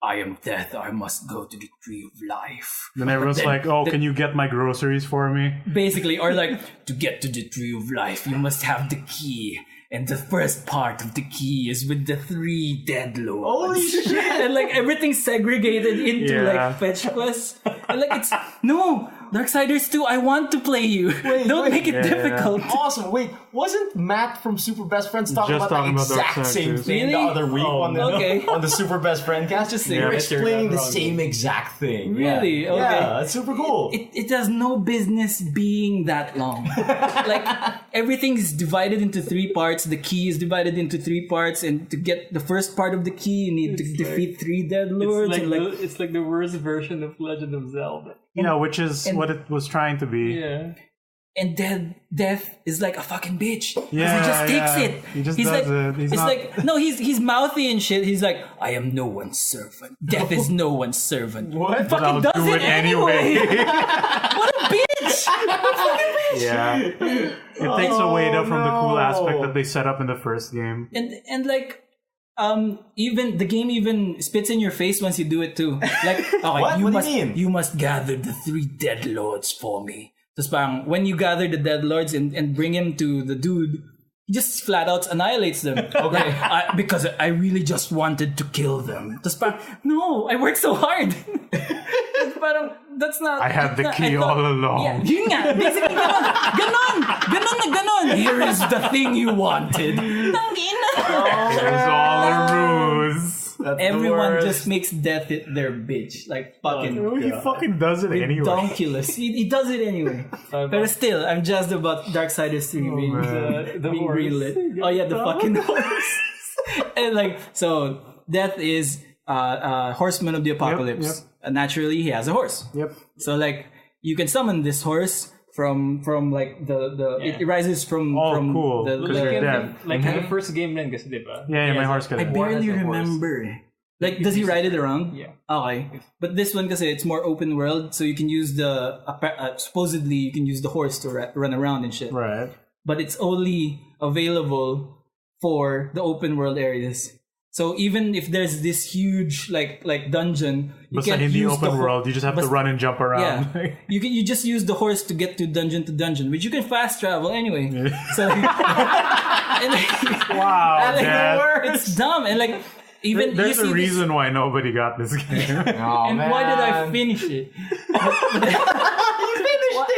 I am death, I must go to the tree of life. Then everyone's like, "Oh, can you get my groceries for me?" Basically, or like, to get to the tree of life, you must have the key. And the first part of the key is with the 3 dead lords. Holy shit! And like everything's segregated into Yeah. like fetch quests. And like no, Darksiders 2, I want to play you. Don't make it difficult. Awesome. Wait, wasn't Matt from Super Best Friends talking Just about the talking about exact Darksiders same too. thing the Really? other week okay. on the Super Best Friend cast? Just they were Yeah. explaining the Wrong. same exact thing. Really? Yeah. Okay. Yeah, it's super cool. It has no business being that long. Like everything's divided into 3 parts. The key is divided into 3 parts, and to get the first part of the key, you need to defeat 3 dead lords. It's like the worst version of Legend of Zelda. Yeah, which is what it was trying to be. Yeah. And death is like a fucking bitch. 'Cause Yeah, he just takes yeah. it. He just he's does like, it. He's it's not- like no, he's mouthy and shit. He's like, I am no one's servant. Death is no one's servant. What? But I'll does do it it anyway. What a bitch! Yeah. It takes away from the cool aspect that they set up in the first game. And like even the game even spits in your face once you do it too. Like, okay, What? you What do must you mean? you must gather the 3 dead lords for me. Tapos parang when you gather the dead lords and bring him to the dude, he just flat out annihilates them. Okay, because I really just wanted to kill them. Tapos parang, no, I worked so hard. Tapos parang, that's not. I had the that's key not- I thought- all along. Yeah, yun nga. Basically, ganon. Here is the thing you wanted. Tangina. It was all a ruse. That's the Everyone worst. just makes death it their bitch. Like fucking He fucking does it anyway. ridiculous. He does it anyway. But still, I'm jazzed about Darksiders 3 being, The being horse. greenlit. Oh yeah, the fucking horse. And like, so death is horseman of the apocalypse. Naturally, he has a horse. Yep. So like, you can summon this horse from like the it rises from Oh, from cool. the, Because the- you're dead. Like in the first game din kasi, diba? Yeah, my horse I got it. barely has a horse. remember. Like, does he ride it around? Yeah. Okay. But this one, kasi it's more open world, so you can use supposedly you can use the horse to run around and shit. Right. But it's only available for the open world areas. So even if there's this huge like dungeon, you But can't in the use open world, you just have to Basta- run and jump around. Yeah, you just use the horse to get to dungeon, which you can fast travel anyway. So and, Wow, and, like, Dad. it's dumb and like even There's you see a reason why nobody got this game. Oh, and man. why did I finish it?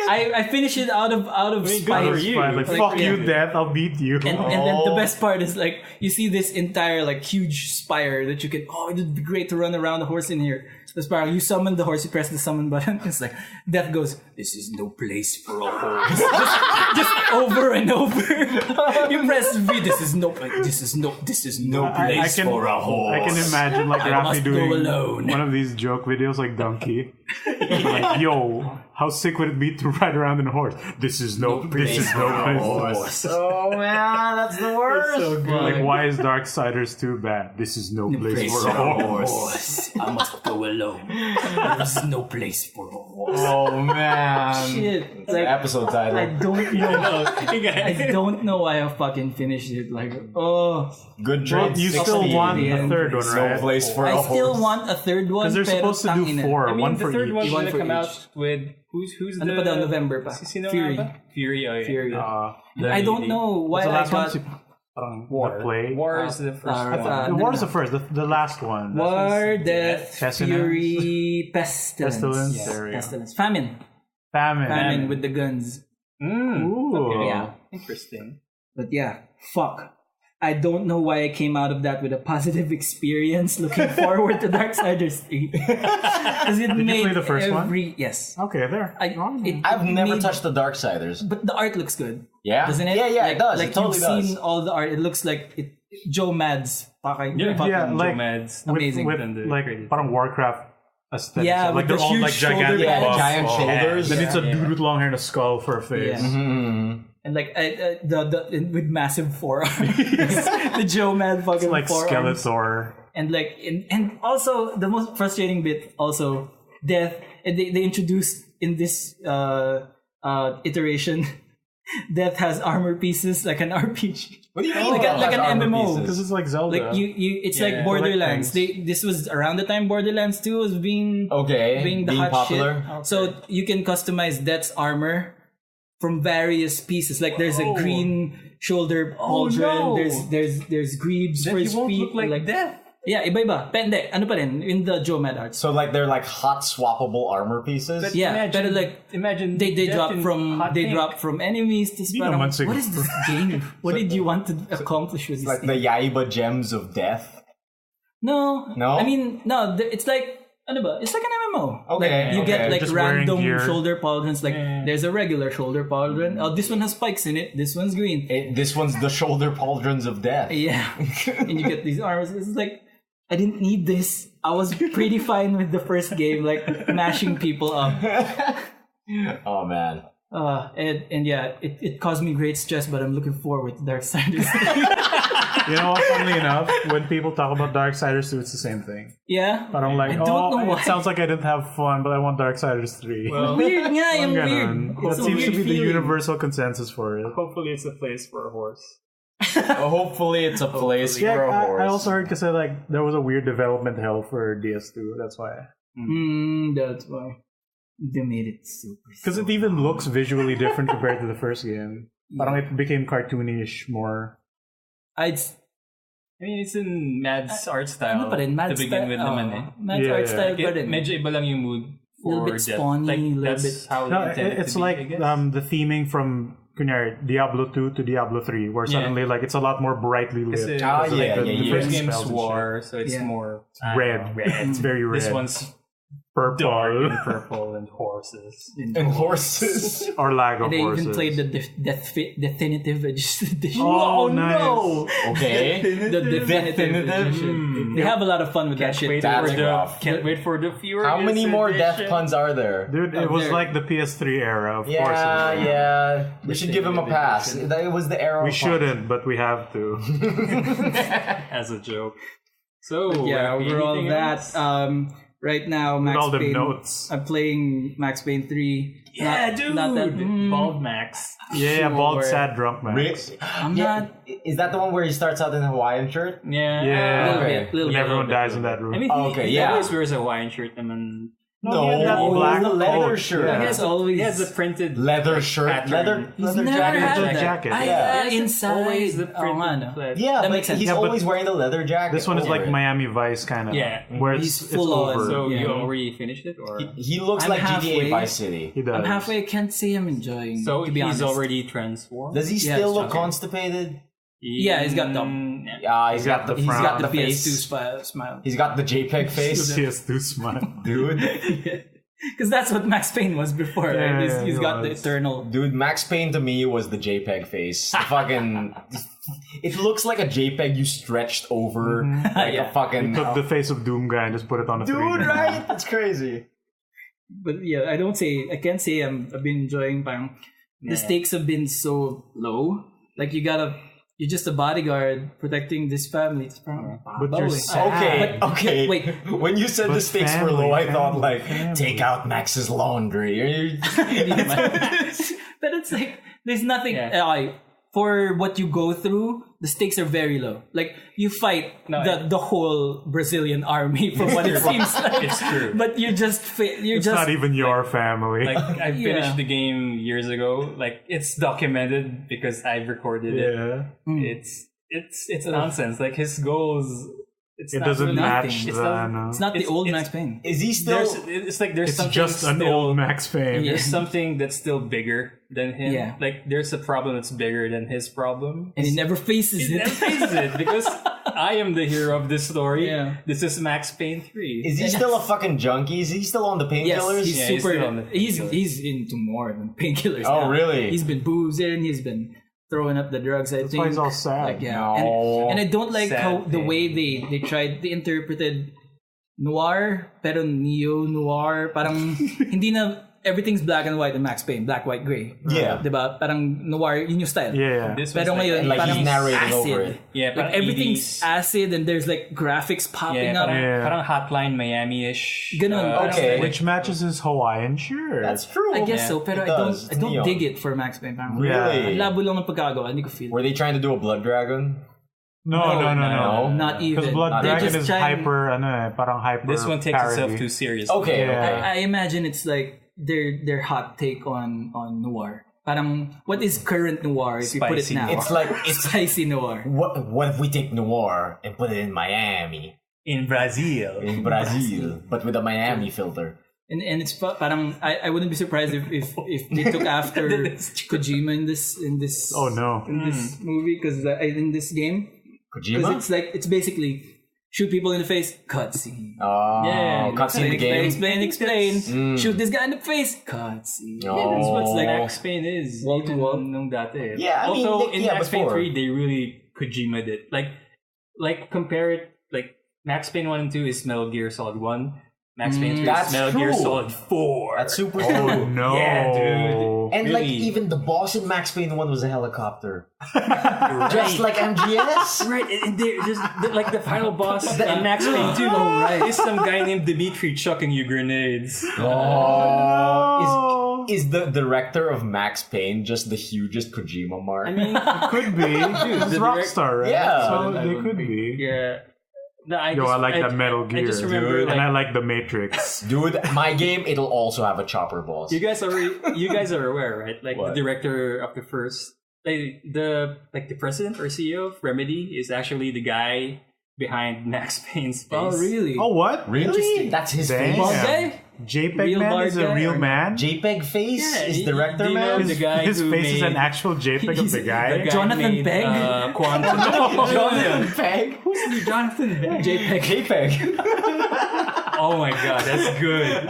I finished it out of spite. for you. Like, fuck you, Death. I'll beat you. And then the best part is like you see this entire like huge spire that you can it would be great to run around the horse in here. The spire, you summon the horse, you press the summon button. It's like Death goes, "This is no place for a horse." just over and over. You press V. This is no place for a horse. I can imagine like I Rafi must go doing alone. one of these joke videos like Donkey. Like, yo, how sick would it be to ride around in a horse? This is no place. Oh man, that's the worst. Like, why is Darksiders 2 bad? This is no place for a horse. I must go alone. There's no place for a horse. Oh man. Shit. The Like, episode title. I don't know. I don't know why I fucking finished it. Like, Good trade. You 16. still want Yeah. a third one, No right? place for I a still horse. want a third one. Because they're pero supposed to do tangina. 4, I mean, one the for third each. one's One gonna for come each. out with who's Ano the pa daw, November pa? Sino Fury. nga ba? Fury. Oh, yeah. Fury. The I don't lady. know why The I last got one, the play. War is the first one. The War is the first, the last one. War, Death, Pestilence. Fury, Pestilence. Pestilence. Yes, There we go. Pestilence. Famine Famine. with the guns. Ooh. Yeah. Interesting. But yeah, fuck. I don't know why I came out of that with a positive experience. Looking forward to Darksiders 3. Because it Did you made play the first one? Yes. Okay, there. I've never touched the Darksiders. But the art looks good. Yeah? Doesn't it? Yeah, it does. Like It totally you've does. seen all the art. It looks like Joe Mads. Yeah, like Nomads. amazing. with Creative. like parang Warcraft aesthetic. Yeah, like with they're the all huge like gigantic shoulder Yeah, buffs. giant shoulders. Then it's a Yeah. dude with long hair and a skull for a face. Yeah. And like the with massive forearms, the Joe Mad fucking Like forearms. Skeletor. And like and also the most frustrating bit also death. And they introduced in this iteration, death has armor pieces like an RPG. What do you mean? Like it has an armor MMO. pieces? Because it's like Zelda. Like you it's like Yeah. Borderlands. Like This was around the time Borderlands 2 was being Okay, the being hot popular. shit. So you can customize Death's armor from various pieces. Like there's a green shoulder pauldron. no. There's greaves for his He won't feet. look like Death. Yeah, iba-iba. Pende, ano pa rin, in the Joe Mad arts. So like they're like hot swappable armor pieces. Yeah, pero like Imagine they Death drop in from hot pink. enemies to Di parang, naman siguro. what is this game? What did you want to accomplish with this Like game? the Yaiba gems of death. No. No? I mean, no, it's like ano ba? It's like an MMO. Okay, Like, you okay. get like Just wearing random gear. shoulder pauldrons. Like there's a regular shoulder pauldron. Oh, this one has spikes in it. This one's green. This one's the shoulder pauldrons of death. Yeah. And you get these armors. It's like I didn't need this. I was pretty fine with the first game, like mashing people up. Oh man. And yeah, it caused me great stress, but I'm looking forward to Darksiders. You know what? Funnily enough, when people talk about Darksiders 2, it's the same thing. Yeah. But I'm like, I don't know why. it sounds like I didn't have fun, but I want Darksiders 3. Weird, yeah, I'm Ganun. weird. That It's a seems to weird be the feeling. universal consensus for it. Hopefully, it's a place for a horse. Hopefully it's a place Yeah, for a horse. I also heard because like there was a weird development hell for DS2. That's why. That's why they made it super. Because it even looks visually different compared to the first game. Parang it became cartoonish more. I'd I mean, it's in Mad's art style ano pa rin, mad to begin style, with naman eh. mad Yeah, art yeah. style pa It, rin. medyo iba lang yung mood for Little bit Death. spawny, Like, little that's bit- how No, it intended it's to be, I like guess. the theming from kunyari, Diablo 2 to Diablo 3, where suddenly like it's a lot more brightly lit. Kasi Ah, Because, like, yeah, the yeah, the yeah. first different game's spells and war, so it's Yeah. more shit. Red. It's very red. This one's purple. dark and purple and horses. and horses. Or lack of And they horses. even played the definitive edition. Oh, nice. no! Okay. The definitive Definitive? edition. They have a lot of fun with that shit. Wait That's for the, rough. can't wait for the Furious How many more death edition. puns are there? Dude, it was there. like the PS3 era, of course. Yeah, it was. yeah. We should give him a pass. It was the era. We of shouldn't, but we have to. As a joke. So Yeah, overall anything that. else? Right now, Max all the Payne. notes. I'm playing Max Payne 3. Yeah, dude. Not that, Bald Max. Yeah, bald, Sure. sad, drunk man. Really? I'm Yeah, not. Is that the one where he starts out in a Hawaiian shirt? Yeah. Yeah. Little Okay. bit, little And bit. everyone dies in that room. I mean, Oh, okay, he yeah. always wears a Hawaiian shirt naman. No, he had that black the leather coat. shirt. Yeah. He has always- he has a printed Leather shirt, pattern. leather He's jacket. never had The that. jacket. Yeah. Inside. Always the Oh, printed man. plaid. Yeah, That but makes sense. he's Yeah, but always wearing the leather jacket. This one is over like it. Miami Vice kind of. Yeah. Where He's it's full on, over. So Yeah. you already finished it, or He looks I'm like halfway. GTA Vice City. He does. I'm halfway. I can't say I'm enjoying. so to be he's honest. already transformed. Does he Yeah, still it's look okay. constipated? Yeah, he's got the- yeah. He's got the He's frown, got the face. PS2 smile. He's got the JPEG face, PS2 smile. dude. Because that's what Max Payne was before, Yeah, right? yeah, He's he got the was. eternal. Dude, Max Payne to me was the JPEG face. Fucking, it looks like a JPEG you stretched over like Yeah. a fucking. Took the face of Doom guy and just put it on a Dude, 3D. right? It's crazy. But yeah, I can't say I've been enjoying. Parang, the stakes have been so low. Like you're just a bodyguard protecting this family. It's parang, But you're bawi. sad. Okay, But- okay. wait. When you said But the stakes were family, low, I thought family, like, family. take out Max's laundry. But it's like there's nothing. Yeah. For what you go through, the stakes are very low. Like you fight the whole Brazilian army from what it seems like. It's true. But you're just It's not even your family. Like I Yeah. finished the game years ago. Like it's documented because I've recorded it. yeah. It's nonsense. Like his goals It doesn't match nothing. the. It's not the old Max Payne. Is he still? There's It's something just an still, old Max Payne. There's something that's still bigger than him. Yeah. Like there's a problem that's bigger than his problem. And he never faces He it. never faces it because I am the hero of this story. Yeah. This is Max Payne 3. Is he still a fucking junkie? Is he still on the Yes, painkillers? he's Yeah, he's super. still on the He's painkillers. into more than painkillers. Oh, now. really? He's been boozing. He's been throwing up the drugs. I That's think. why he's all sad. Like, yeah. No. And I don't like Sad how the thing. way they interpreted noir, pero neo noir, parang hindi na everything's black and white in Max Payne, black, white, gray. Yeah. Diba? Parang noir, yun yung style. Yeah. This was Pero ngayon, like parang he's narrating acid. over it. Yeah, Like parang everything's 80s. acid and there's like graphics popping Yeah, up. parang, Yeah. parang Hotline Miami-ish. Ganun. Okay. Which matches his Hawaiian shirt. That's true. I guess Yeah, so, pero it I does. don't It's neon. dig it for Max Payne. Parang, Really? Ang labo lang ng pagkagawa, hindi ko feel. Were they trying to do a blood dragon? No. Not even. Because Blood They're Dragon just is trying- hyper, parang hyper. This one takes parody. itself too seriously. Okay. Yeah. Okay. I imagine it's like their hot take on noir. Parang what is current noir if you put it Spicy now? noir. It's like it's spicy noir. what if we take noir and put it in Miami, In Brazil. in Brazil, but with a Miami filter? And it's parang I wouldn't be surprised if they took after Kojima in this Oh no. in this movie because in this game because Kojima? it's basically shoot people in the face, cutscene. Oh, Yeah, cutscene the game. Explain. Shoot this guy in the face, cutscene. Oh. Yeah, that's what like Max Payne is. Wall to even wall. nung dati. Yeah, I mean, also like, in yeah, Max Payne before. 3, they really Kojima'd it. Like compare it. Like Max Payne 1 and 2 is Metal Gear Solid 1. Max Payne 3 That's is Metal Gear true. Solid 4. That's super Oh true. no. Yeah, dude. And like Really? even the boss in Max Payne 1 was a helicopter, Right. just like MGS. Right, and they're just like the final boss in Max Payne 2 is some guy named Dimitri chucking you grenades. Oh, is the director of Max Payne just the hugest Kojima mark? I mean, Could be. It's the Rockstar, right? Yeah. So I they would could be. yeah. No, I Yo, just, I like that Metal Gear. I just remember, dude. and I like, like the Matrix. Dude, my game it'll also have a chopper boss. you guys are aware, right? Like What? the director of the first, the president or CEO of Remedy is actually the guy behind Max Payne's face. Oh really? Oh, what? Really? That's his Damn. face. Bald guy? JPEG Real Man bard is a guy real or- man? JPEG face Yeah, is you- director do you know man. the guy His who face is made- an actual JPEG of the guy? The guy Jonathan made, Pegg? Quantum. Jonathan Pegg. Who's the Jonathan Pegg? JPEG. Oh my god, that's good.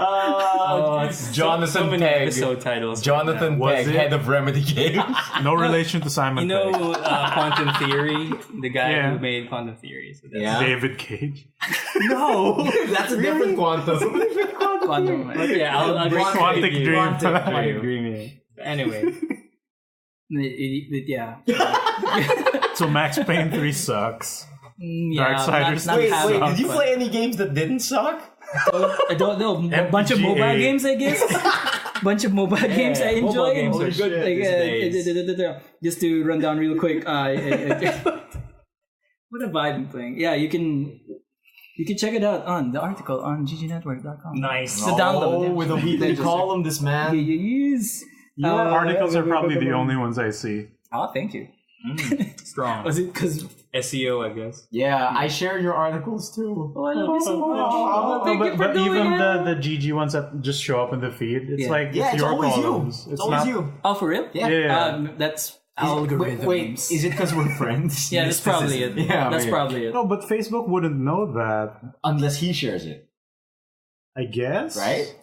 It's Jonathan so many Pegg. episode titles. Jonathan Was Pegg, it? head of Remedy Games. No relation to Simon You know Pegg. Quantum Theory, the guy Yeah. who made Quantum Theory. So that's Yeah. David Cage. No, that's a different quantum. Quantum. Yeah, I'll Quantic Dream. Quantic Dream. Yeah. Anyway, Yeah. So Max Payne 3 sucks. Darksiders not Wait, half wait, of did you it. play any games that didn't suck? I don't know. A bunch of mobile MGA. games, I guess. Bunch of mobile games I mobile enjoy. games are good these days. Just to run down real quick. What have I been playing? Yeah, you can check it out on the article on ggnetwork.com. nice. The download. yeah. With a weekly column, this man. Yes. Your articles are probably the only ones I see. Oh, thank you. Strong. Was it because SEO, I guess. Yeah, I share your articles too. I love you so much? Oh, Thank you for But doing even it. the GG ones that just show up in the feed, it's Yeah. like Yeah, it's your always columns. you. It's always not, you. Oh, for real? Yeah. Yeah. That's algorithms. Wait, is it because we're friends? Yeah, that's probably it. Yeah, That's maybe. probably it. No, but Facebook wouldn't know that. Unless he shares it, I guess. right?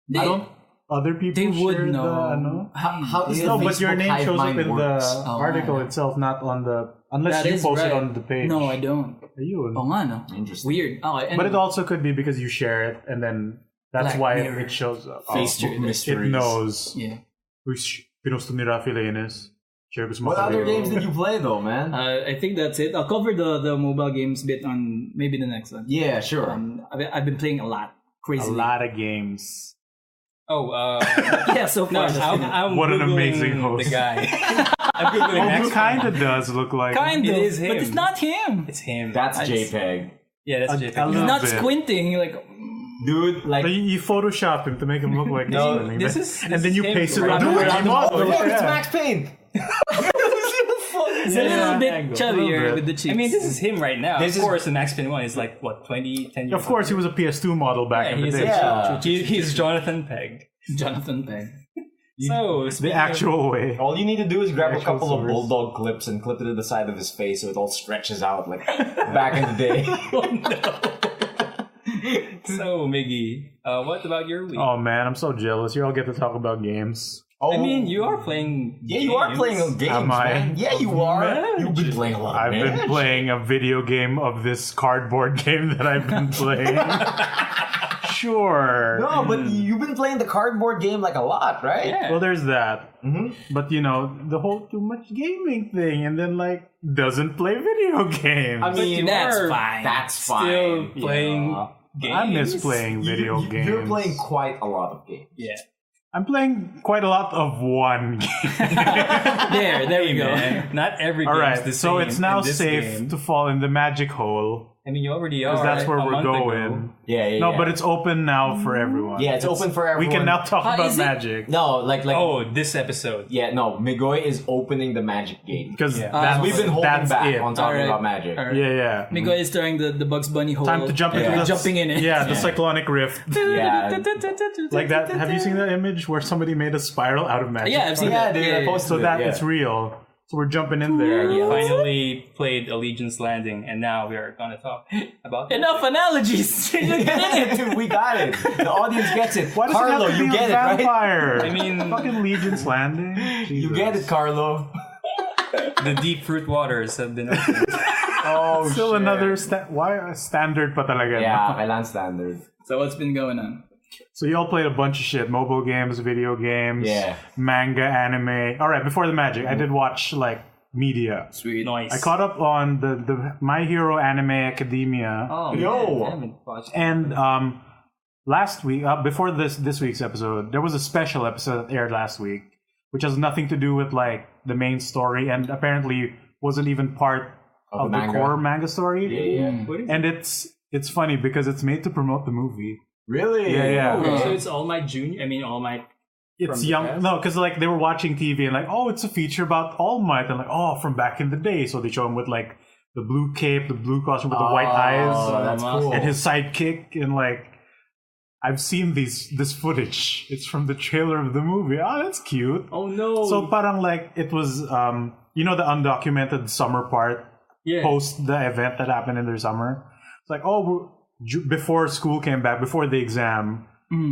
They, I don't. Other people they would share know. no? How does No, the but your Facebook name hive shows up mind in works? the Oh, article yeah. itself, not on the unless That you is post right. it on the page. No, I don't. You. Oh, nga, no. Interesting. Weird. Oh, and But it also could be because you share it, and then that's Black why Mirror. it shows up. Facebook It mysteries. knows. Yeah. Which pinusto ni Rafi Lainez. Share ko sa What mga other kalero. games did you play though, man? I think that's it. I'll cover the mobile games bit on maybe the next one. Yeah, sure. I've been playing a lot. A Crazy. lot of games. Oh, Yeah, so no, far. I'm What an Googling amazing host. The guy. I'm Googling Oh, Max you kind of does look like Kind of. It is But him. it's not him. It's him. That's I- JPEG. yeah, that's I JPEG. love He's not it. squinting. You're like, Dude, like So you Photoshop him to make him look like No, something. this is- and this then is you him paste it right on now. the Dude, model. look, it's Yeah. Max Payne. He's a little bit angle. chubbier with the cheeks. I mean, this is him right now. This of is- course, the Max Payne 1 is like, what, 10 years Of course, he was a PS2 model back in the day. He's Jonathan Pegg. Jonathan Pegg. So, The actual way. All you need to do is grab a Actual couple of source. bulldog clips and clip it to the side of his face so it all stretches out like back in the day. So, Miggy, what about your week? Oh man, I'm so jealous. You all get to talk about games. Oh, I mean, you are playing. yeah, you are playing games, Am I? man. Yeah, you are. Man. You've been playing a lot. I've been playing a video game of this cardboard game that I've been playing. Sure. No, but you've been playing the cardboard game like a lot, right? Yeah. Well, there's that. But you know, the whole too much gaming thing, and then like doesn't play video games. I mean, That's are fine. that's still fine. playing Yeah. games. I miss playing video games. You're playing quite a lot of games. Yeah. I'm playing quite a lot of one game. There we go. Man, not every game All is right, the so same it's now in this safe game. to fall in the magic hole I mean, you already are. because that's where a we're month ago. going. Yeah. No, but it's open now for everyone. Yeah, it's open for everyone. We can now talk about is it? magic No, like Oh, this episode. yeah, no. Migoy is opening the magic gate. because Yeah. We've been holding that's back it. on talking Alright. about magic. Alright. Yeah. Migo is throwing the Bugs Bunny hole. Time to jump into Yeah. the Jumping in it. Yeah, the cyclonic rift. Yeah. Like that. Have you seen that image where somebody made a spiral out of magic? Yeah, I've seen Yeah, that. dude, I posted So it, that yeah. it's real. So we're jumping in there. We finally played Allegiance Landing, and now we are going to talk about Enough analogies. You're in it. We got it. The audience gets it. Why does Carlo, it have to you be get a it, right? vampire? I mean, fucking Legion's Landing. You get it, Carlo. the deep fruit waters have been opened. Oh, Still shit. another why standard pa talaga. Yeah, kailan standard. So what's been going on? So you all played a bunch of shit: mobile games, video games, Yeah. manga, anime. All right, before the magic, I did watch like media. Sweet. Nice. I caught up on the My Hero Anime Academia, Oh, Yo. man, I haven't watched it. and last week, before this week's episode, there was a special episode that aired last week, which has nothing to do with like the main story, and apparently wasn't even part of the manga. core manga story. Yeah. What is And it's funny because it's made to promote the movie. Really? Yeah. it? So it's All Might Junior. I mean, All Might. It's From the young. past? No, because like they were watching TV and like, oh, it's a feature about All Might, and like, oh, from back in the day. So they show him with like the blue cape, the blue costume with the white Oh, eyes, that's cool. and his sidekick, and like, I've seen this footage. It's from the trailer of the movie. Oh, that's cute. Oh no! So parang like it was, you know, the undocumented summer part yeah. post the event that happened in their summer. It's like, oh, before school came back, before the exam,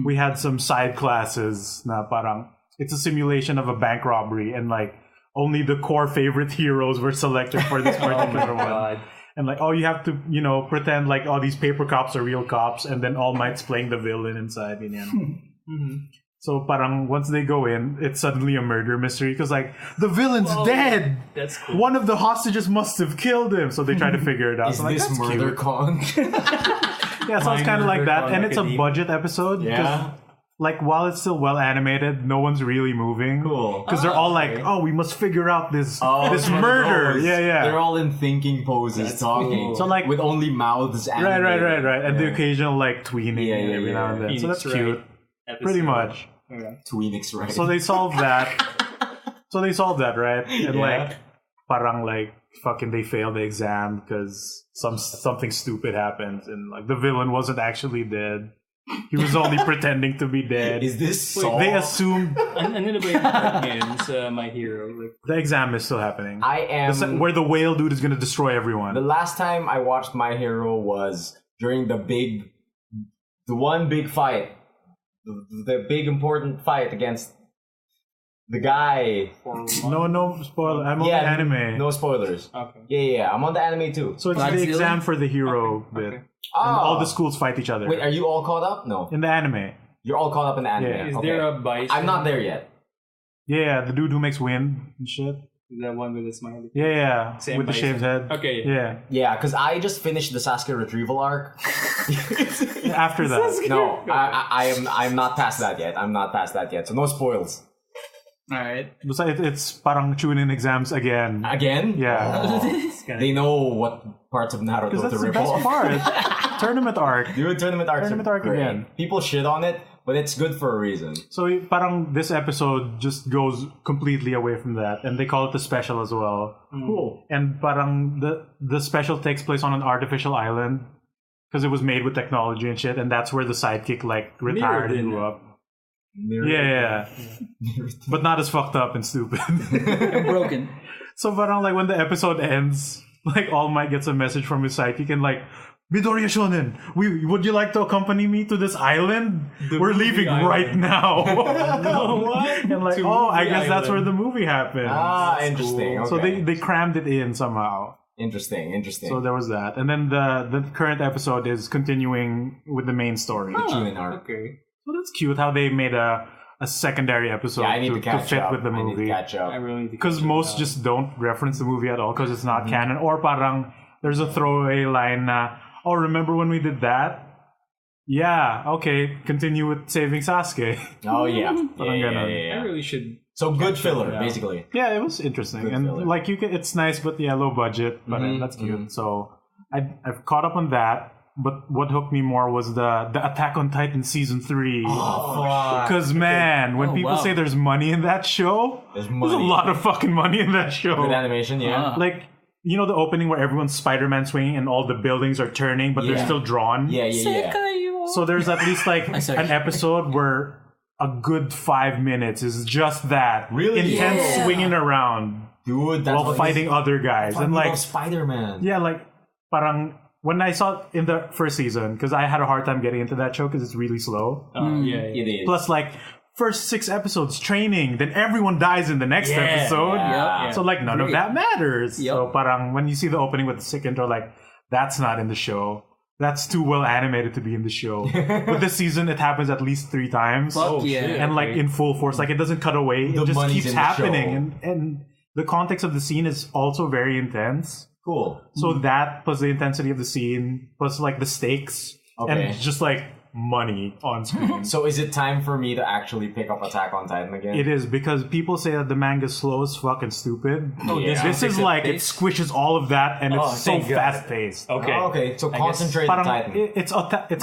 we had some side classes na parang it's a simulation of a bank robbery, and like only the core favorite heroes were selected for this particular one. God. And like, oh, you have to, you know, pretend like all these paper cops are real cops, and then All Might's playing the villain inside. So parang once they go in, it's suddenly a murder mystery because like the villain's dead. That's cool. One of the hostages must have killed him. So they try to figure it out. Is So, like, this that's murder cute. con? Yeah, so it's kind of like that, and it's a Academia. budget episode. 'Cause, Yeah. like while it's still well animated, no one's really moving. Cool. Because they're all like, "Oh, we must figure out this Oh, this it's one of murder." those. Yeah. They're all in thinking poses, talking. cool. So, like- with only mouths. Right. animated. And the Yeah. occasional like tweening Yeah, every yeah, now and then. yeah. So that's Phoenix Wright. cute. Episode. Pretty much. Okay. Tweenix, right? So they solved that. Right? And Yeah. like, parang like fucking they failed the exam because something stupid happens, and like the villain wasn't actually dead. He was only pretending to be dead. Is this Saw? They assumed And then the games, My Hero. Like, the exam is still happening. I am. Where the whale dude is gonna destroy everyone. The last time I watched My Hero was during the one big fight, the big important fight against the guy. No spoiler. I'm on the anime. No spoilers. okay. Yeah. I'm on the anime too. So it's Godzilla? the exam for the hero bit. Okay. And all the schools fight each other. Wait, are you all caught up? No, In the anime. you're all caught up in the anime. Yeah. Is Okay. there a bison? I'm not there yet. Yeah, the dude who makes wind and shit. The one with the smiley. Yeah. Same With the bison. shaved head. Okay. Yeah. Yeah, because I just finished the Sasuke retrieval arc. After that. No, I'm not past that yet. So no spoils. All right. Besides, it's parang tune-in exams again. Again? Yeah. They know what parts of Naruto Because that's to the rip best off. part. Tournament arc. Dude, tournament arcs Tournament are arc great. again. People shit on it, but it's good for a reason. So parang this episode just goes completely away from that, and they call it the special as well. Cool. And parang the special takes place on an artificial island because it was made with technology and shit, and that's where the sidekick like retired and grew up. Yeah. But not as fucked up and stupid. And broken. So parang like when the episode ends, like All Might gets a message from his sidekick and like, Midoriya Shonen, would you like to accompany me to this island? We're leaving right now. What? And like, I guess that's where the movie happened. Interesting. So Okay. they crammed it in somehow. Interesting. So there was that. And then the current episode is continuing with the main story. Chunin arc. Okay. So that's cute how they made a secondary episode Yeah, I need to to catch fit up. with the I need movie. to catch up. I really Because most just don't reference the movie at all because it's not canon. Or parang there's a throwaway line na, oh, remember when we did that? Yeah, okay, continue with saving Sasuke. Oh yeah. Parang ganon. I really should. So good filler, basically. Yeah, it was interesting. Good And filler. like it's nice, but yeah, low budget, but that's cute. So I've caught up on that. But what hooked me more was the Attack on Titan season 3. Because man, when people say there's money in that show, there's a lot of fucking money in that show. Good animation, yeah. Like, you know the opening where everyone's Spider-Man swinging and all the buildings are turning, but they're still drawn? Yeah. So there's at least like an episode where a good 5 minutes is just that. Really? Intense swinging around Dude, that's while what fighting other guys. And like, Spider-Man. yeah, like, parang, when I saw it in the first season, because I had a hard time getting into that show because it's really slow. It is. Plus, like, first 6 episodes training, then everyone dies in the next episode. Yeah. So, like, none of that matters. Yep. So, parang, when you see the opening with the sick intro, like, that's not in the show. That's too well animated to be in the show. But this season, it happens at least 3 times. Fuck yeah. And, like, in full force. Like, it doesn't cut away. The It just money's keeps in the happening. And the context of the scene is also very intense. Cool. So that plus the intensity of the scene, plus like the stakes, and just like money on screen. So is it time for me to actually pick up Attack on Titan again? It is because people say that the manga's slow as fuck and stupid. Yeah. This is like it squishes all of that and it's so thank God. fast paced. Okay. Okay, so concentrate Parang, on Titan. it's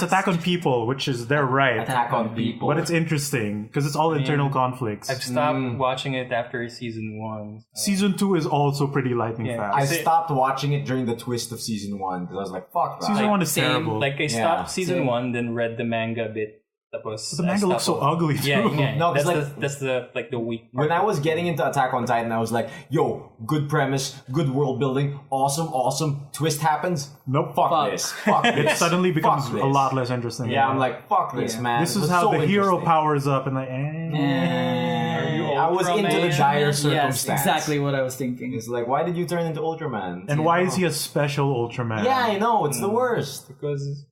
Attack on People, which is they're right. Attack on People. But it's interesting because it's all internal conflicts. I've stopped watching it after season 1. Season 2 is also pretty lightning fast. I stopped watching it during the twist of season 1 because I was like, fuck that. Season 1 is terrible. Like I stopped season 1, then read the manga a bit. The manga looks so ugly too. Yeah. No, 'cause that's the weak part. When I was getting into Attack on Titan, I was like, yo, good premise, good world building, awesome. Twist happens. Nope. Fuck this. It suddenly becomes Fuck a this. lot less interesting. Yeah, I'm like, fuck this, man. This It is was how so the hero interesting. powers up and like, I was into the dire Yes, circumstance. exactly what I was thinking. It's like, why did you turn into Ultraman? And why is he a special Ultraman? Yeah, I know, it's the worst. because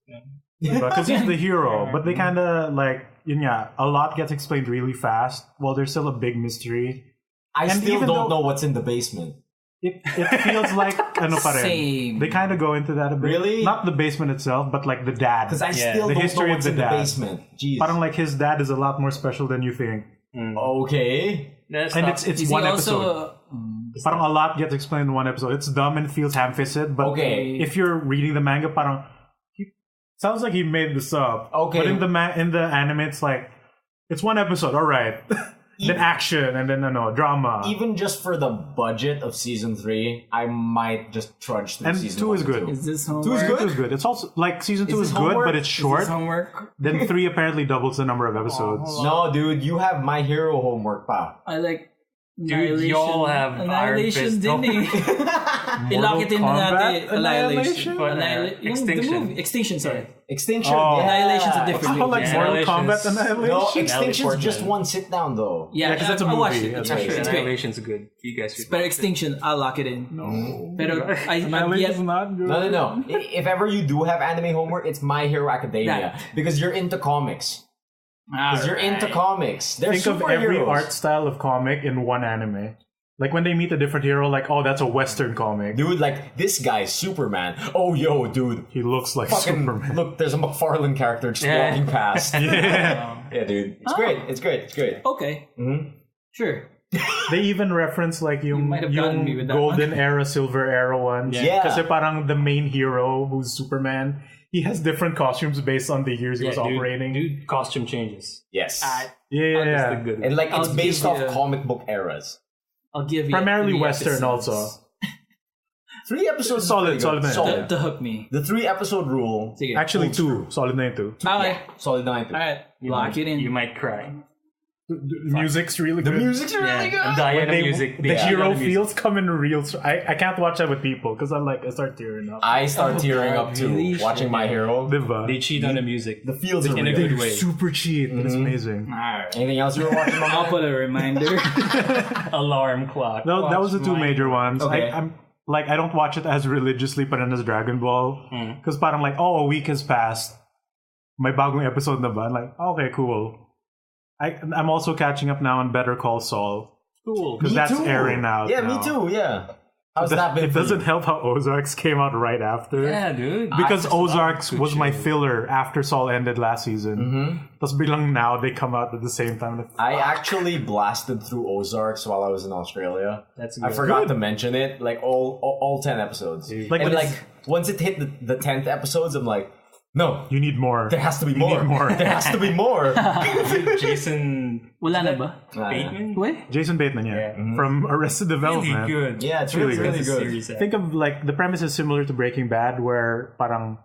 Because he's the hero. But they kind of like, a lot gets explained really fast while there's still a big mystery. I And still even don't though- know what's in the basement. It feels like ano pa rin. Same. They kind of go into that a bit. Really? Not the basement itself, but like the dad. Because I still the don't history know of what's the in the dad. basement. Jeez. Parang like his dad is a lot more special than you think. Okay. And it's Is he one also episode. Parang a lot gets explained in one episode. It's dumb and feels ham-fisted, but Okay. if you're reading the manga, parang sounds like he made this up. Okay. But in the anime, it's like it's one episode. All right. Then action and then drama. Even just for the budget of season 3, I might just trudge through And season 2 1 is and good. 2. Is this homework? 2 is good? 2 is good. It's also like season 2 this is good, homework? but it's Is short. this homework? Then 3 apparently doubles the number of episodes. No, dude, you have My Hero homework pa. I like Dude, y'all have Iron Annihilation Fist. din eh. Ilock it in na Kombat natin. Annihilation. Annihilation? Yung Extinction. the movie. Extinction, sorry. Extinction. Oh. Yeah. Annihilation's a different Oh, like Yeah. Mortal Annihilation's- Kombat Annihilation? No, Natalie Extinction's Portman. just one sit down though. Yeah, 'cause that's a I watched movie. it. That's It's right. great. It's great. Annihilation's good. You guys should. But Extinction, I'll lock it in. No. Pero I've Annihilation yet... is not good. No. If ever you do have anime homework, it's My Hero Academia. That. Because you're into comics. Because you're into comics. They're Think of every superheroes. art style of comic in one anime. Like when they meet a different hero, like, oh, that's a Western comic. Dude, like, this guy's Superman. Oh, yo, dude. He looks like Fucking, Superman. look, there's a McFarlane character just walking past. Yeah. Yeah, dude. It's great. It's great. It's great. Okay. Mhm. Sure. They even reference like yung might have gotten me with that golden one. era, silver era ones. Yeah. Kasi parang the main hero, who's Superman, he has different costumes based on the years he was operating. Dude, costume changes. Yes. Yeah. The good And like it's I'll based give off you- comic book eras. I'll give you Primarily 3 Western episodes also. 3 episodes. Solid, is pretty good. solid. to hook me. The 3 episode rule. Sige. Actually, 2. Solid na yung 2. Okay. Solid 9. Alright. Lock it in. You might cry. The music's really The good. music's really good. And Diana music. The hero feels come in real. I can't watch that with people because I'm like I start tearing up. I start tearing up too really? watching My Hero. Diba? They cheat on the music. The feels are in a real. good way. Super cheap. It's amazing. Anything else you were watching? I'll put a reminder. Alarm clock. No, that was the 2 major ones. Okay. I'm like I don't watch it as religiously, but as Dragon Ball because parang like a week has passed. May bagong episode na ba? I'm like okay, cool. I'm also catching up now on Better Call Saul Cool. because that's airing out. Yeah, now. me too. Yeah. How's that been? It for doesn't you? help how Ozarks came out right after. Yeah, dude. Because I just love Ozarks good was my show. filler after Saul ended last season. Tapos bilang now they come out at the same time. Like, I actually blasted through Ozarks while I was in Australia. That's I good. forgot to mention it. Like all 10 episodes. Like, and but like once it hit the 10th episodes, I'm like, no, you need more. there has to be more. need more. There has to be more. Jason Wala na ba? Bateman? Wait. Jason Bateman, yeah, from Arrested Really Development. good. Yeah, it's really really, good. really good. Think of like the premise is similar to Breaking Bad, where parang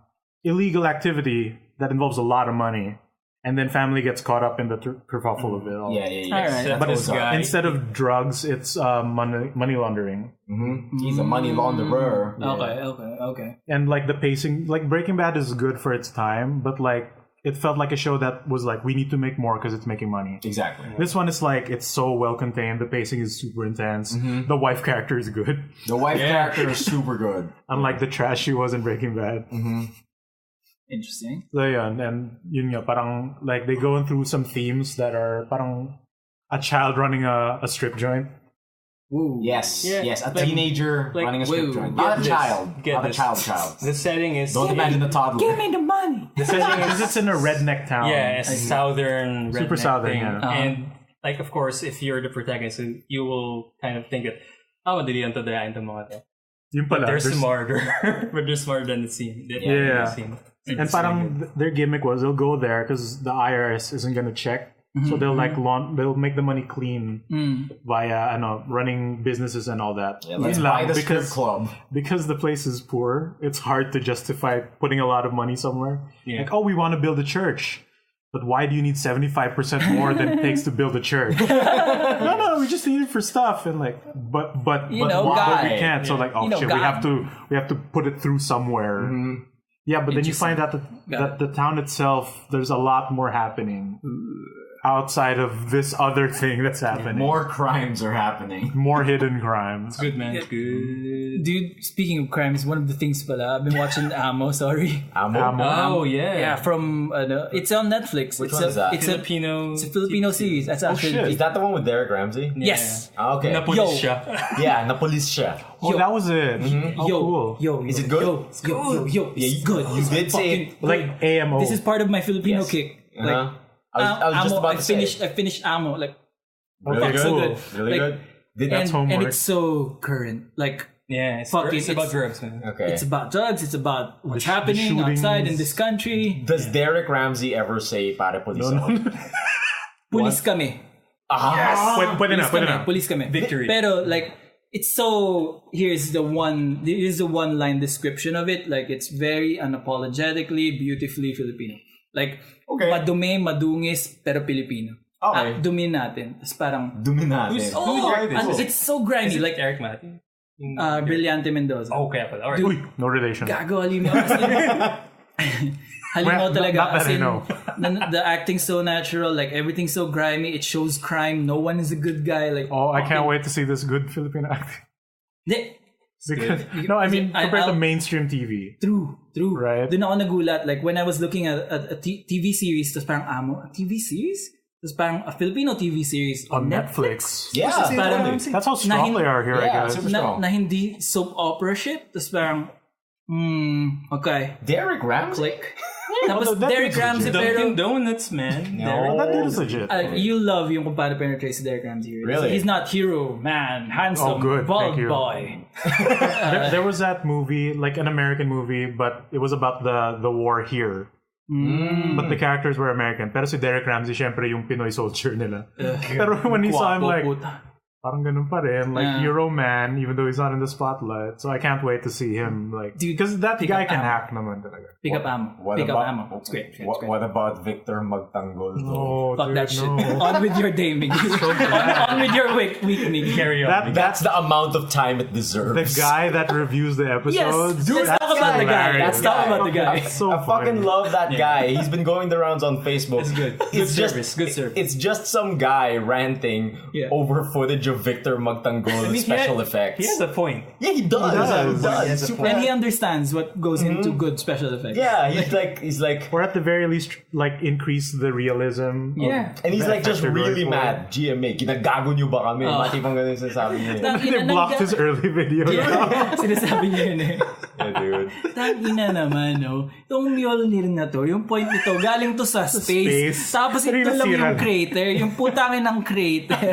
illegal activity that involves a lot of money, and then family gets caught up in the kerfuffle of it all. Yeah. Alright. But Those guys. instead of drugs, it's money laundering. He's a money launderer. Okay. And like the pacing, like Breaking Bad is good for its time, but like it felt like a show that was like we need to make more because it's making money. Exactly. This one is like it's so well contained. The pacing is super intense. The wife character is good, The wife character is super good. unlike the trash she was in Breaking Bad. Interesting. So yun, and yun nga, parang like they go through some themes that are parang a child running a strip joint. Ooh. Yes, Yeah, yes, a like- teenager like, running a strip wait, joint. get Not a this, child. get Not a this. child. The setting is Don't imagine the toddler. me the money. the setting Because is it's in a redneck town. yeah, it's southern Super redneck southern, thing. yeah. And like of course if you're the protagonist you will kind of think that madali lang to dayain tong mga to. Yun But pala, there's there's- smarter. But there's smarter than the scene. Yeah. The scene. And parang their gimmick was they'll go there because the IRS isn't gonna check, so they'll like they'll make the money clean via running businesses and all that. Yeah, let's Yun buy lang, the strip club. because the place is poor. It's hard to justify putting a lot of money somewhere. Yeah. Like, oh, we want to build a church. But why do you need 75% more than it takes to build a church? no, we just need it for stuff. And like, but You know, why? guy. We can't. So like, oh You know, shit, God. we have to put it through somewhere. Yeah, but then you find out that the town itself, there's a lot more happening outside of this other thing that's happening. More crimes are happening. More hidden crimes. Good man, good. Dude, speaking of crimes, one of the things pala, I've been watching Amo, sorry. Amo. Oh yeah. Yeah, from, it's on Netflix. Which it's one is that? It's Filipino. it's a Filipino series. That's actually shit. Is that the one with Derek Ramsey? Yes. Ah, okay. Napulis Yo. siya. Yeah, Napolis siya. Oh, that was it. Oh, cool. Yo, Is it good? Yo, it's good. You did say Fucking Like AMO. This is part of my Filipino Yes. kick. Like, Uh-huh. I was just Amo, about to say. I finished Amo. Like, Really fuck, good. so good. Really Like, good. Did That's and homework. it's so current. Like, Yeah, it's, Fucking- it's about it's- drugs, man. Okay. it's about drugs. It's about what's the happening shootings. outside in this country. Does Derek Ramsey ever say pare police? Police kami. Ah, Pwede na, pwede na. Police kami. Victory. Pero like, it's so. Here's the one line description of it. Like, it's very unapologetically, beautifully Filipino. Like, Okay. madumi, madungis, pero Filipino. Okay. Dumi natin. Tapos parang, Dumi natin. oh, wrote this? and it's so grimy. Is it Like, Eric Matthew? Brillante Mendoza. Oh, kaya pala. Alright. Uy, no relation. Gago, halimaw. As in, halimaw Well, talaga. not that As I in, know. the acting's so natural. Like, everything's so grimy. It shows crime. No one is a good guy. Like, Oh, I can't wait to see this good Filipino acting. Di- Because, no, I mean, compared to I'll- mainstream TV. True. Right. Doon ako nagulat. Like, when I was looking at a TV series, tapos parang Amo, a TV series? Tapos parang a Filipino TV series On Netflix. Yeah, Parang- totally. That's how strong Na- they are here, Yeah, I guess. super na, strong. na hindi soap opera shit. Tapos parang, okay, Derek Ramsey? click. Tapos that Derek dude's Ramsey legit. Dunkin' pero Donuts, man. Oh, that dude is legit. you love yung kung paano penetrate si Derek Ramsey. Really? He's not hero, man, handsome, Oh, good. bald Thank you. boy. There was that movie, like an American movie, but it was about the war here. But the characters were American. Pero si Derek Ramsey, syempre yung Pinoy soldier nila. Pero when he saw him, Guwapo, like, puta. parang ganun pa rin. Like, Yeah. hero man, even though he's not in the spotlight. So I can't wait to see him. Like, Dude, because that pick guy up can ammo. hack naman talaga. Pick up ammo. What Pick up about, ammo. It's great. It's great. What about Victor Magtanggol? though? Oh, Fuck dude, that shit. no. On with your day, Miggy. on with your week, Miggy. Carry on. That's the amount of time it deserves. The guy that reviews the episodes. Let's talk about the guy. hilarious. Let's talk about the guy. That's so I fucking funny. love that guy. He's been going the rounds on Facebook. It's good. It's Good just, service. Good service. It's just some guy ranting Yeah. over footage of Victor Magtanggol special effects. He has a point. Yeah, he does. does. He does. And he understands what goes into good special effects. Yeah, he's like, Or at the very least, like, increase the realism. Yeah. and he's The like just effect they're really going mad. GMA, ginagago nyo ba kami? Mati pang ganun yung sinasabi niya. They blocked his early video. Sinasabi niya yun eh. Yeah, dude. Tangina naman, no? Itong Mjolnir na to, yung point nito, galing to sa space. space. Tapos Pero ito yung lang nasira yung na. crater, yung putangin ng crater.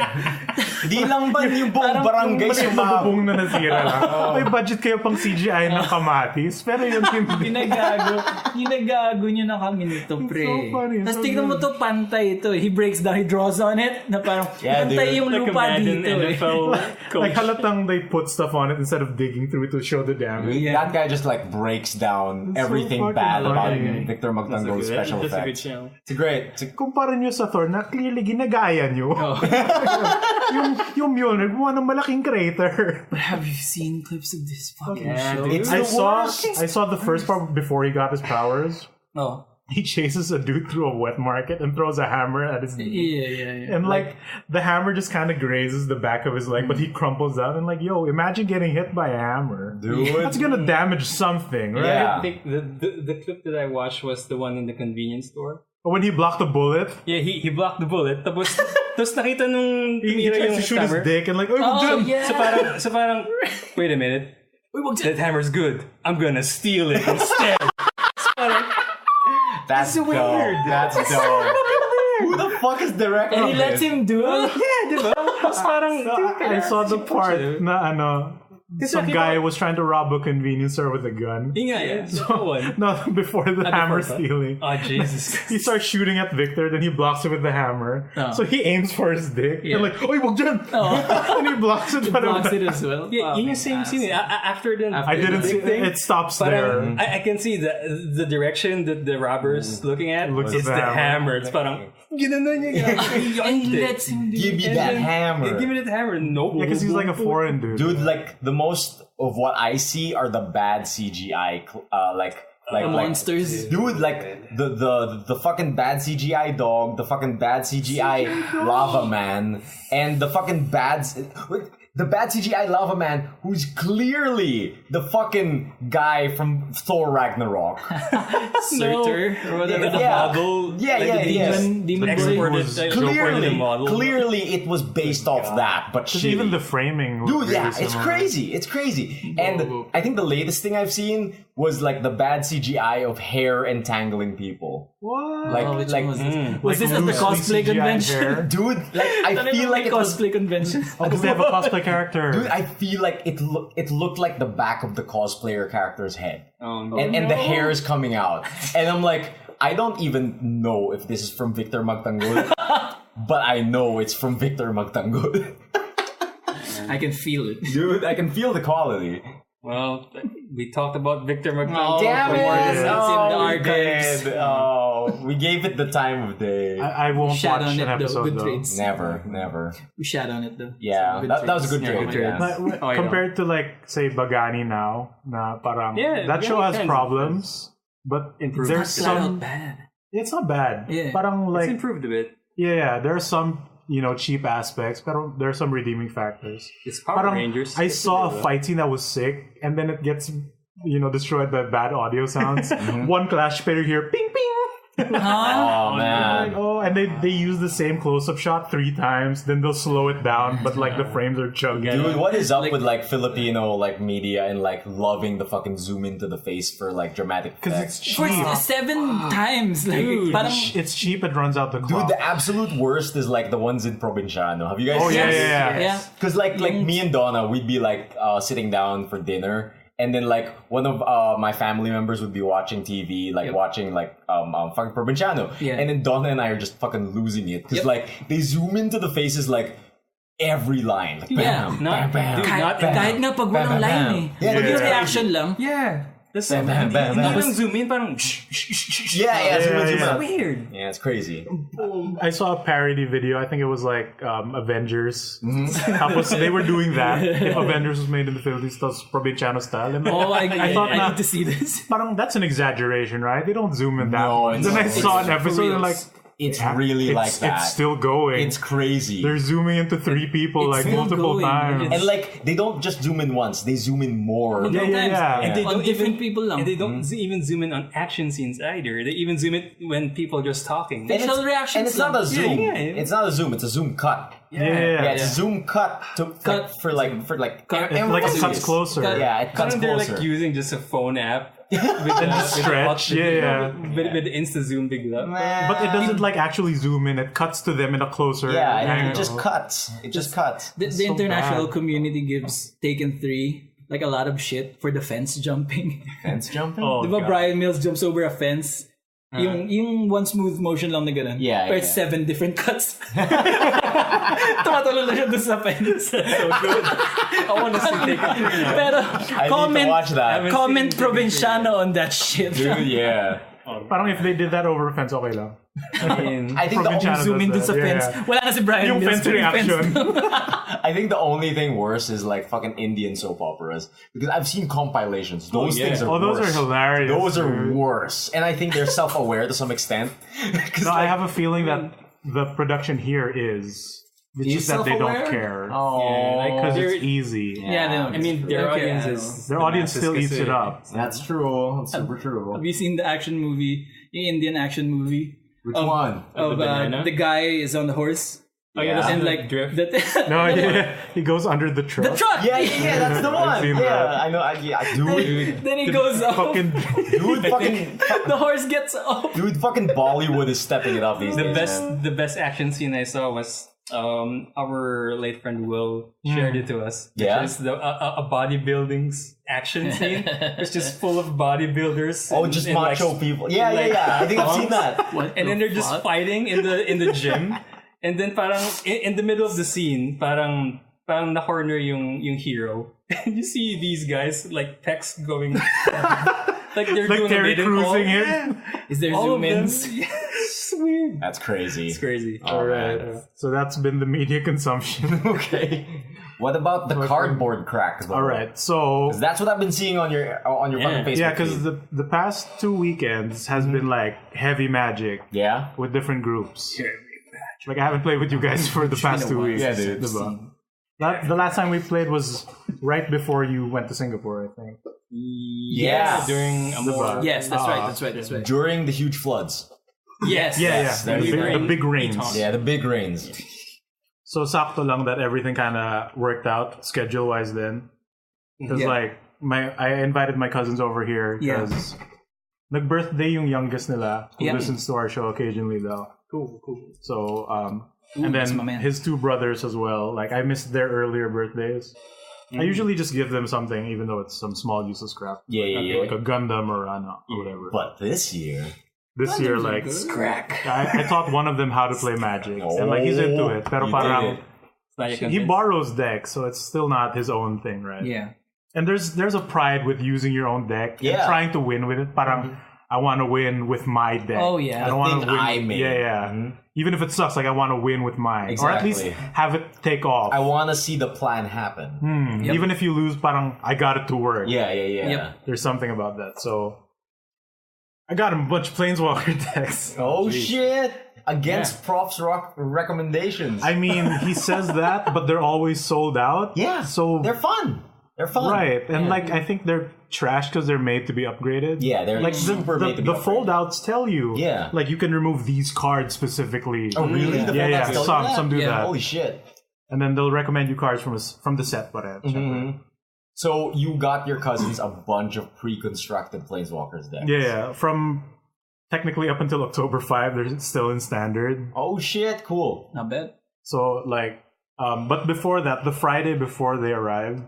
Di lang ba yung buong barangay Maliit yung na mga... bubong na nasira lang. May budget kayo pang CGI ng kamatis. Pero yun hindi. Ginagago nyo na kami nito, pre. so funny, Tapos so tignan mo to, pantay ito. He breaks down, he draws on it, na parang Yeah, pantay dude. yung Like a lupa Madden dito. Eh. NFL coach. Like halatang they put stuff on it instead of digging through it to show the damage. Dude, that guy just like breaks down everything fucking bad about funny. Victor Magtanggol's special That's a good effects. show. It's great. Kumpara nyo sa Thor na clearly ginagaya nyo. Oh. yung Mjolnir, gumawa ng malaking crater. But have you seen clips of this fucking Yeah, show? dude. It's I the saw worst. I saw the first part before he got his powers. Oh. He chases a dude through a wet market and throws a hammer at his knee. Yeah. And like the hammer just kind of grazes the back of his leg, but he crumples out. And like, yo, imagine getting hit by a hammer. Dude. That's gonna damage something, right? Yeah. I think the clip that I watched was the one in the convenience store. But when he blocked a bullet, Yeah, he blocked the bullet. Tapos nakita nung he tumira tries yung to shoot his hammer. dick and like, oh, Oh, jump. yeah. So parang, wait a minute. Uy, wag That hammer's good. I'm gonna steal it instead. That's so dope. weird. That's dope. Who the fuck is directing And he this? lets him do it. Yeah, diba? Tapos parang, I saw the part na some guy was trying to rob a convenience store with a gun. Yun nga, yeah. So one. No, before the hammer before, huh? stealing. Oh, Jesus. He starts shooting at Victor, then he blocks it with the hammer. Oh. So he aims for his dick. Yeah. And like, oy, wag dyan! And he blocks it. Blocks it as well. Yeah, yun yung same scene. After the I didn't see thing, it. Stops there. parang, I can see the direction that the robber's looking at. Looks It's at the the hammer. It's parang, ginanon niya. And he lets him do Give me And that then- hammer. Give me that hammer. Nope. Yeah, because he's like a foreign dude. Dude, like the most of what I see are the bad CGI, like monsters. Dude, like the fucking bad CGI dog, the fucking bad CGI lava man, and the fucking the bad CGI lava man who's clearly the fucking guy from Thor Ragnarok. Surtur or whatever. The Yeah. model. Yeah, like yeah, the yes. Demon boy. exported, was exported model. Clearly, it was based off that, but Because shitty. even the framing was Dude, yeah, really it's similar. crazy. It's crazy. And I think the latest thing I've seen was like the bad CGI of hair entangling people. What? Like, Oh, which like, one was this? Like Was this at the loosely cosplay CGI convention? hair. dude, like I feel like it was. cosplay convention. Because they have a cosplay character. Dude, I feel like it looked like the back of the cosplayer character's head, Oh, and the hair is coming out, and I'm like, I don't even know if this is from Victor Magtanggol, but I know it's from Victor Magtanggol. I can feel it. Dude, I can feel the quality. well, we talked about Victor McDonald. Damn it! It's in the archives. Oh, we gave it the time of day. I won't Shat watch on an it though. episode Good though. trades. Never. We shat on it though. Yeah, Good that was a good trades. trade. good trades. Yeah. But I know. compared to like say Bagani now, na parang Yeah, that show Bagani has can. problems, but Improved. there's Flat out some. bad. It's not bad. Yeah. Parang It's like improved a bit. yeah, there are some cheap aspects, but there are some redeeming factors. It's Power Parang Rangers. I saw a fight scene that was sick, and then it gets destroyed by bad audio sounds. One clash, pero here, ping ping. Oh man. Like, oh, and they use the same close-up shot 3 times, then they'll slow it down, but like the frames are chugging. Dude, what is up with like Filipino like media and like loving the fucking zoom into the face for like dramatic Because effects? it's For cheap. 7 times. Like, Dude. parang, It's cheap, it runs out the Dude, clock. the absolute worst is like the ones in Provinciano. Have you guys Oh, seen yeah, this? yeah. Because like me and Donna, we'd be like sitting down for dinner, and then like one of my family members would be watching TV, like watching like fucking Provinciano, Yeah. and then Donna and I are just fucking losing it because Yep. like they zoom into the faces like every line, like, Yeah. bam, Not, bam, dude, bam. not kahit nga pag walang Bam, bam, line bam. eh. Yeah, Pag yung yeah. reaction lang. Yeah. That's Bam, bam, hindi bam, bam. lang zoom in, parang Yeah, zoom in, zoom yeah. out. weird. Yeah, it's crazy. I saw a parody video. I think it was like Avengers. Tapos they were doing that. If Avengers was made in the Philippines, that's Provinciano style. And Oh, I thought need to see this. parang that's an exaggeration, right? They don't zoom in that No, much. it's Then I not. saw an It's episode for and like, It's really like that. It's still going. It's crazy. They're zooming into 3 people It's like still multiple going. times. And like they don't just zoom in once; they zoom in more. Yeah, yeah. And they On don't different even, people lang. And they don't even zoom in on action scenes either. They even zoom it when people are just talking. And Facial reactions and it's not a lang. zoom. yeah. It's not a zoom. It's a zoom cut. yeah. It's a zoom cut to Cut. for like It like it cuts closer. Cut. Yeah, it cuts Parang they're closer. like using just a phone app with stretch, yeah. with Insta Zoom bigla. But it doesn't like actually zoom in. It cuts to them in a closer Yeah, angle. it just cuts. It just cuts. The so international bad. community gives Taken 3 like a lot of shit for the fence jumping. Fence jumping. Oh, Diba God. Brian Mills jumps over a fence? Yung one smooth motion lang na ganun. Yeah, Or yeah. 7 different cuts. Tumatalo lang siya doon sa fence. So good. I want to see Taken 3 now. Pero I need to watch that. comment Provinciano on that shit. Dude, yeah. Parang if they did that over a fence, okay lang. I think the Provinciano only, Zoom in dun does sa that, fence. yeah. Wala na si Brian Yung Mills. fence pero yung reaction. I think the only thing worse is like fucking Indian soap operas because I've seen compilations. Those yeah. things are Oh, those worse. are hilarious. Those are dude. worse, and I think they're self-aware to some extent. 'Cause, No, I like, have a feeling that the production here is. It's Is just that they don't self-aware? care. Oh, like, Because they're- it's easy. Yeah, they don't. I mean, their Okay, audience I is Their the audience masses still eats kasi- it up. that's true. That's super true. Have you seen the action movie, yung Indian action movie? Which one? Of banana? the guy is on the horse. Oh, yeah, And and like drift. No, yeah, he goes under the truck. the truck. Yeah, that's the one. seen Yeah, that. I know. Dude, Then he goes up. Fucking The horse gets up. fucking Bollywood is stepping it up these days. man. The best action scene I saw was our late friend Will shared it to us. Which Yeah? is a bodybuilding's action scene. It's just full of bodybuilders. Oh, and- just and, like, macho people. Yeah, like, I think I've seen that. and then they're just fighting in the gym. And then parang in the middle of the scene, parang na-corner yung hero. And you see these guys like pecs going like they're like doing Terry a maiden call. cruising Yeah. it. Is there All zoom of them. ins? It's weird. That's crazy. It's crazy. All right. So that's been the media consumption. Okay. What about the cardboard crack? Though? All right, so 'Cause that's what I've been seeing on your fucking Facebook. yeah, because feed. the past 2 weekends has been like heavy magic Yeah. with different groups. Like I haven't played with you guys for the past 2 weeks. Yeah, dude. Diba? The last time we played was right before you went to Singapore, I think. Yeah. During a more Yes, that's right. That's right. That's right. During the huge floods. yes, Yeah, Yes, yeah. there you The go. big rains. Yeah, the big rains. So sakto lang that everything kind of worked out schedule wise then, because Yeah. like I invited my cousins over here Yeah. because nag-birthday yung youngest nila who Yeah. listens to our show occasionally though. cool. So Ooh, and that's my then man. his 2 brothers as well. Like I missed their earlier birthdays. I usually just give them something, even though it's some small useless crap, Yeah. like a Gundam or whatever. But this year, This year, like crack. I taught one of them how to play Magic, and like he's into it. Pero You parang did it. It's not your he convince- borrows decks, so it's still not his own thing, right? Yeah. And there's a pride with using your own deck and Yeah. trying to win with it. Parang I want to win with my deck. Oh, yeah. I don't want to thing win. I made. Yeah. Even if it sucks, like I want to win with mine, or at least Exactly. have it take off. I want to see the plan happen. Even if you lose, parang I got it to work. Yeah. Yep. There's something about that. So I got a bunch of Planeswalker decks. Oh shit! Against Prof's rock recommendations. I mean, he says that, but they're always sold out. yeah. So they're fun. They're fun. Right, and like I think they're trash because they're made to be upgraded. Yeah, they're like super made to be the upgraded. fold-outs tell you. Yeah. like you can remove these cards specifically. Oh, really? The Yeah, fold-outs yeah. tell you that? Some do Yeah. that, Holy shit. and then they'll recommend you cards from the set. But So you got your cousins a bunch of pre-constructed Planeswalkers decks. yeah, from technically up until October 5, they're still in standard. Oh shit, cool. Not bad. So like, but before that, the Friday before they arrived,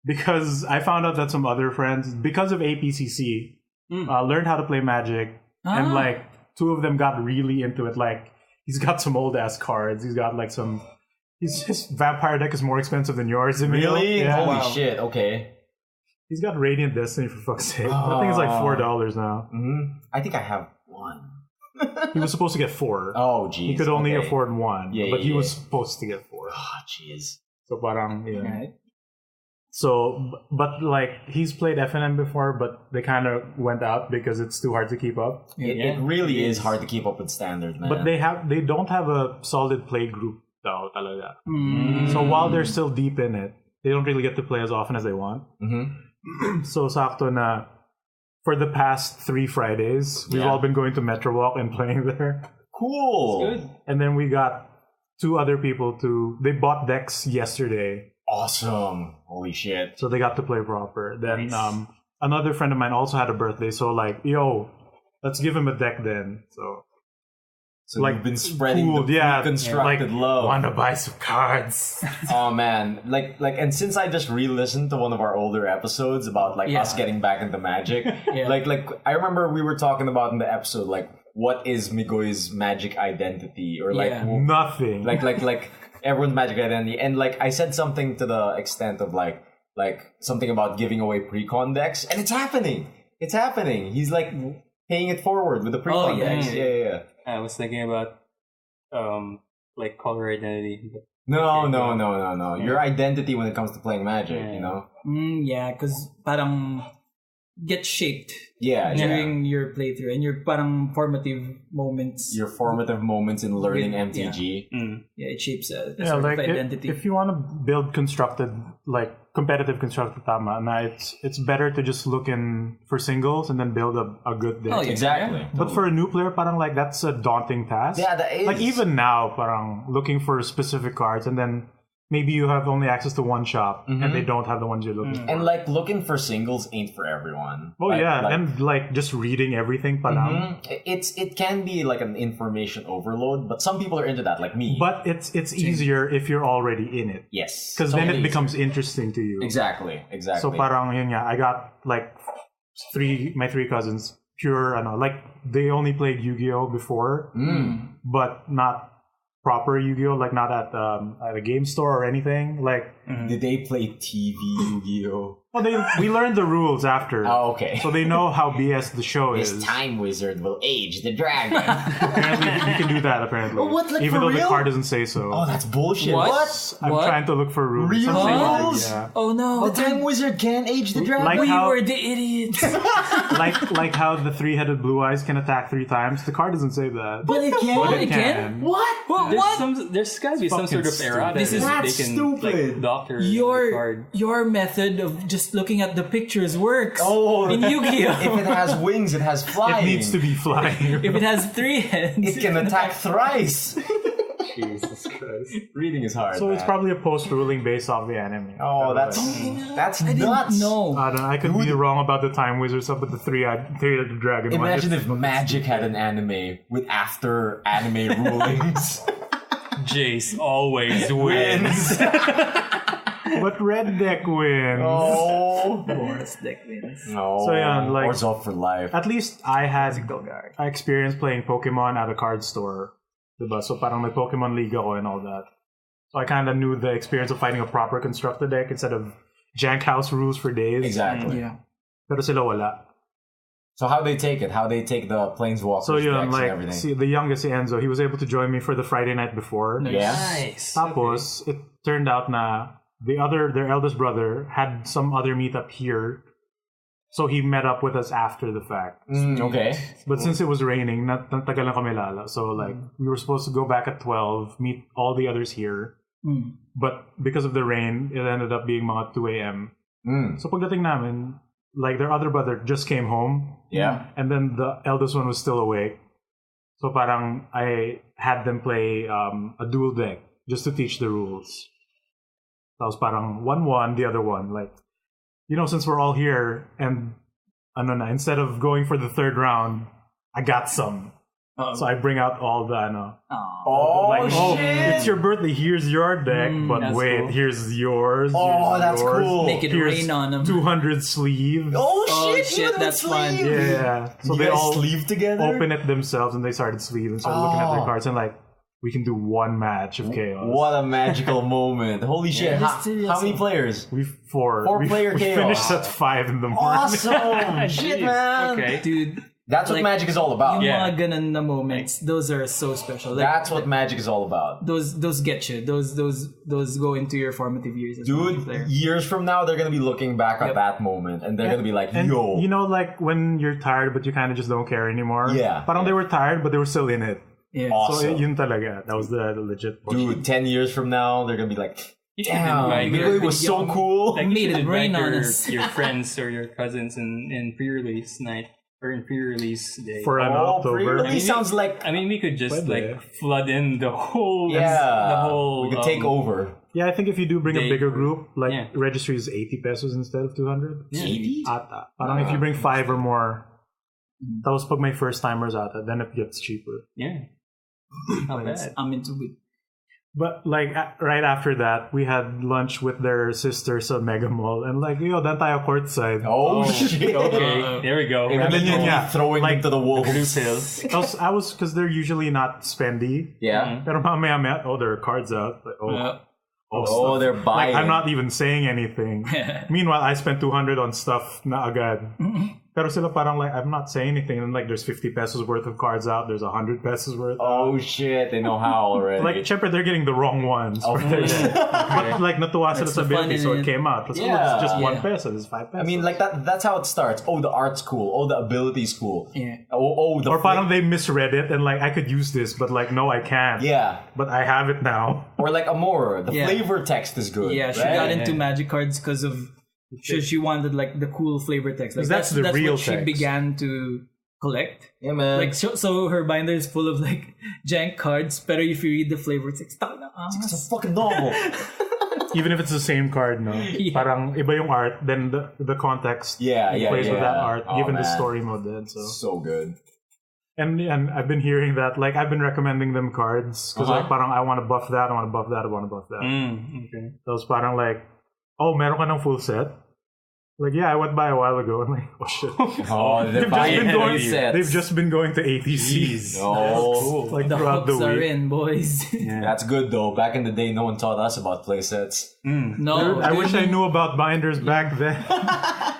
because I found out that some other friends, because of APCC, learned how to play Magic, and like 2 of them got really into it. Like he's got some old ass cards. He's got like some. His vampire deck is more expensive than yours, Emile. Really? Yeah. Holy shit, okay. He's got Radiant Destiny for fuck's sake. I think it's like $4 now. I think I have one. He was supposed to get 4. Oh, jeez. He could only okay. afford 1, Yeah, but yeah, he was yeah. supposed to get 4. Oh, jeez. So parang, yeah. Right. So, but like he's played FNM before, but they kind of went out because it's too hard to keep up. It really is hard to keep up with standard, man. But they don't have a solid play group though, talaga. So while they're still deep in it, they don't really get to play as often as they want. So sakto na for the past 3 Fridays, we've all been going to Metro Walk and playing there. cool. Good. And then we got 2 other people they bought decks yesterday. Awesome. Holy shit. So they got to play proper. Then another friend of mine also had a birthday, so like, yo, let's give him a deck then. So like, you've been spreading cool, the yeah, constructed love. Wanna buy some cards? Oh man, like, and since I just re-listened to one of our older episodes about like us getting back into Magic, like I remember we were talking about in the episode like what is Migoy's Magic identity or like Nothing. like everyone's Magic identity, and like I said something to the extent of like something about giving away pre-con decks, and it's happening. It's happening. He's like paying it forward with the pre-con decks. Yeah. I was thinking about like color identity. No. Your identity when it comes to playing Magic, you know? Yeah, because parang get shaped Yeah. during your playthrough and your parang formative moments. Your formative moments in learning MTG. Yeah, it shapes a yeah, sort like of identity. if you want to build constructed, like competitive constructed tama, na it's better to just look in for singles and then build a good deck. Oh, yeah. Exactly. But for a new player, parang like that's a daunting task. Yeah, that is. Like even now, parang looking for specific cards, and then maybe you have only access to one shop, and they don't have the ones you're looking for. And like looking for singles ain't for everyone. Oh Like- yeah, like, and like just reading everything, parang. it can be like an information overload, but some people are into that, like me. But it's easier if you're already in it, yes, because then it becomes interesting to you. exactly. So parang yun nga, I got like my 3 cousins pure, like they only played Yu-Gi-Oh before, but not proper Yu-Gi-Oh, like not at a game store or anything. Like, Did they play TV Yu-Gi-Oh? well, we learned the rules after. Oh, okay. So they know how BS the show This is. time wizard will age the dragon. Apparently, you can do that. Apparently, What, like, even for though the real? card doesn't say so. Oh, that's bullshit. What? I'm trying to look for rules. Real Something like- rules? yeah. Oh no! The time wizard can age the dragon. Like we how- were the idiots. like how the 3-headed blue eyes can attack 3 times. The card doesn't say that. but it can. But it can? What? There's gotta be some Fucking sort of errata. This is- that That's they can stupid. like doctor the card. Your method of just looking at the pictures works. Oh, in if Yu-Gi-Oh. it has wings, it has flying. It needs to be flying. If it has 3 heads, It can attack thrice. Jesus Christ. Reading is hard. So it's man. probably a post ruling based off the anime. Oh, that's I didn't nuts. know. I don't know. I could be wrong about the time wizard stuff, but the 3-headed dragon. one, Imagine it's- if Magic had an anime with after anime rulings. Jace always wins. But red deck wins. Oh. Boris deck wins. No. So, yeah, like- Or off for life. At least I had I experienced playing Pokemon at a card store. Diba? So parang may Pokemon League ako and all that. So I kind of knew the experience of fighting a proper constructed deck instead of jank house rules for days. Exactly. Yeah. Pero sila wala. So how they take it? How they take the Planeswalkers So decks yun, and like, everything? see, the youngest, si Enzo, he was able to join me for the Friday night before. Yeah. Nice. Tapos, it turned out na their eldest brother had some other meetup here. So he met up with us after the fact. Okay. But since it was raining, natagal lang kami lala. So like, we were supposed to go back at 12, meet all the others here. But because of the rain, it ended up being mga 2 a.m. So pagdating namin, like their other brother just came home. Yeah. And then the eldest one was still awake. So parang I had them play a dual deck just to teach the rules. That was parang 1-1, the other one. Like, since we're all here and instead of going for the third round, I got some. So I bring out all the shit! It's your birthday. Here's your deck, but wait, cool. here's yours. Oh, here's that's yours. cool. Make it Here's rain on them. 200 sleeves. Oh shit! shit, that's fun. Yeah. So You they guys all sleeve together? open it themselves and they started sleeving and started looking at their cards and like, we can do one match of chaos. What a magical moment! Holy shit! just How many players? We four. Four-player we chaos. finished at 5 in the morning. Awesome! Shit, man! Okay. Dude, That's what Like, magic is all about. yung Yeah. mga ganun na moments, those are so special. Like, That's what magic is all about. those get you. Those go into your formative years as a Dude, player. years from now, they're gonna be looking back at that moment and they're gonna be like, And yo. like when you're tired but you kind of just don't care anymore. Yeah. Parang they were tired but they were still in it. Yeah. Awesome. So yun talaga. That was the legit push. Dude, 10 years from now, they're gonna be like, damn, Like, it was so cool. Like, Made you it should rain invite on us. your friends or your cousins in pre-release night or in pre-release day. For an Oh, October. pre-release sounds like, I mean, we could just Pwede. like flood in the whole. yeah, The whole. we could take over. Yeah, I think if you do bring a They- bigger group, like Yeah. registry is 80 pesos instead of 200. 80? Ata. Parang if you bring 5 or more, that was pag my first timers ata, then it gets cheaper. Yeah. Not bad. I'm into it. But like right after that, we had lunch with their sister sa Mega Mall and like, dan tayo courtside. Oh, shit. Okay, there we go. And then then yun, yeah, throwing like, them to the wolves. I was because they're usually not spendy. Yeah. Pero mamaya, there are cards out. Like, Oh, stuff. they're buying. Like, I'm not even saying anything. Meanwhile, I spent 200 on stuff na agad. Pero sila parang like, I'm not saying anything. And like, there's 50 pesos worth of cards out. There's 100 pesos worth. Oh, shit. They know how already. Like, syempre, they're getting the wrong ones. Oh, for their deck. But like, natuwa sila That's sa the fun ability, in so it it. came out. So Yeah. it's just 1 Yeah. peso. It's 5 pesos. I mean, like that's how it starts. Oh, the art's cool. Oh, the ability's cool. Yeah. Oh, the or parang they misread it and like, I could use this, but like, no, I can't. yeah. But I have it now. Or like Amor, the Yeah. flavor text is good. Yeah, she right? got into magic cards because of she wanted like the cool flavor text. Like That's the real what she text. began to collect. Yeah, man. Like so her binder is full of like jank cards, but if you read the flavor text, it's a fucking novel. Even if it's the same card, no? Parang iba yung art, then the context Yeah, yeah, plays with that yeah. art, Oh, given the man. story mode then. So. So good. And I've been hearing that, like, I've been recommending them cards, because like, parang I want to buff that, I want to buff that, I want to buff that. Okay. So it's parang like, oh, meron ka ng full set? Like, yeah, I went by a while ago. I'm like, oh shit. Oh, they're They've just buying been going. sets. They've just been going to ATCs. Oh, Like the throughout the hooks are week. in, boys. that's good though. Back in the day, no one taught us about playsets. No, I wish I knew about binders back then.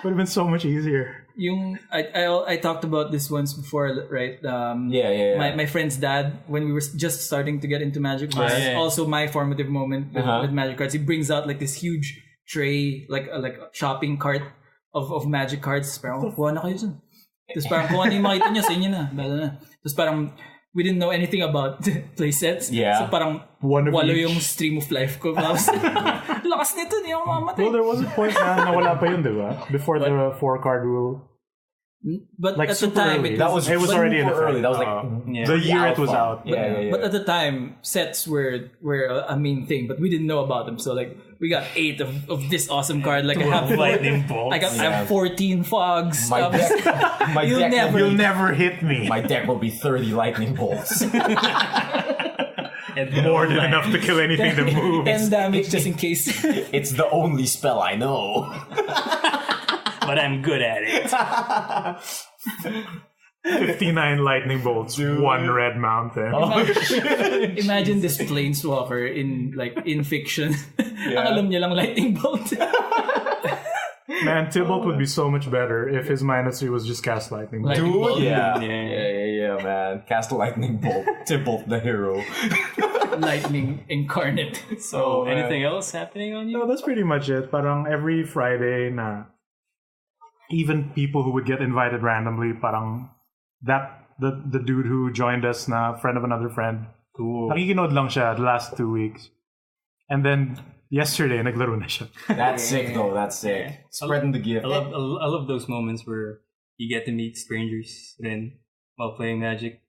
Would have been so much easier. Yung I talked about this once before, right? Yeah. My friend's dad, when we were just starting to get into Magic cards, yeah. also my formative moment with Magic cards. He brings out like this huge tray, like a shopping cart of Magic cards. Parang, kuha na kayo dyan. Tapos parang kung ano yung makita niya, sa inyo na. Bala na. Tapos parang, we didn't know anything about playsets. Yeah. So parang, One of walo each. yung stream of life ko. Tapos, lakas nito, di ako mamatay. Well, there was a point na nawala pa yun, di ba? Before the 4-card rule. But Like at the super time, early. it That was, was already in super effect. early. That was like The year it was alpha. out. Yeah. But at the time, sets were a main thing, but we didn't know about them. So like, we got 8 of this awesome card. Like I have lightning bolts. I have 14 fogs. My deck, my You'll deck never- will You'll be, never hit me. my deck will be 30 lightning bolts. And More than enough to kill anything that moves. 10 damage just in case. It's the only spell I know. but I'm good at it. 59 lightning bolts, 1 red mountain. Imagine this planeswalker in fiction. Ang alam niya lang lightning bolt. Man, Tybalt would be so much better if his -3 was just cast lightning. bolt. Lightning bolt. Yeah, man. Cast a lightning bolt. Tybalt the hero. Lightning incarnate. So, anything else happening on you? No, that's pretty much it. Parang every Friday na even people who would get invited randomly, parang the dude who joined us na friend of another friend. Cool. Nakikinood lang siya the last 2 weeks. And then yesterday, naglaro na siya. That's sick though. That's sick. Spreading the gift. I love those moments where you get to meet strangers then while playing Magic.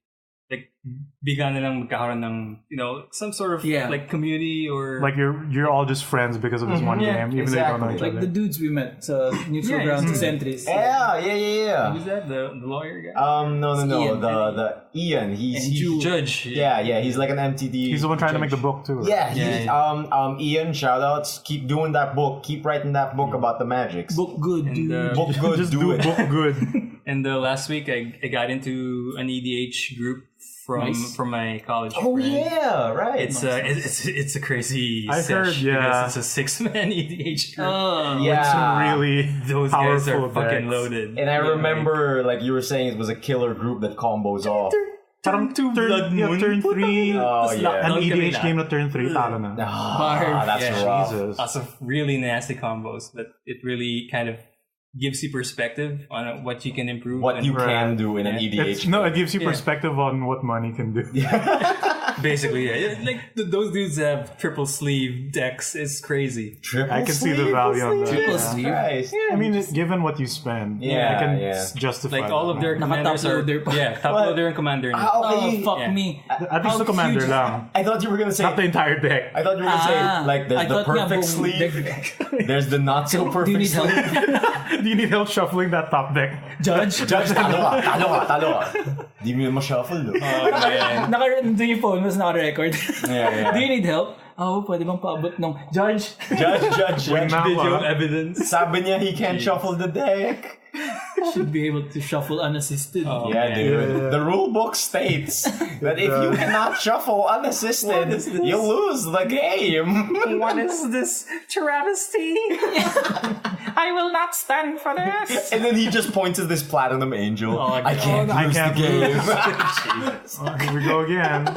Like, bigla na lang magkakaroon ng, some sort of like community or Like you're all just friends because of this one game, even though you don't know each Like other. the dudes we met sa neutral grounds, Sentries. Yeah. who's that? The lawyer guy? No. Ian. The Ian. He's Judge. Yeah. He's like an MTD. He's the one trying to make the book too. Yeah, Ian, shout outs. Keep doing that book. Keep writing that book about the magics. Book good, dude. Book good, Just do it. book good. And last week I got into an EDH group from my college. Oh friend. yeah, right. It's a crazy I heard, sesh yeah. because it's a 6-man EDH group. yeah. Some really Those guys are powerful fucking decks. loaded. And I remember, like you were saying, it was a killer group that combos off. Parang turn 3. Oh yeah. An Don't give me EDH that. game na turn 3, talo na. That's Yeah. rough. Jesus. Lots of really nasty combos, but it really kind of gives you perspective on what you can improve. What and you can do in an EDH. It gives you perspective on what money can do. basically, yeah. Like those dudes have triple sleeve decks. It's crazy. Triple I can see the value on that. Triple yeah. sleeve. Christ. I mean, given what you spend, Yeah, I can yeah. justify Like all of their commanders are Nakatop loader pa. top loader and commander. Ah, Oh, okay. fuck Yeah. me. At least How the commander huge- lang. I thought you were gonna say. Not the entire deck. I thought you were gonna say like there's I the thought nga perfect buong sleeve. There's the not so Do you perfect need help? sleeve. Do you need help shuffling that top deck? Judge? Judge, talo ka. Di mo naman shuffle, no? Naka-do yung phone was not a record. Yeah. Do you need help? Oh, pwede bang paabot ng Judge? Judge. Now, evidence. Sabi niya he can't shuffle the deck. Should be able to shuffle unassisted. Yeah, dude. The rule book states that if you cannot shuffle unassisted, you lose the game. What is this travesty? I will not stand for this. And then he just points at this platinum angel. I can't I lose can't the game. Here we go again.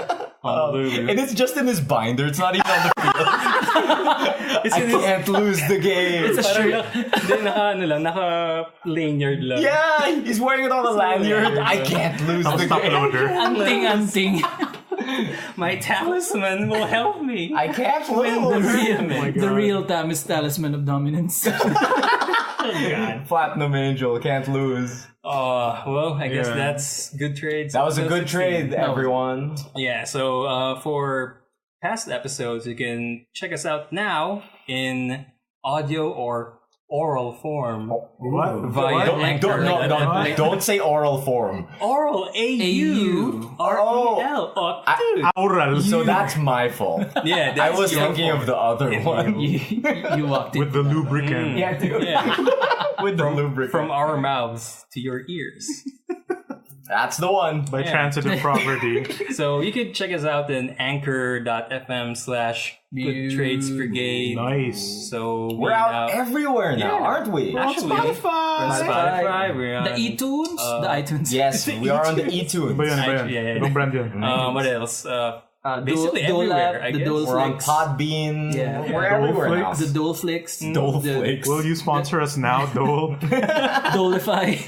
And it's just in his binder. It's not even on the field. I can't lose the game. Naka-lanyard lang. Yeah, he's wearing it on a lanyard. I can't lose the Top game. loader. Anting. My talisman will help me. I can't The lose. real, the real Tamis Talisman of Dominance. Platinum angel can't lose. Well, I guess Yeah. that's good trades. That was a good 16. trade, everyone. Yeah, so for past episodes, you can check us out now in audio or oral form. What? Via Don't, Anchor. don't say oral form. Oral, A-U, R-E-L. Oh, dude. Aural. So that's my fault. Yeah, I that's was your thinking fault. of the other one. you walked in. With the lubricant. Yeah, dude. Yeah. With the lubricant. From our mouths to your ears. That's the one. By transitive property. So you can check us out in anchor.fm/Good Trades Brigade. Nice. So We're out everywhere now, aren't we? Actually, we're on Spotify. We're on The iTunes? The iTunes. Yes, we are on the eTunes. Iba yun, iba yun. Yeah. Ibang brand yun. What else? Basically Dole everywhere, app, I the guess. Dole We're on Flicks. Podbean. Yeah. We're Dole everywhere now. Flicks. The Dole Flicks. Dole the Flakes. Will you sponsor us now, Dole? Dolify.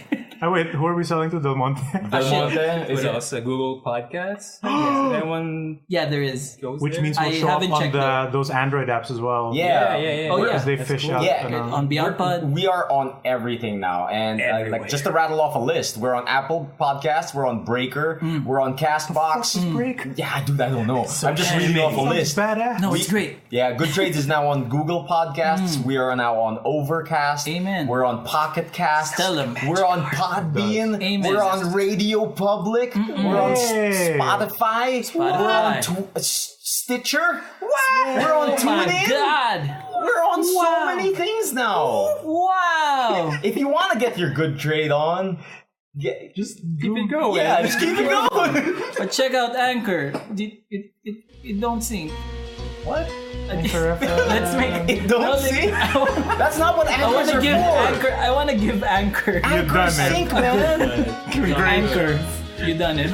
Oh, wait, who are we selling to? Del Monte? Del Monte? What Is it? else? Google Podcasts. That one Yeah, there is. goes Which there. means we'll I show up haven't on checked those Android apps as well. Yeah. Oh, yeah. Because they That's fish cool. out. Yeah. On Beyond Pod. We are on everything now, and Everywhere. like just to rattle off a list, we're on Apple Podcasts, we're on Breaker, we're on Castbox. Break? Yeah, dude, I don't know. I'm just reading off a list. Badass. No, it's great. Yeah, Good Trades is now on Google Podcasts. We are now on Overcast. Amen. We're on Pocket Cast. Tell 'em. We're on Podbean. Amen. We're on Radio Public. We're on Hey. Spotify. We're on Stitcher. What? We're on Oh my TuneIn. God. We're on so Wow. many things now. Wow. If you want to get your good trade on, just Keep it going. yeah, just keep it going. But check out Anchor. It don't sing. What? Let's make It don't sing? That's not what I anchors want to are give for. Anchor. I want to give Anchor. Anchor done it. sync, man. Anchor. You done it.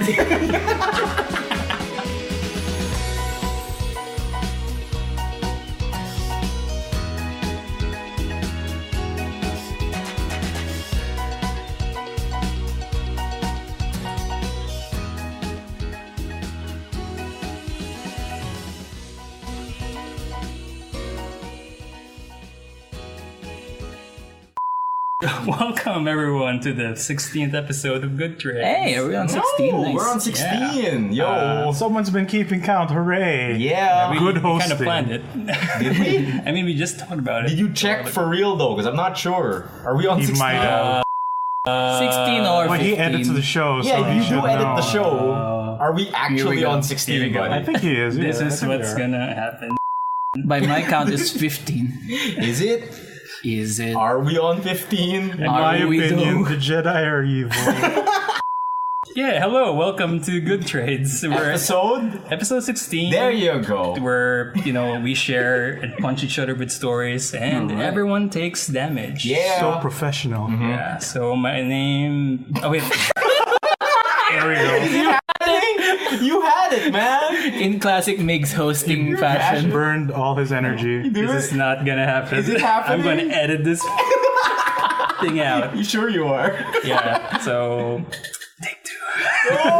welcome everyone to the 16th episode of Good Trades. Hey, are we on 16? Oh, Nice. we're on 16. Yo. Someone's been keeping count. Hooray! Yeah. Good We kind hosting. of planned it. Did we? I mean, we just talked about it. Did you check for real though? Because I'm not sure. Are we on He 16? might have. 16 or 15. But he edits the show, so Yeah, he you should do edit know. the show. Are we actually go. on Here 16, we go. buddy? I think he is. This yeah, is I think what's we are. gonna happen. By my count, it's 15. Is it? Is it? Are we on 15? In my Are we opinion, though? the Jedi are evil. Yeah, hello, welcome to Good Trades. We're episode 16. There you go. Where, we share and punch each other with stories, and everyone takes damage. Yeah. So professional. Yeah, so my name... Oh, wait. There we go. You had it, man. In classic Migs hosting fashion. Burned all his energy. This is not gonna happen. Is it happening? I'm gonna edit this thing out. You sure you are? Yeah, so... Take two.